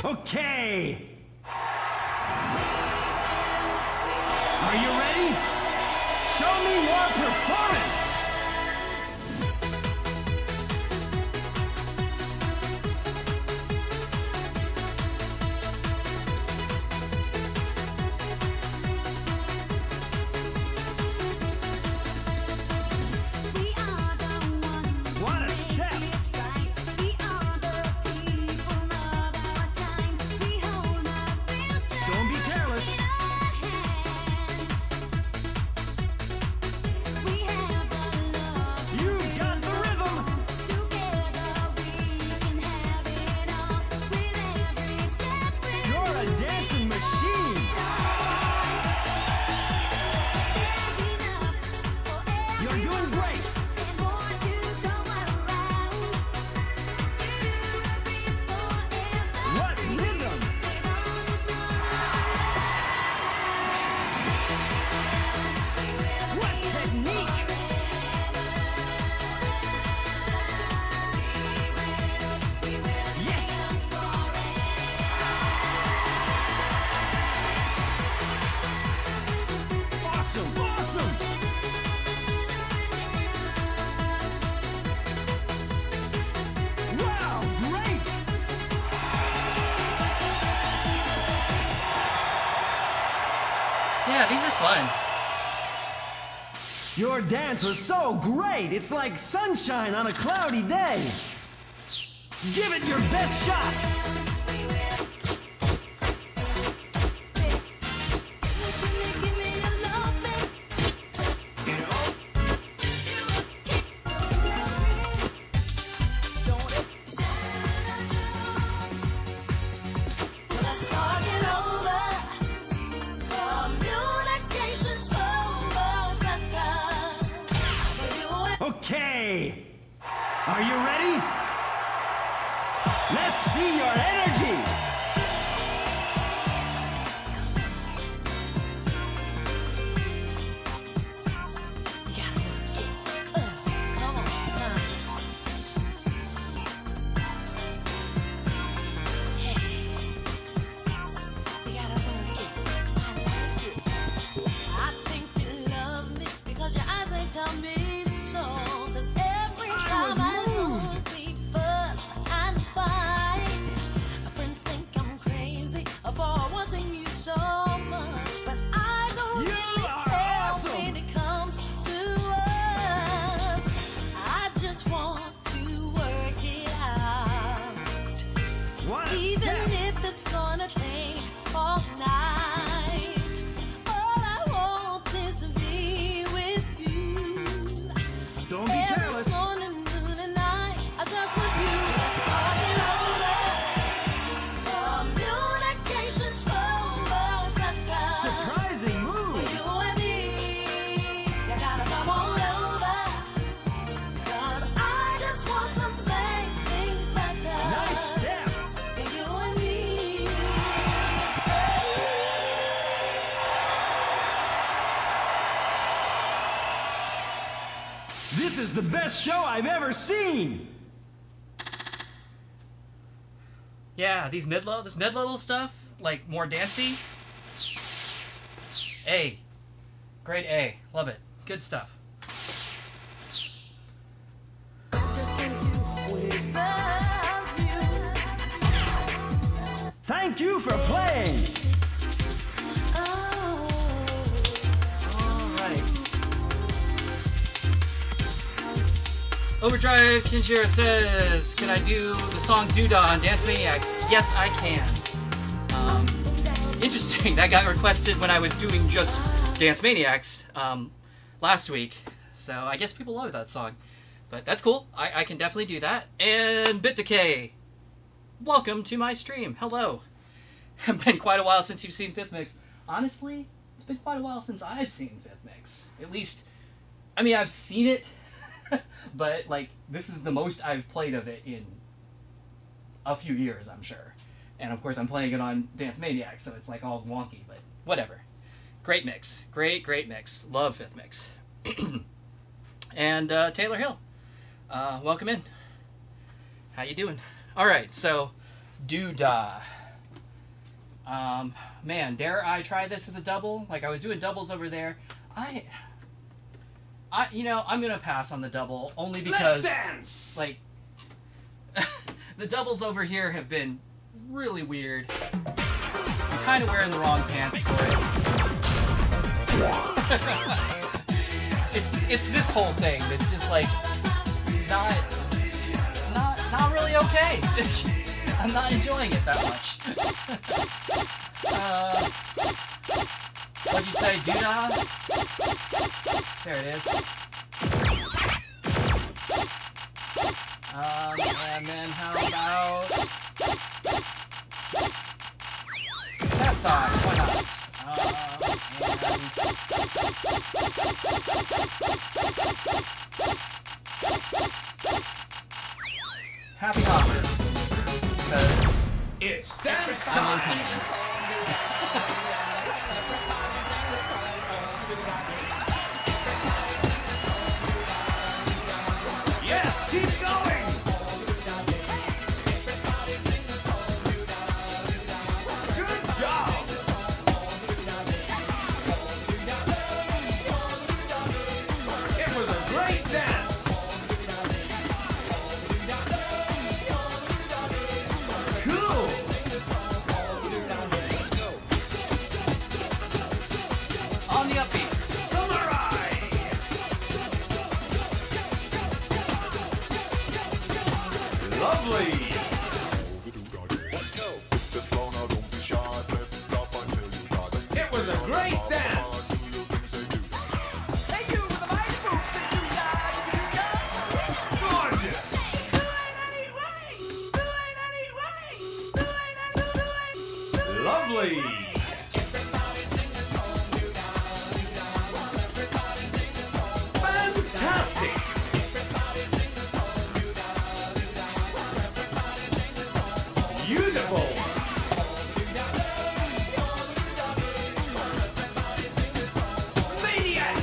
Okay. Are you ready? Show me your performance. We are the ones What a who step. make it right. We are the people of our time. We hold our future Don't be careless. in our hands. We have the love. You've got the rhythm. Together we can have it all. With every step we You're a dancing machine. there's enough for You're doing great. and more to go around. You will be forever. What rhythm? What technique? Yes. Awesome. Awesome. Wow, great. Yeah, these are fun. Your dance was so great. It's like sunshine on a cloudy day. Give it your best shot. Give me your loving. Let's start it over. Communication's so much better. You and Okay. Are you ready? Let's see your energy. Come on, now. You gotta work it. I like it. I think you love me because your eyes they tell me so. 'Cause every time I look, we fuss and fight. My friends think I'm crazy for wanting you so much, but I don't You really are care awesome. when it comes to us. I just want to work it out. What a Even step. if it's gonna take all night, all I want is to be with you. Don't be Every careless. morning, noon, and night, I just want you. Let's start it over. Communication so much better. Surprising move. You and me, you gotta come on over. 'Cause I just want to make things better. Nice step. You and me. This is the best show I've ever seen. Yeah, this mid-level stuff, like more dancey. A. Grade A. Love it. Good stuff. Thank you for playing. Alright. Overdrive Kinjira says, can I do the song Doodah on Dance Maniacs? Yes, I can. Interesting, that got requested when I was doing just Dance Maniacs last week. So I guess people love that song. But that's cool. I can definitely do that. And Bit Decay, welcome to my stream. Hello. It's been quite a while since you've seen Fifth Mix. Honestly, it's been quite a while since I've seen Fifth Mix. At least, I mean, I've seen it, but like this is the most I've played of it in a few years, I'm sure. And of course, I'm playing it on Dance Maniax, so it's like all wonky, but whatever. Great mix, great mix. Love Fifth Mix. And Taylor Hill, welcome in. How you doing? All right, so Doodah. Man, dare I try this as a double? Like I was doing doubles over there. I you know, I'm gonna pass on the double only because like the doubles over here have been really weird. I'm kind of wearing the wrong pants for it. It's this whole thing that's just like not really okay. I'm not enjoying it that much. What'd you say, Doodah? There it is. And then how about that song? Why not? Happy Hopper. Because It's dance I'm time. impatient. Yes, keep going. Good job. It was a great dance. Cool. On the upbeats. Samurai. Lovely. It was a great dance. Gorgeous. Lovely. Fantastic. Beautiful. Maniac.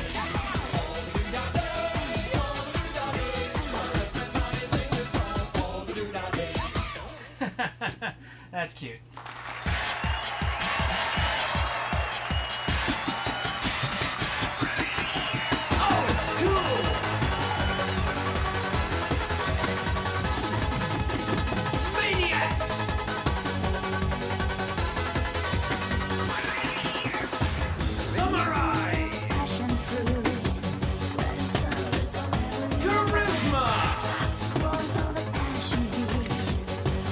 That's cute. Oh, it's cool. Maniac. Samurai. Passion fruit, sweat and sunrise on every Charisma. born of an ashen beat.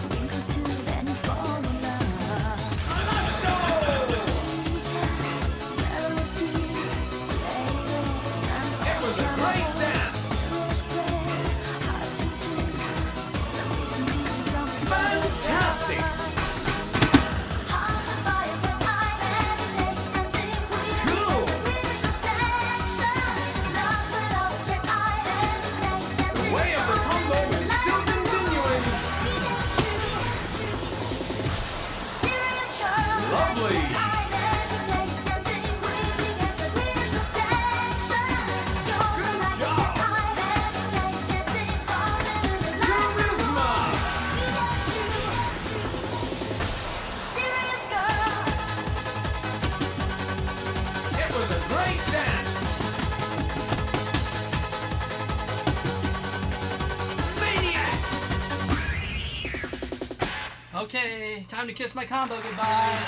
Wrinkle to then fall in love. Melodies, It was a great dance. Fantastic. Cool. The way of the combo is still continuing. Lovely. Charisma. It was a great dance. Maniac. Okay, time to kiss my combo goodbye.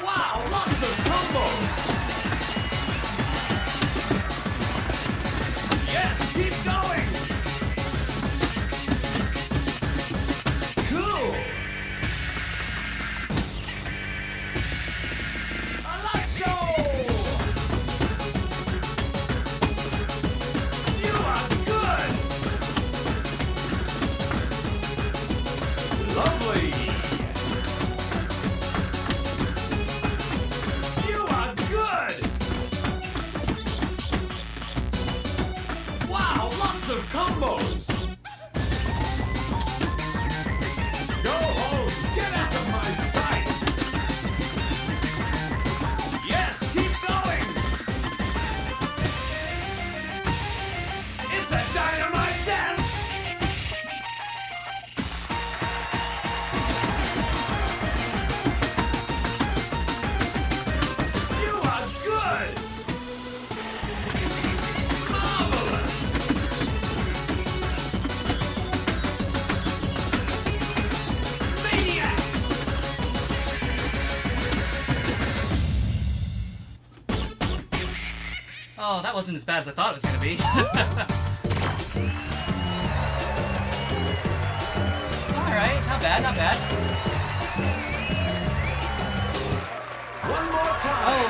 Wow, lots of combo. Yes, keep going. Cool. Let's go. You are good. Lovely. Oh, that wasn't as bad as I thought it was gonna be. Alright, not bad, not bad. One more time. Oh!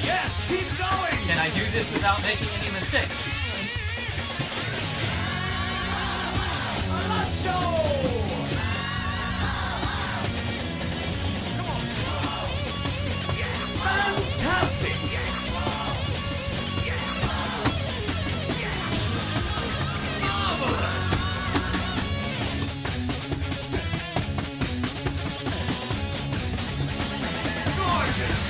Yes, keep going. Can I do this without making any mistakes? Let's go. Fantastic. Marvelous. Gorgeous.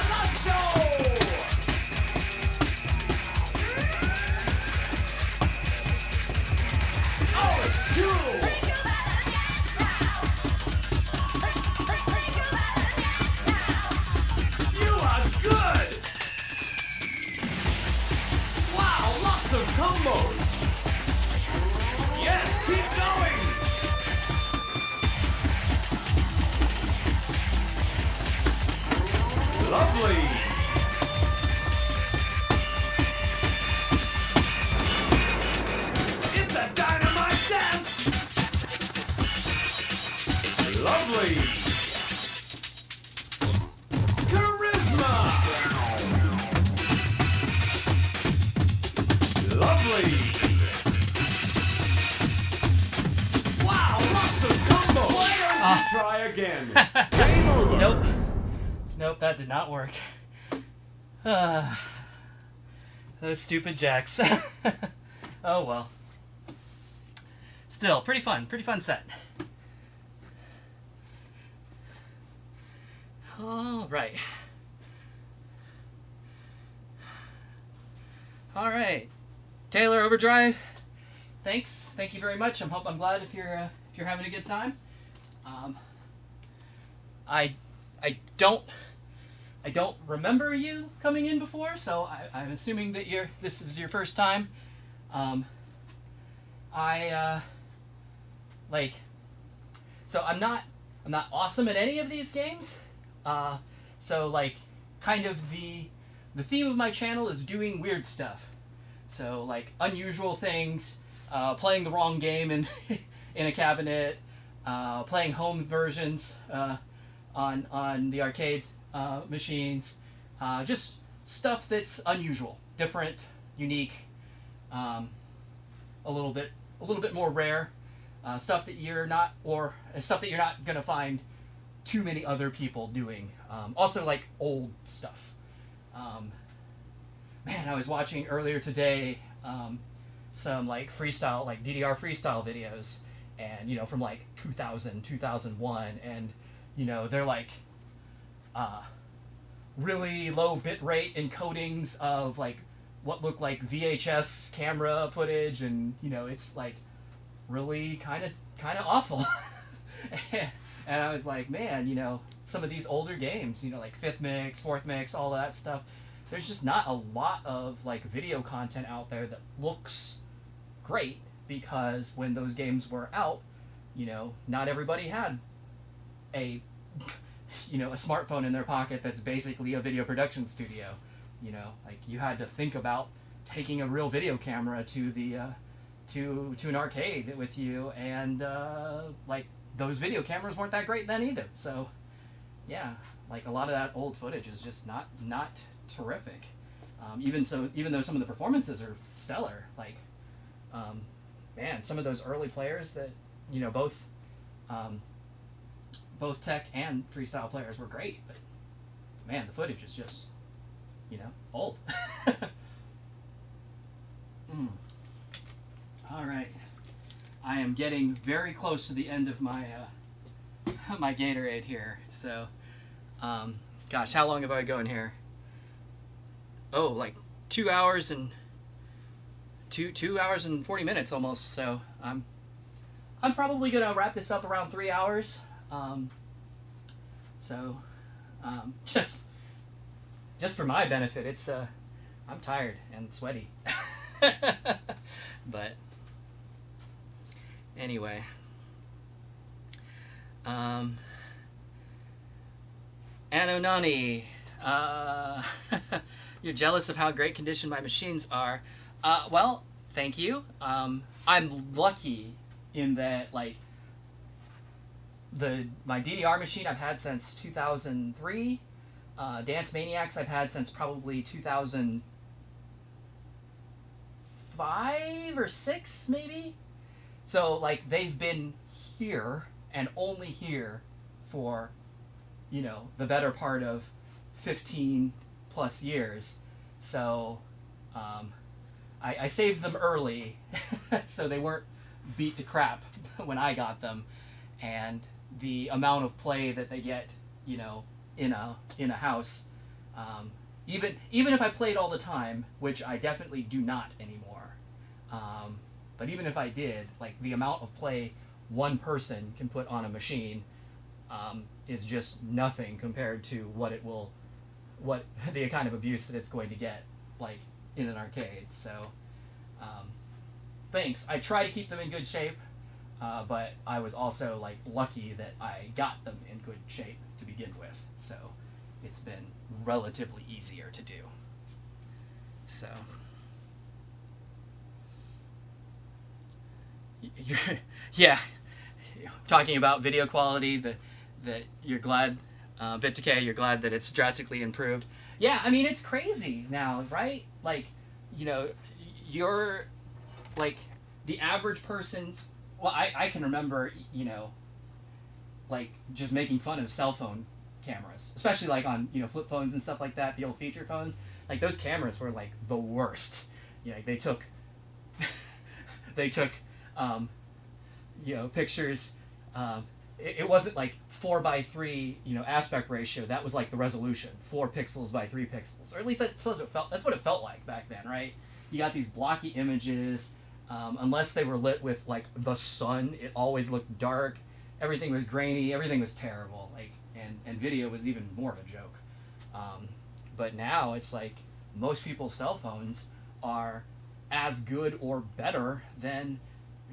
Let's go. Oh, it's cool. You are good! Wow, lots of combos! Yes, keep going! Lovely! It's a dynamite dance! Lovely! Charisma! Lovely! Wow, lots of combos! Why don't you try again? Game over! Nope. Nope, that did not work. Those stupid jacks. Oh well. Still, pretty fun set. Alright. Alright. Taylor Overdrive, thanks. Thank you very much. I'm glad if you're having a good time. I don't remember you coming in before, so I'm assuming that this is your first time. So I'm not awesome at any of these games. So like, kind of the theme of my channel is doing weird stuff. So like unusual things, playing the wrong game in in a cabinet, playing home versions on the arcade machines, just stuff that's unusual, different, unique, a little bit more rare, stuff that you're not gonna find too many other people doing. Also like old stuff. Man, I was watching earlier today some like freestyle, like DDR freestyle videos, and from like 2000, 2001, and they're like really low bit rate encodings of like what looked like VHS camera footage, and it's like really kind of awful. And I was like, man, some of these older games, like fifth mix, fourth mix, all of that stuff, there's just not a lot of like video content out there that looks great, because when those games were out, not everybody had a a smartphone in their pocket that's basically a video production studio. Like you had to think about taking a real video camera to the to an arcade with you, and like those video cameras weren't that great then either. So yeah, like a lot of that old footage is just not terrific. Even though some of the performances are stellar, like man, some of those early players that both tech and freestyle players were great, but man, the footage is just old. All right, I am getting very close to the end of my my Gatorade here. So, gosh, how long have I been going here? Oh, like 2 hours and 2 hours and 40 minutes almost. So I'm probably gonna wrap this up around 3 hours. Just for my benefit, it's I'm tired and sweaty. But anyway, Anonani, you're jealous of how great condition my machines are. Well, thank you. I'm lucky in that, like, my DDR machine I've had since 2003. Dance Maniacs I've had since probably 2005 or 6 maybe. So, like, they've been here and only here for, you know, the better part of 15 plus years. So I saved them early so they weren't beat to crap when I got them, and the amount of play that they get, you know, in a house, even if I played all the time, which I definitely do not anymore, but even if I did, like, the amount of play one person can put on a machine is just nothing compared to what the kind of abuse that it's going to get, like, in an arcade. So thanks. I try to keep them in good shape, but I was also, like, lucky that I got them in good shape to begin with, so it's been relatively easier to do. So yeah, talking about video quality, that you're glad, Bit Decay, you're glad that it's drastically improved. Yeah, I mean, it's crazy now, right? Like, you know, you're, like, the average person's, well, I can remember, you know, like, just making fun of cell phone cameras, especially, like, on, you know, flip phones and stuff like that, the old feature phones. Like, those cameras were, like, the worst. You know, they took you know, pictures. It wasn't like 4:3, you know, aspect ratio. That was like the resolution, 4 pixels by 3 pixels, or at least that's what it felt like back then, right? You got these blocky images. Unless they were lit with, like, the sun, it always looked dark. Everything was grainy. Everything was terrible. Like, and video was even more of a joke. But now it's like most people's cell phones are as good or better than,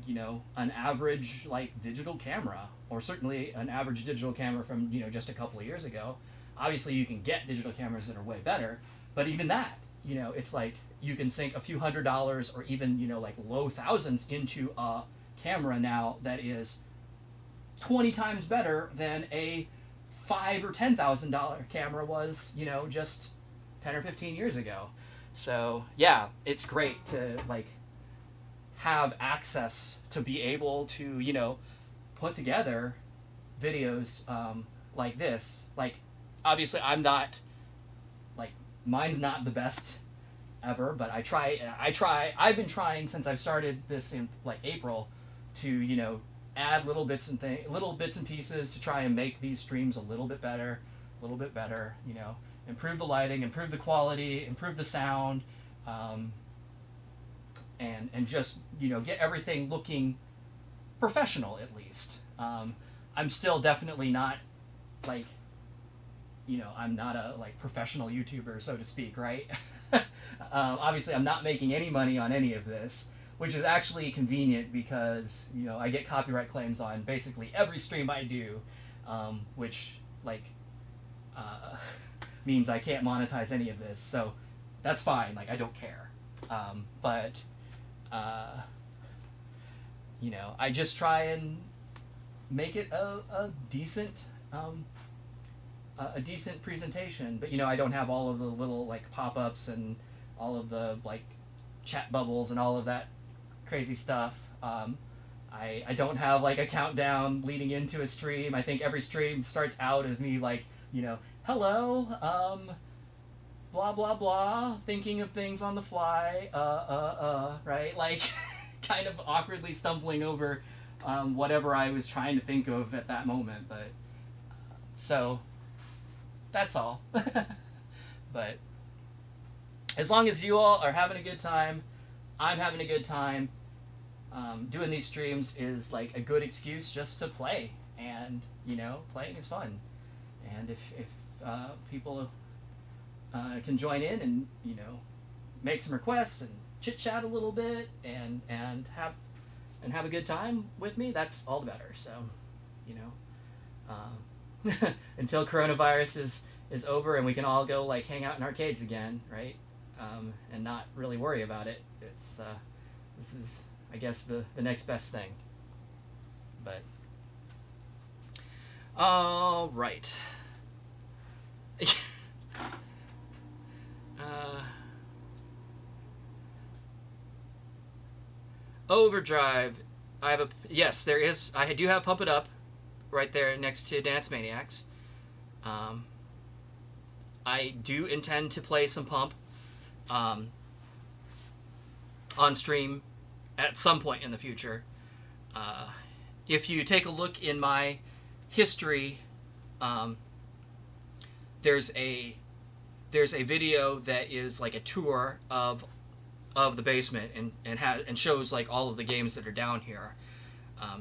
you know, an average, like, digital camera, or certainly an average digital camera from, you know, just a couple of years ago. Obviously, you can get digital cameras that are way better, but even that, you know, it's like you can sink a few $100s or even, you know, like, low thousands into a camera now that is 20 times better than a $5,000 or $10,000 camera was, you know, just 10 or 15 years ago. So yeah, it's great to, like, have access to be able to, you know, put together videos like this. Like, obviously I'm not, like, mine's not the best ever, but I try. I've been trying since I've started this in, like, April, to, you know, add little bits and pieces to try and make these streams a little bit better, you know, improve the lighting, improve the quality, improve the sound, and just, you know, get everything looking professional at least. I'm still definitely not, like, you know, I'm not a, like, professional YouTuber, so to speak, right? Obviously, I'm not making any money on any of this, which is actually convenient because, you know, I get copyright claims on basically every stream I do, which, like, means I can't monetize any of this, so that's fine. Like, I don't care. But you know, I just try and make it a decent presentation. But, you know, I don't have all of the little, like, pop-ups and all of the, like, chat bubbles and all of that crazy stuff. I don't have, like, a countdown leading into a stream. I think every stream starts out as me, like, you know, hello, blah blah blah, thinking of things on the fly, right? Like, kind of awkwardly stumbling over whatever I was trying to think of at that moment. But so that's all. But as long as you all are having a good time, I'm having a good time. Doing these streams is, like, a good excuse just to play, and, you know, playing is fun. And if people can join in and, you know, make some requests and chit chat a little bit and have a good time with me, that's all the better. So, you know, until coronavirus is over and we can all go like hang out in arcades again, right? And not really worry about it. It's this is, I guess, the next best thing. But all right. Overdrive. I have a yes. There is. I do have Pump It Up, right there next to Dance Maniacs. I do intend to play some Pump, on stream, at some point in the future. If you take a look in my history, there's a video that is like a tour of the basement and shows like all of the games that are down here.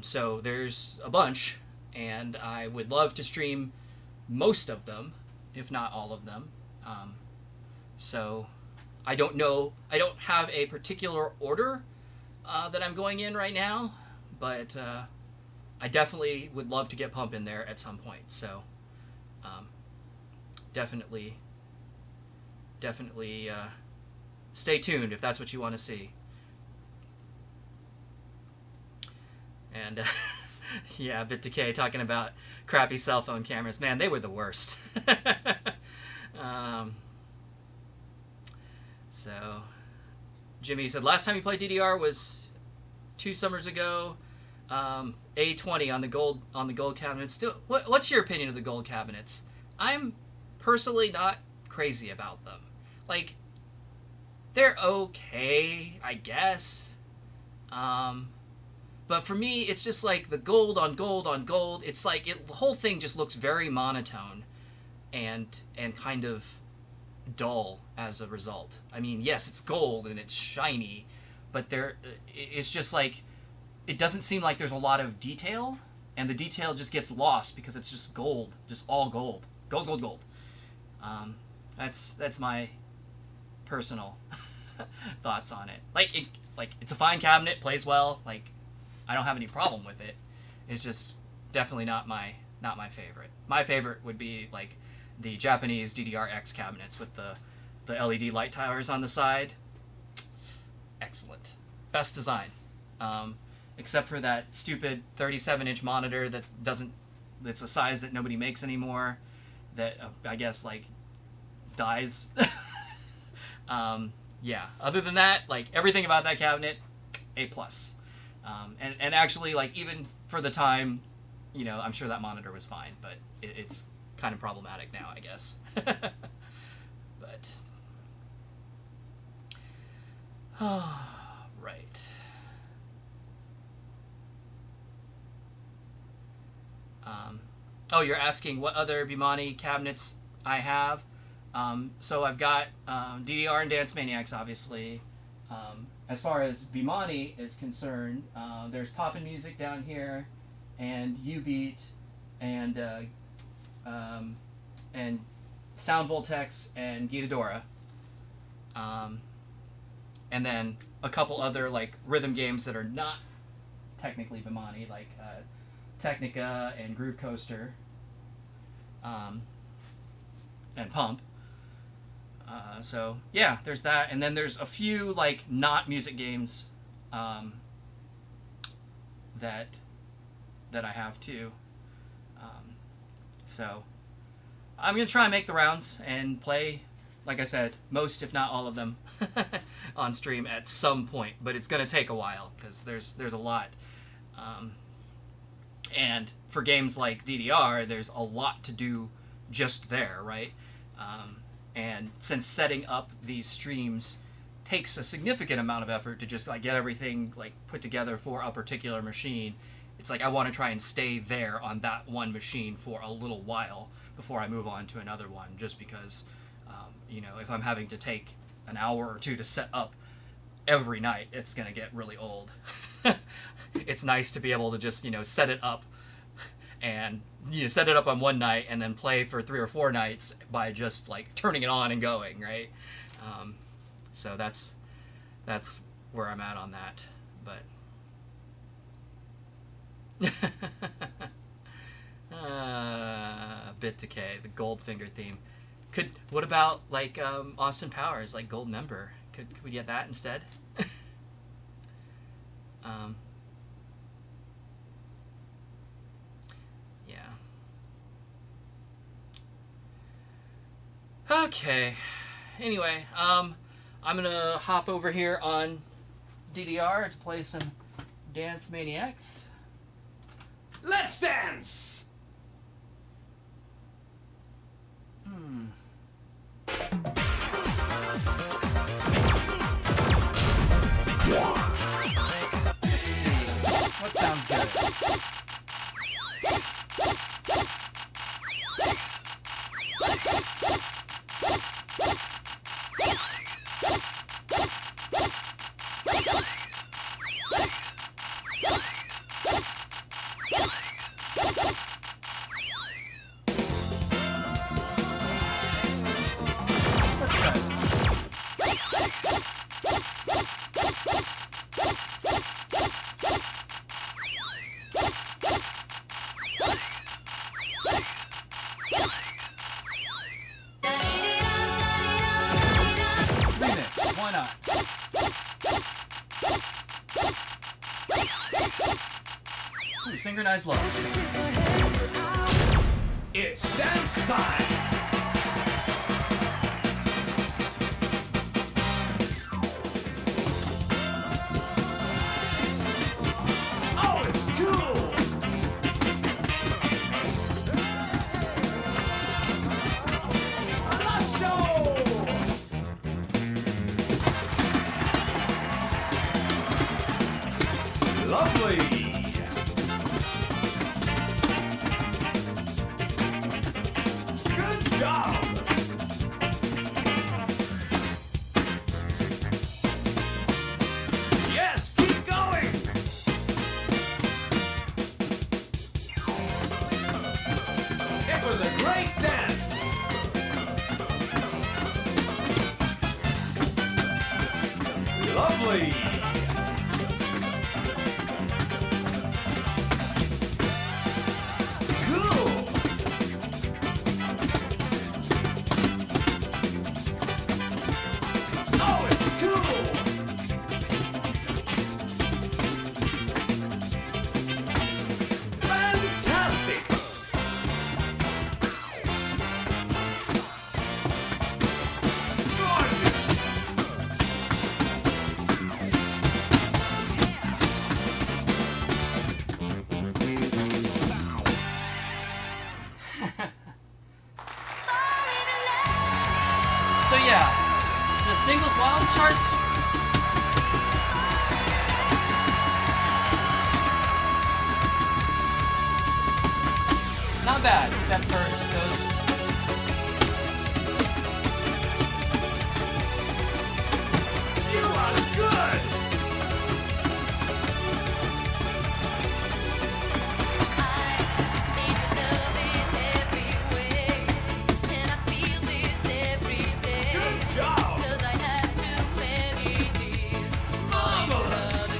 So there's a bunch, and I would love to stream most of them, if not all of them. So I don't know. I don't have a particular order that I'm going in right now, but I definitely would love to get Pump in there at some point. So definitely stay tuned if that's what you want to see. And yeah, Bit Decay talking about crappy cell phone cameras. Man, they were the worst. So Jimmy said last time you played DDR was 2 summers ago. A20 on the gold cabinets. Still, what's your opinion of the gold cabinets? I'm personally not crazy about them. Like, they're okay, I guess. But for me, it's just like the gold on gold on gold. It's like the whole thing just looks very monotone and kind of dull as a result. I mean, yes, it's gold and it's shiny, but it's just like, it doesn't seem like there's a lot of detail, and the detail just gets lost because it's just gold, just all gold. Gold. That's my personal thoughts on it. Like it's a fine cabinet, plays well. Like, I don't have any problem with it. It's just definitely not my favorite. My favorite would be like the Japanese DDR-X cabinets with the LED light towers on the side. Excellent, best design. Except for that stupid 37-inch monitor that's a size that nobody makes anymore. That I guess like dies. Yeah. Other than that, like everything about that cabinet, A+. And actually, like, even for the time, you know, I'm sure that monitor was fine, but it's kind of problematic now, I guess. But right. Oh, you're asking what other Bimani cabinets I have. So I've got DDR and Dance Maniacs, obviously. As far as Bimani is concerned, there's Poppin' Music down here, and U-Beat, and Sound Voltex, and Gitadora. And then a couple other like rhythm games that are not technically Bimani, like Technica and Groove Coaster, and Pump. So yeah, there's that, and then there's a few like not music games that I have too. So I'm gonna try and make the rounds and play, like I said, most if not all of them on stream at some point, but it's gonna take a while because there's a lot. And for games like DDR, there's a lot to do just there, right? And since setting up these streams takes a significant amount of effort to just like get everything like put together for a particular machine, it's like I want to try and stay there on that one machine for a little while before I move on to another one, just because you know, if I'm having to take an hour or two to set up every night, it's gonna get really old. It's nice to be able to just, you know, set it up and, you know, set it up on one night and then play for 3 or 4 nights by just like turning it on and going, right? So that's that's where I'm at on that. But Bit Decay, the Goldfinger theme. What about like Austin Powers, like Gold Member? Could we get that instead? Yeah. Okay. Anyway, I'm gonna hop over here on DDR to play some Dance Maniacs. Let's dance! What sounds good? Let's try this. Remix, why not? Ooh, synchronized love. It's dance time! Oh, it's cool! Let's go! Lovely! Good job! Yes, keep going! It was a great dance! Lovely! Cool! Oh, it's cool! Fantastic! Gorgeous! So yeah, the singles wild charts. Not bad, except for those. You are good! Good job! Marvelous!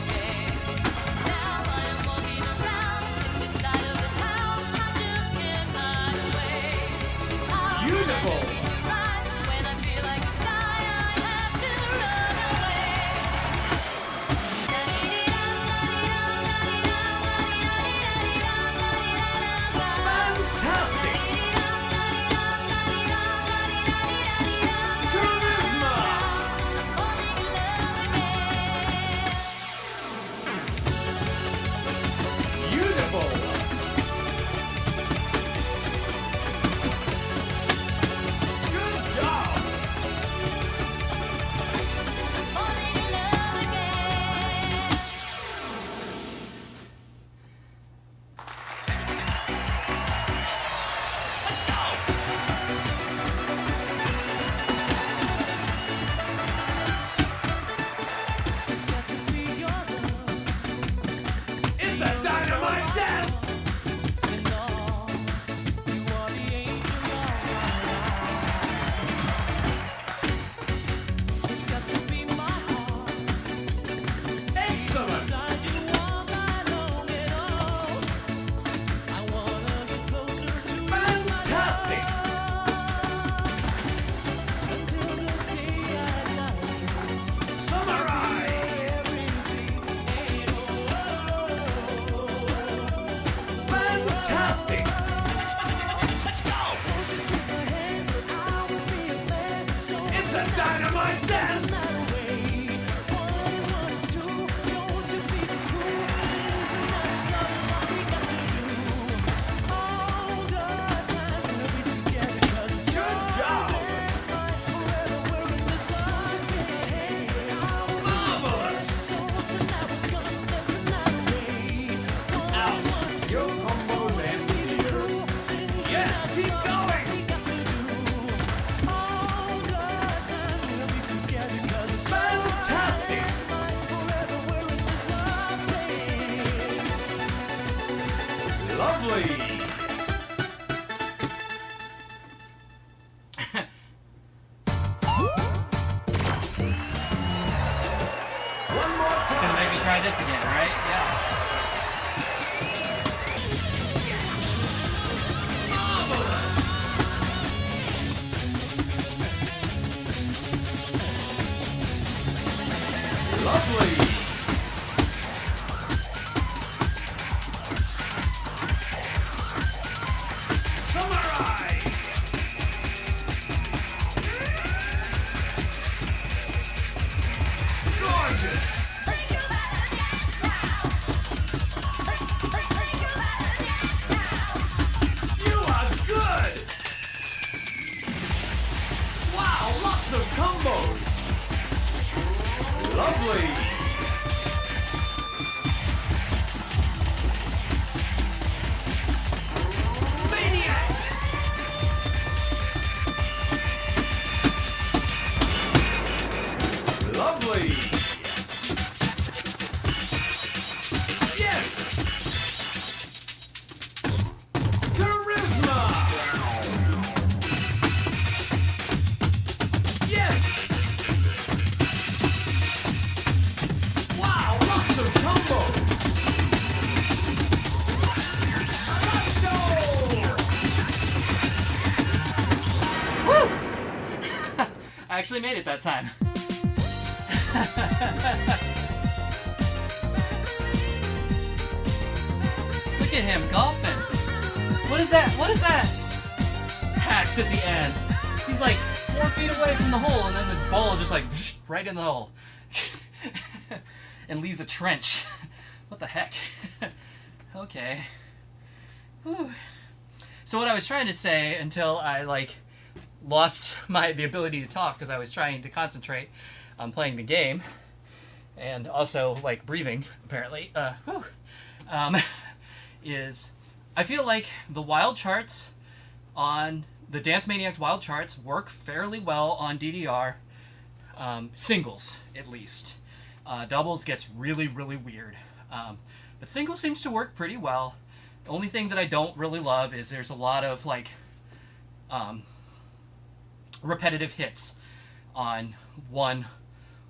Fantastic! Lovely! One more It's gonna make me try this again, right? Yeah. Lovely! Samurai! Gorgeous! You are good! Wow, lots of combos! Lovely! Maniax! Lovely! Yes! Charisma! Yes! Wow, lots of combos! I actually made it that time. Look at him golfing. What is that? What is that? Hacks at the end. He's like 4 feet away from the hole, and then the ball is just like right in the hole, and leaves a trench. What the heck? Okay. Whew. So what I was trying to say until I lost the ability to talk because I was trying to concentrate on playing the game and also breathing apparently is I feel like the wild charts on the Dance Maniacs wild charts work fairly well on DDR, singles at least. Doubles gets really weird, but singles seems to work pretty well. The only thing that I don't really love is there's a lot of repetitive hits on 1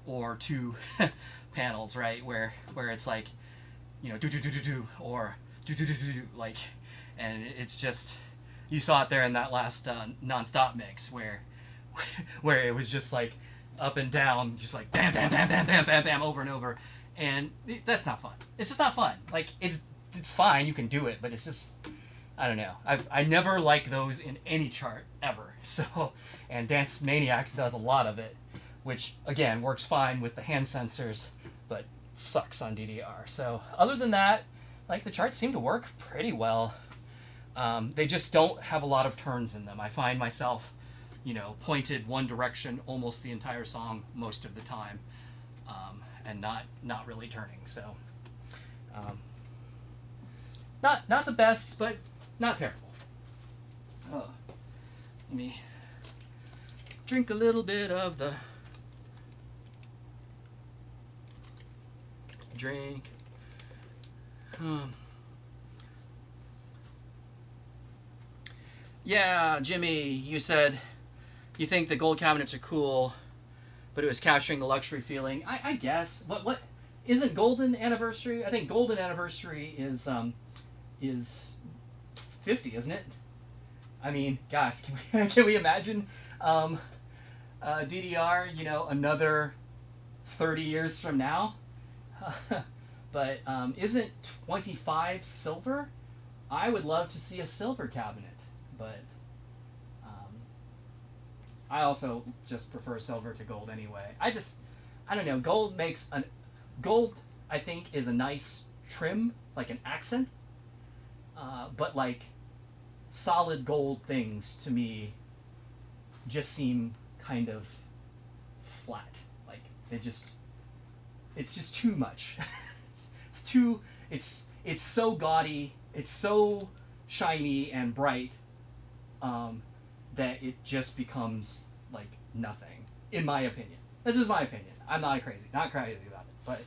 or 2 panels, right? Where it's do do do do do or do do do do and it's just, you saw it there in that last non-stop mix where it was just up and down, just bam bam bam bam bam bam bam over and over, and that's not fun. It's just not fun. It's fine, you can do it, but it's just, I don't know. I never like those in any chart ever. So, and Dance Maniacs does a lot of it, which again works fine with the hand sensors, but sucks on DDR. So other than that, the charts seem to work pretty well. They just don't have a lot of turns in them. I find myself, pointed one direction almost the entire song most of the time, and not really turning. So, not the best, but not terrible. Oh, let me drink a little bit of the drink. Yeah, Jimmy, you said you think the gold cabinets are cool, but it was capturing the luxury feeling. I guess. What isn't Golden Anniversary? I think Golden Anniversary is 50, isn't it? I mean, gosh, can we imagine DDR, another 30 years from now? But isn't 25 silver? I would love to see a silver cabinet, but I also just prefer silver to gold anyway. I don't know. Gold, I think, is a nice trim, like an accent. But solid gold things to me just seem kind of flat. It's just too much. It's so gaudy, it's so shiny and bright, that it just becomes nothing, in my opinion. This is my opinion. I'm not crazy about it, but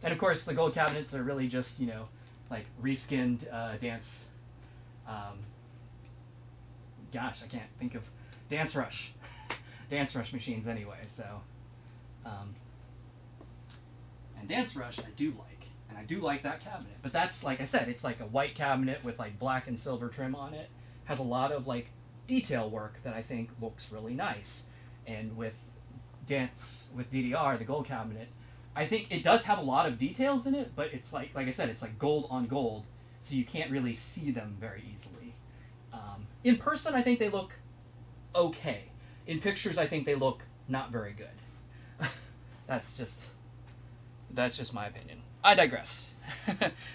and of course the gold cabinets are really just like reskinned dance. Gosh, I can't think of Dance Rush, Dance Rush machines anyway. So, and Dance Rush I do like, and I do like that cabinet. But that's like I said, it's like a white cabinet with like black and silver trim on it. Has a lot of like detail work that I think looks really nice. And with DDR, the gold cabinet, I think it does have a lot of details in it, but it's like I said, it's like gold on gold, so you can't really see them very easily. In person, I think they look okay. In pictures, I think they look not very good. That's just my opinion. I digress.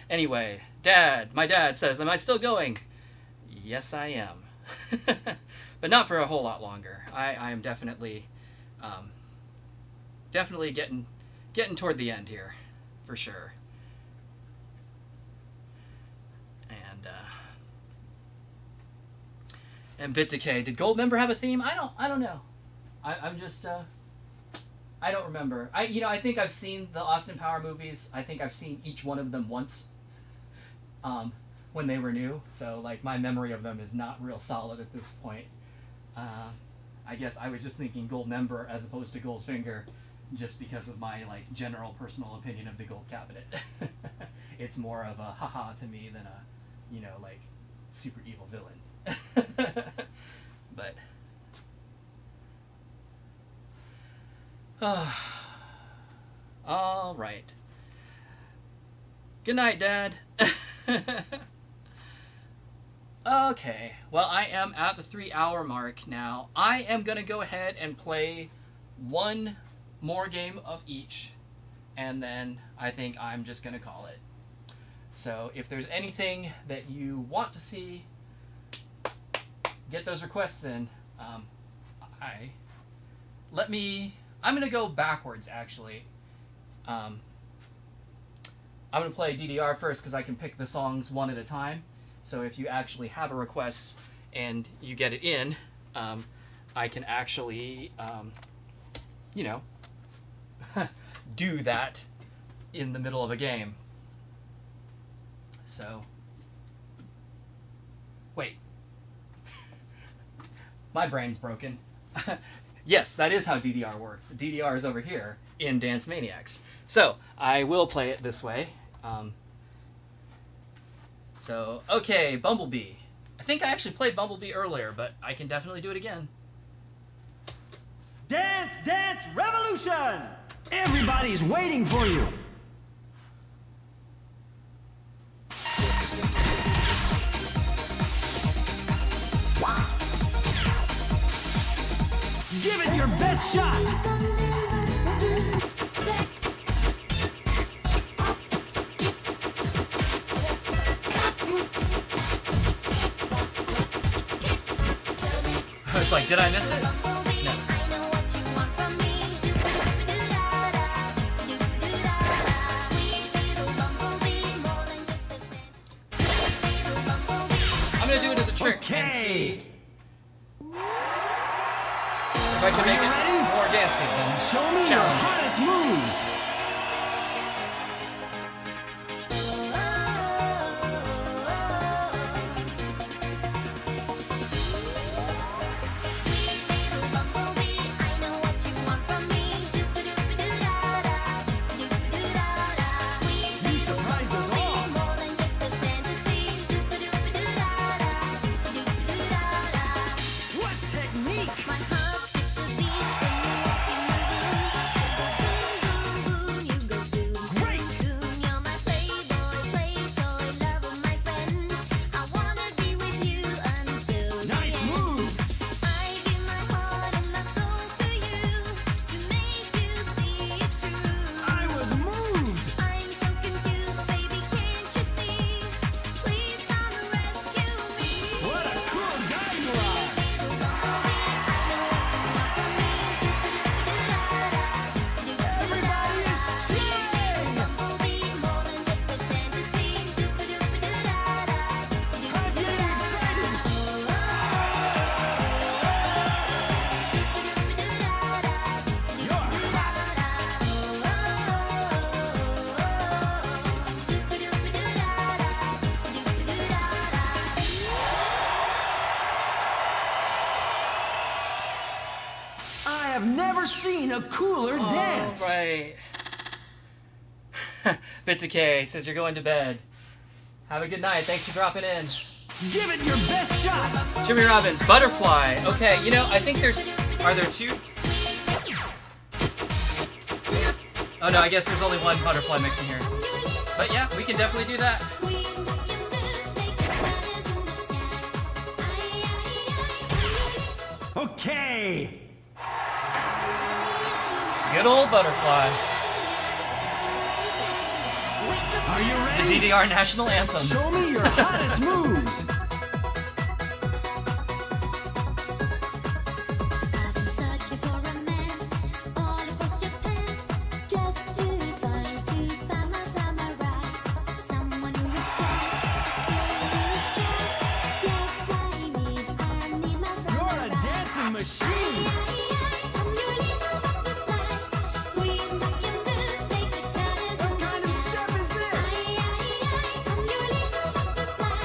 Anyway, my dad says, "Am I still going?" Yes, I am. But not for a whole lot longer. I am definitely getting toward the end here, for sure. And Bit Decay. Did Goldmember have a theme? I don't know. I'm just I don't remember. I think I've seen the Austin Power movies. I think I've seen each one of them once. When they were new, so like my memory of them is not real solid at this point. I guess I was just thinking Goldmember as opposed to Goldfinger, just because of my like general personal opinion of the gold cabinet. It's more of a haha to me than a like super evil villain. But all right. Good night, Dad. Okay, well, I am at the 3-hour mark now. I am going to go ahead and play one more game of each, and then I think I'm just going to call it. So if there's anything that you want to see, get those requests in. I'm going to go backwards, actually. I'm going to play DDR first because I can pick the songs one at a time. So if you actually have a request and you get it in, I can actually, do that in the middle of a game. So, wait. My brain's broken. Yes, that is how DDR works. DDR is over here in Dance Maniax. So, I will play it this way. So, okay, Bumblebee. I think I actually played Bumblebee earlier, but I can definitely do it again. Dance, dance, revolution! Everybody's waiting for you. Give it your best shot. I was like, did I miss it? No. I'm gonna do it as a trick and see if I can make it more dancing than Show me your challenging. hottest moves. You surprised us all. What technique? My heart skips a beat when you walk in the room. a cooler dance. All right. Bit Decay says you're going to bed. Have a good night. Thanks for dropping in. Give it your best shot. Jimmy Robbins, Butterfly. Okay, you know, I think there's... Are there two? Oh no, I guess there's only one Butterfly mix in here. But yeah, we can definitely do that. Okay. Good old Butterfly. Are you The ready? DDR national anthem. Show me your hottest moves. I've been searching for a man all across Japan, just to find my samurai, someone who is strong, skilled and sharp. Yes, I need my You're a samurai. dancing machine. I'm your little butterfly, green looking good, take the colors What in the kind of sky. stuff is this? I'm your little butterfly,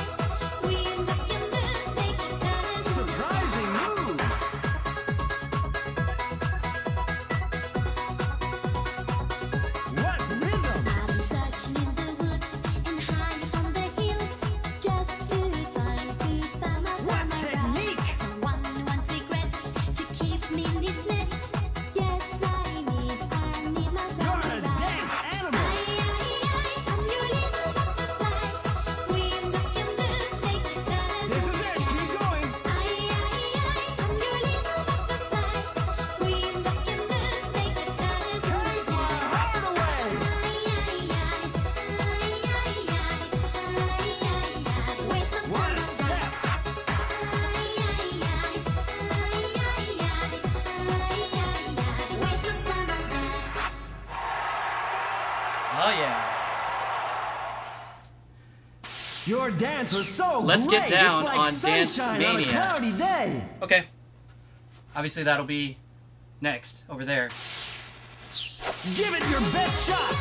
green looking good, take the colors in the sky. Surprising moves. What rhythm? I've been searching in the woods and high on the hills, just to find my What samurai. technique? Someone who won't regret to keep me in his net. Yes, I need my You're a samurai. dance animal. I'm your little butterfly, green looking good, take the colors This in is the it. sky. Keep going. I'm your little butterfly, green looking good, take the colors in the Take sky. my heart away. What a step. Oh yeah. Your dance was so Let's great. get down it's like on Dance sunshine on a cloudy Maniacs. day. Okay. Obviously that'll be next, over there. Give it your best shot.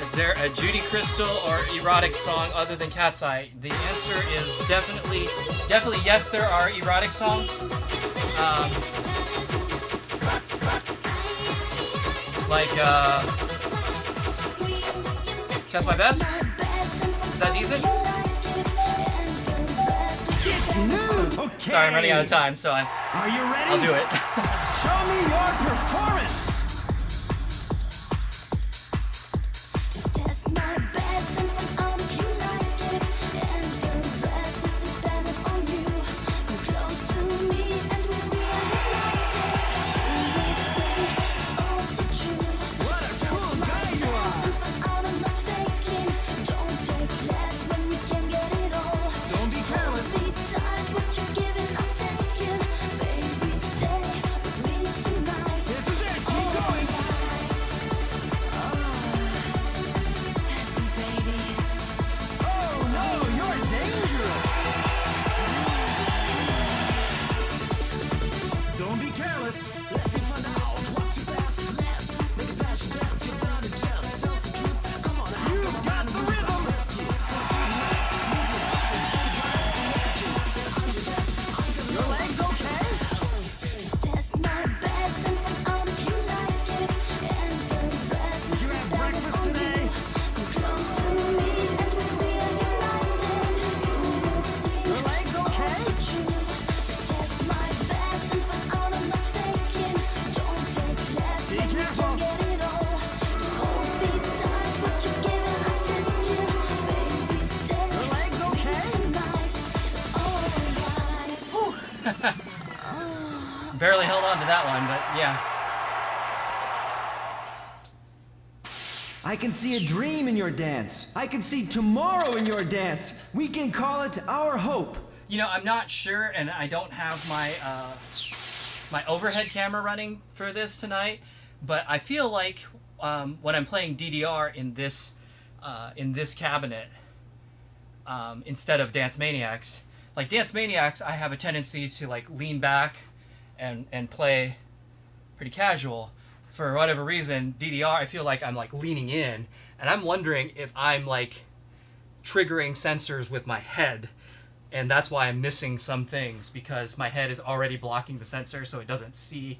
Is there a Judy Crystal or erotic song other than Cat's Eye? The answer is definitely yes, there are erotic songs. Like, Test My Best? Is that decent? It's new. Okay. Sorry, I'm running out of time, so Are you ready? I'll do it. Show me your performance. Just test my best and find out if you like it. And the rest is dependent on you. Come close to me and we'll be united. We say it's all so true. What a cool guy you are. And find out I'm not faking. Don't take less when we can get it all. Don't be careless. Be tight, what you're giving, I'm taking. Baby, stay with me tonight. This is it. Keep going. Test me, baby. Oh no, you're dangerous. Don't be careless. You've got the rhythm. Your legs okay? Just test my best and find out if you like it. And the rest Did you have breakfast today? come close to me and we'll be united. You will see Your legs okay? it's true. Just test my best and find out I'm not faking. Don't take less Be when we careful. can get it all. Just hold me tight, what you're giving, I'm taking. Baby, stay Your legs with me okay? tonight. It's alright. Barely held on to that one, but yeah. I can see a dream in your dance. I can see tomorrow in your dance. We can call it our hope. You know, I'm not sure, and I don't have my my overhead camera running for this tonight, but I feel like when I'm playing DDR in this cabinet, instead of Dance Maniacs, like Dance Maniacs, I have a tendency to like lean back and play pretty casual. For whatever reason, DDR, I feel like I'm like leaning in, and I'm wondering if I'm like triggering sensors with my head and that's why I'm missing some things, because my head is already blocking the sensor, so it doesn't see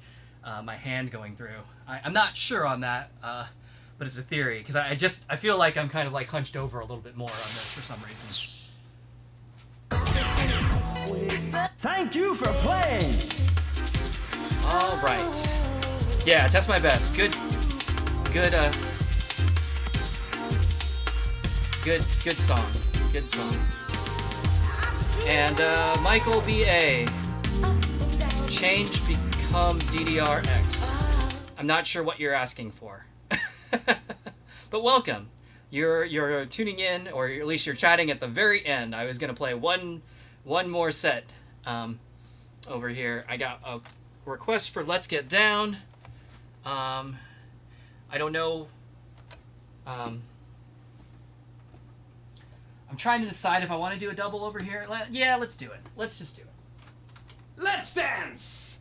my hand going through. I'm not sure on that, but it's a theory, because I feel like I'm kind of like hunched over a little bit more on this for some reason. Thank you for playing. All right. Yeah, test my best. Good song. Good song. And Michael B.A. Change become DDRX. I'm not sure what you're asking for. But welcome. You're tuning in, or at least you're chatting at the very end. I was gonna play one more set over here. I got a request for Let's Get Down. I don't know. I'm trying to decide if I want to do a double over here. Yeah, let's do it. Let's just do it. Let's dance!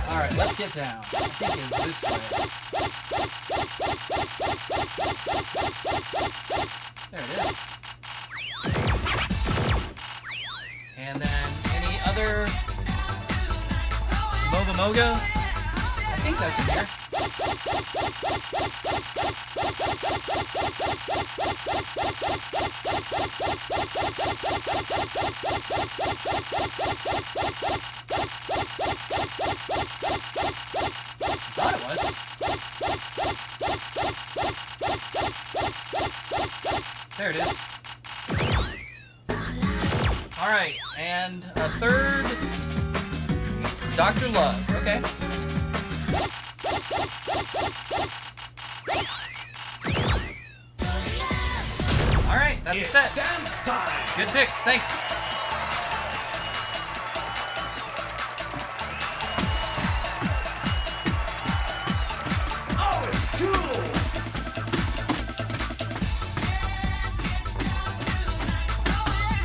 Alright, let's get down. I think it's this way. There it is. And then any other Moga Moga? I think that's in here. I thought it was. There it is. Alright, and a third Dr. Love. Okay. Alright, that's a set. Dance time! Good picks, thanks. Oh, it's cool!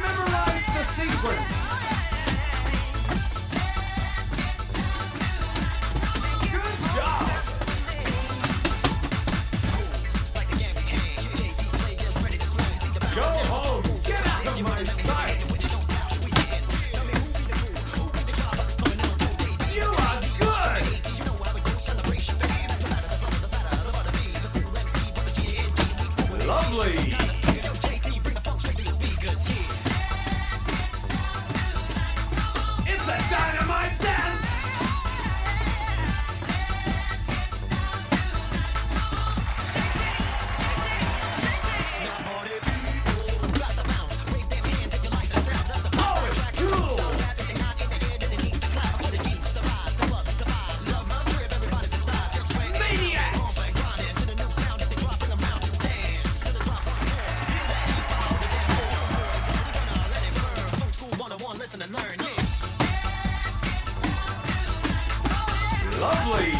Memorize the sequence! Good job! Go home! Get out of my sight! You are good! Lovely! It's a dynamite dance! Oh, it's cool! Maniax! Lovely!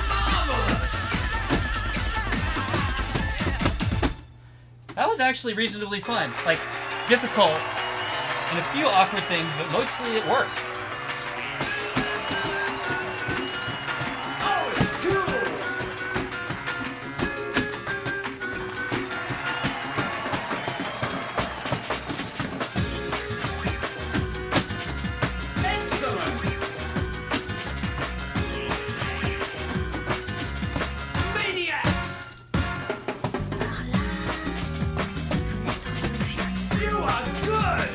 Marvelous! That was actually reasonably fun. Like, difficult and a few awkward things, but mostly it worked. Oh, it's cool! Excellent! Maniax! You are good!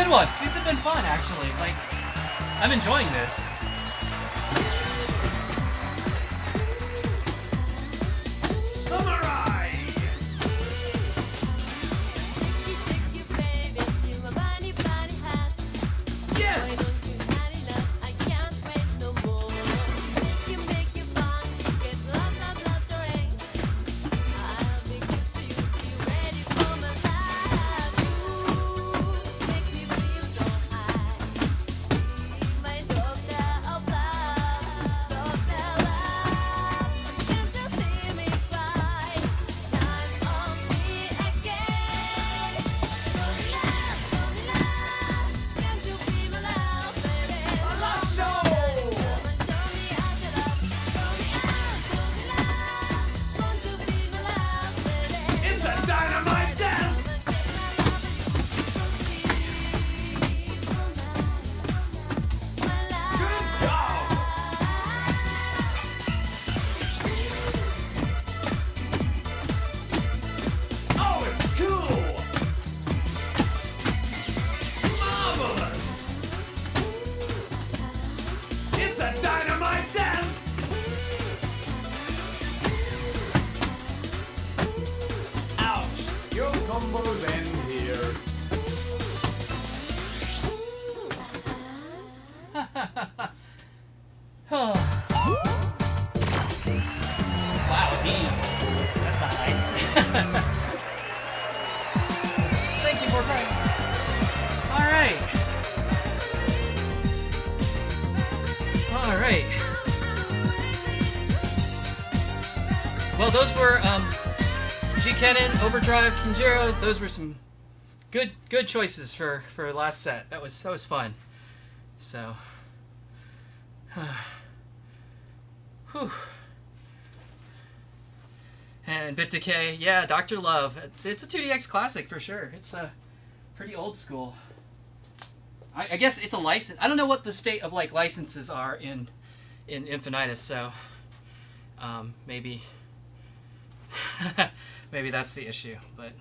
good ones. These have been fun, actually. Like, I'm enjoying this. Samurai! Yes! It's a dynamite dance! Good dog! Oh, it's cool! Marvelous! It's a dynamite dance! Ouch! Your combos end here. Wow, Dean. That's not nice. Thank you for playing. Alright. Alright. Well, those were G. Kennen, Overdrive, Kinjiro. Those were some good choices for last set. That was fun. So whew. And Bit Decay, yeah, Dr. Love. It's a 2DX classic for sure. It's pretty old school. I guess it's a license. I don't know what the state of like licenses are in Infinitus, so maybe maybe that's the issue. But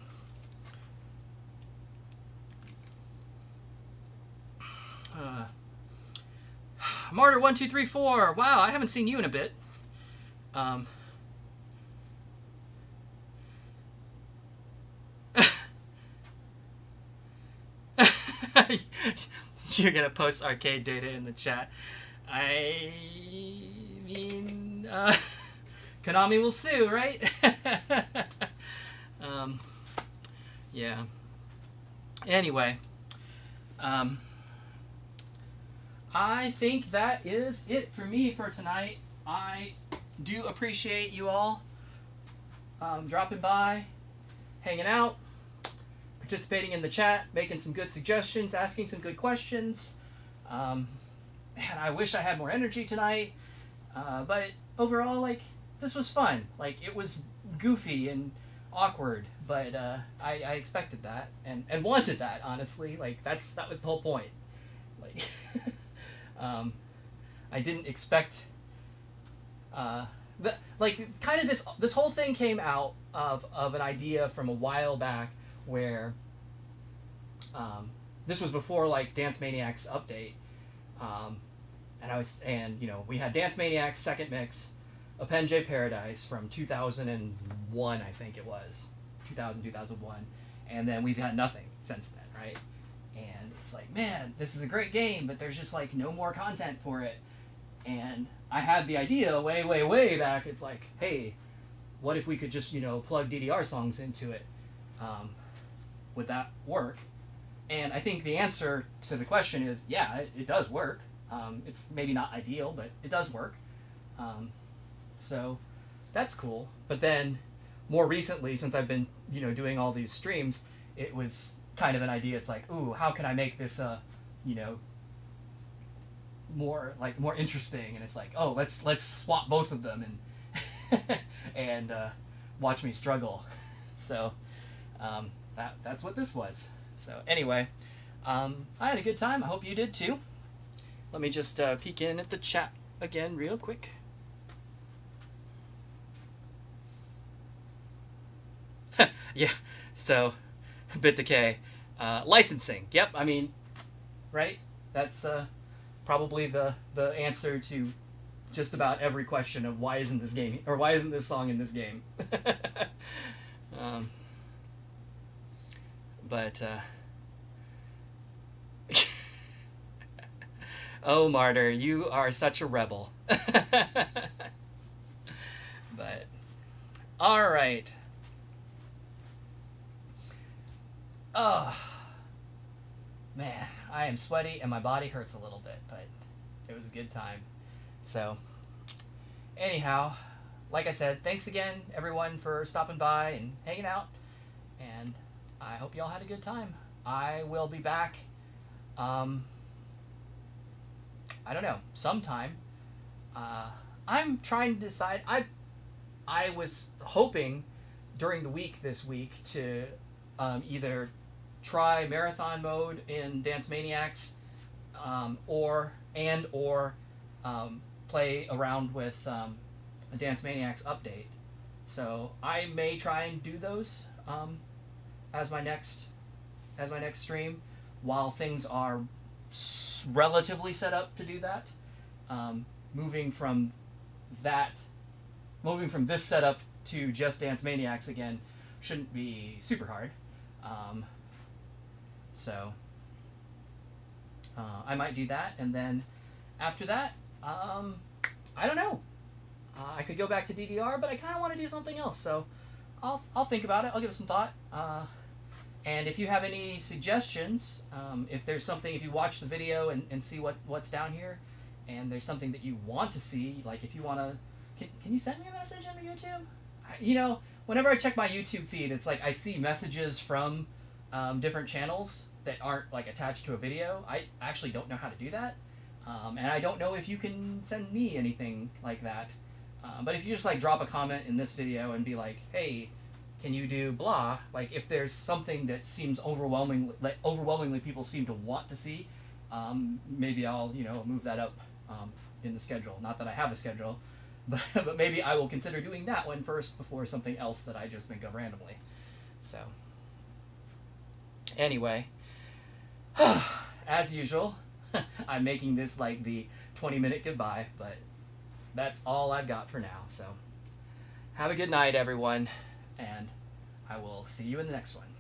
Martyr 1234. Wow, I haven't seen you in a bit. You're gonna post arcade data in the chat. I mean, Konami will sue, right? Yeah. Anyway, I think that is it for me for tonight. I do appreciate you all dropping by, hanging out, participating in the chat, making some good suggestions, asking some good questions. And I wish I had more energy tonight, but overall, like, this was fun. Like, it was goofy and awkward, but I expected that and wanted that, honestly. Like, that was the whole point. Like, I didn't expect this whole thing came out of an idea from a while back where this was before like Dance Maniacs update, and we had Dance Maniacs second mix, Append J Paradise from 2001, I think it was 2001, and then we've had nothing since then, right? And it's like, man, this is a great game, but there's just like no more content for it. And I had the idea way back. It's like, hey, what if we could just plug DDR songs into it? Would that work? And I think the answer to the question is, yeah, it does work. It's maybe not ideal, but it does work. So that's cool. But then more recently, since I've been doing all these streams, it was kind of an idea. It's like, ooh, how can I make this more interesting? And it's like, oh, let's swap both of them and and watch me struggle. So that's what this was. So anyway, I had a good time. I hope you did too. Let me just peek in at the chat again real quick. Yeah, so Bit Decay. Licensing. Yep, I mean, right? That's probably the answer to just about every question of why isn't this game or why isn't this song in this game. But oh, Martyr, you are such a rebel. But all right. Oh, man, I am sweaty and my body hurts a little bit, but it was a good time. So, anyhow, like I said, thanks again, everyone, for stopping by and hanging out. And I hope you all had a good time. I will be back, I don't know, sometime. I'm trying to decide. I was hoping during the week this week to either try marathon mode in Dance Maniacs, or play around with a Dance Maniacs update. So I may try and do those as my next stream while things are relatively set up to do that. Moving from this setup to just Dance Maniacs again shouldn't be super hard. So I might do that, and then after that, I don't know. I could go back to DDR, but I kind of want to do something else. So I'll think about it. I'll give it some thought. And if you have any suggestions, if there's something, if you watch the video and see what's down here, and there's something that you want to see, like if you want to, can you send me a message on YouTube? Whenever I check my YouTube feed, it's like I see messages from different channels that aren't like attached to a video. I actually don't know how to do that, and I don't know if you can send me anything like that. But if you just like drop a comment in this video and be like, hey, can you do blah? Like if there's something that seems overwhelmingly people seem to want to see, maybe I'll move that up in the schedule. Not that I have a schedule, but maybe I will consider doing that one first before something else that I just think of randomly. So anyway, as usual, I'm making this like the 20-minute goodbye, but that's all I've got for now. So have a good night, everyone, and I will see you in the next one.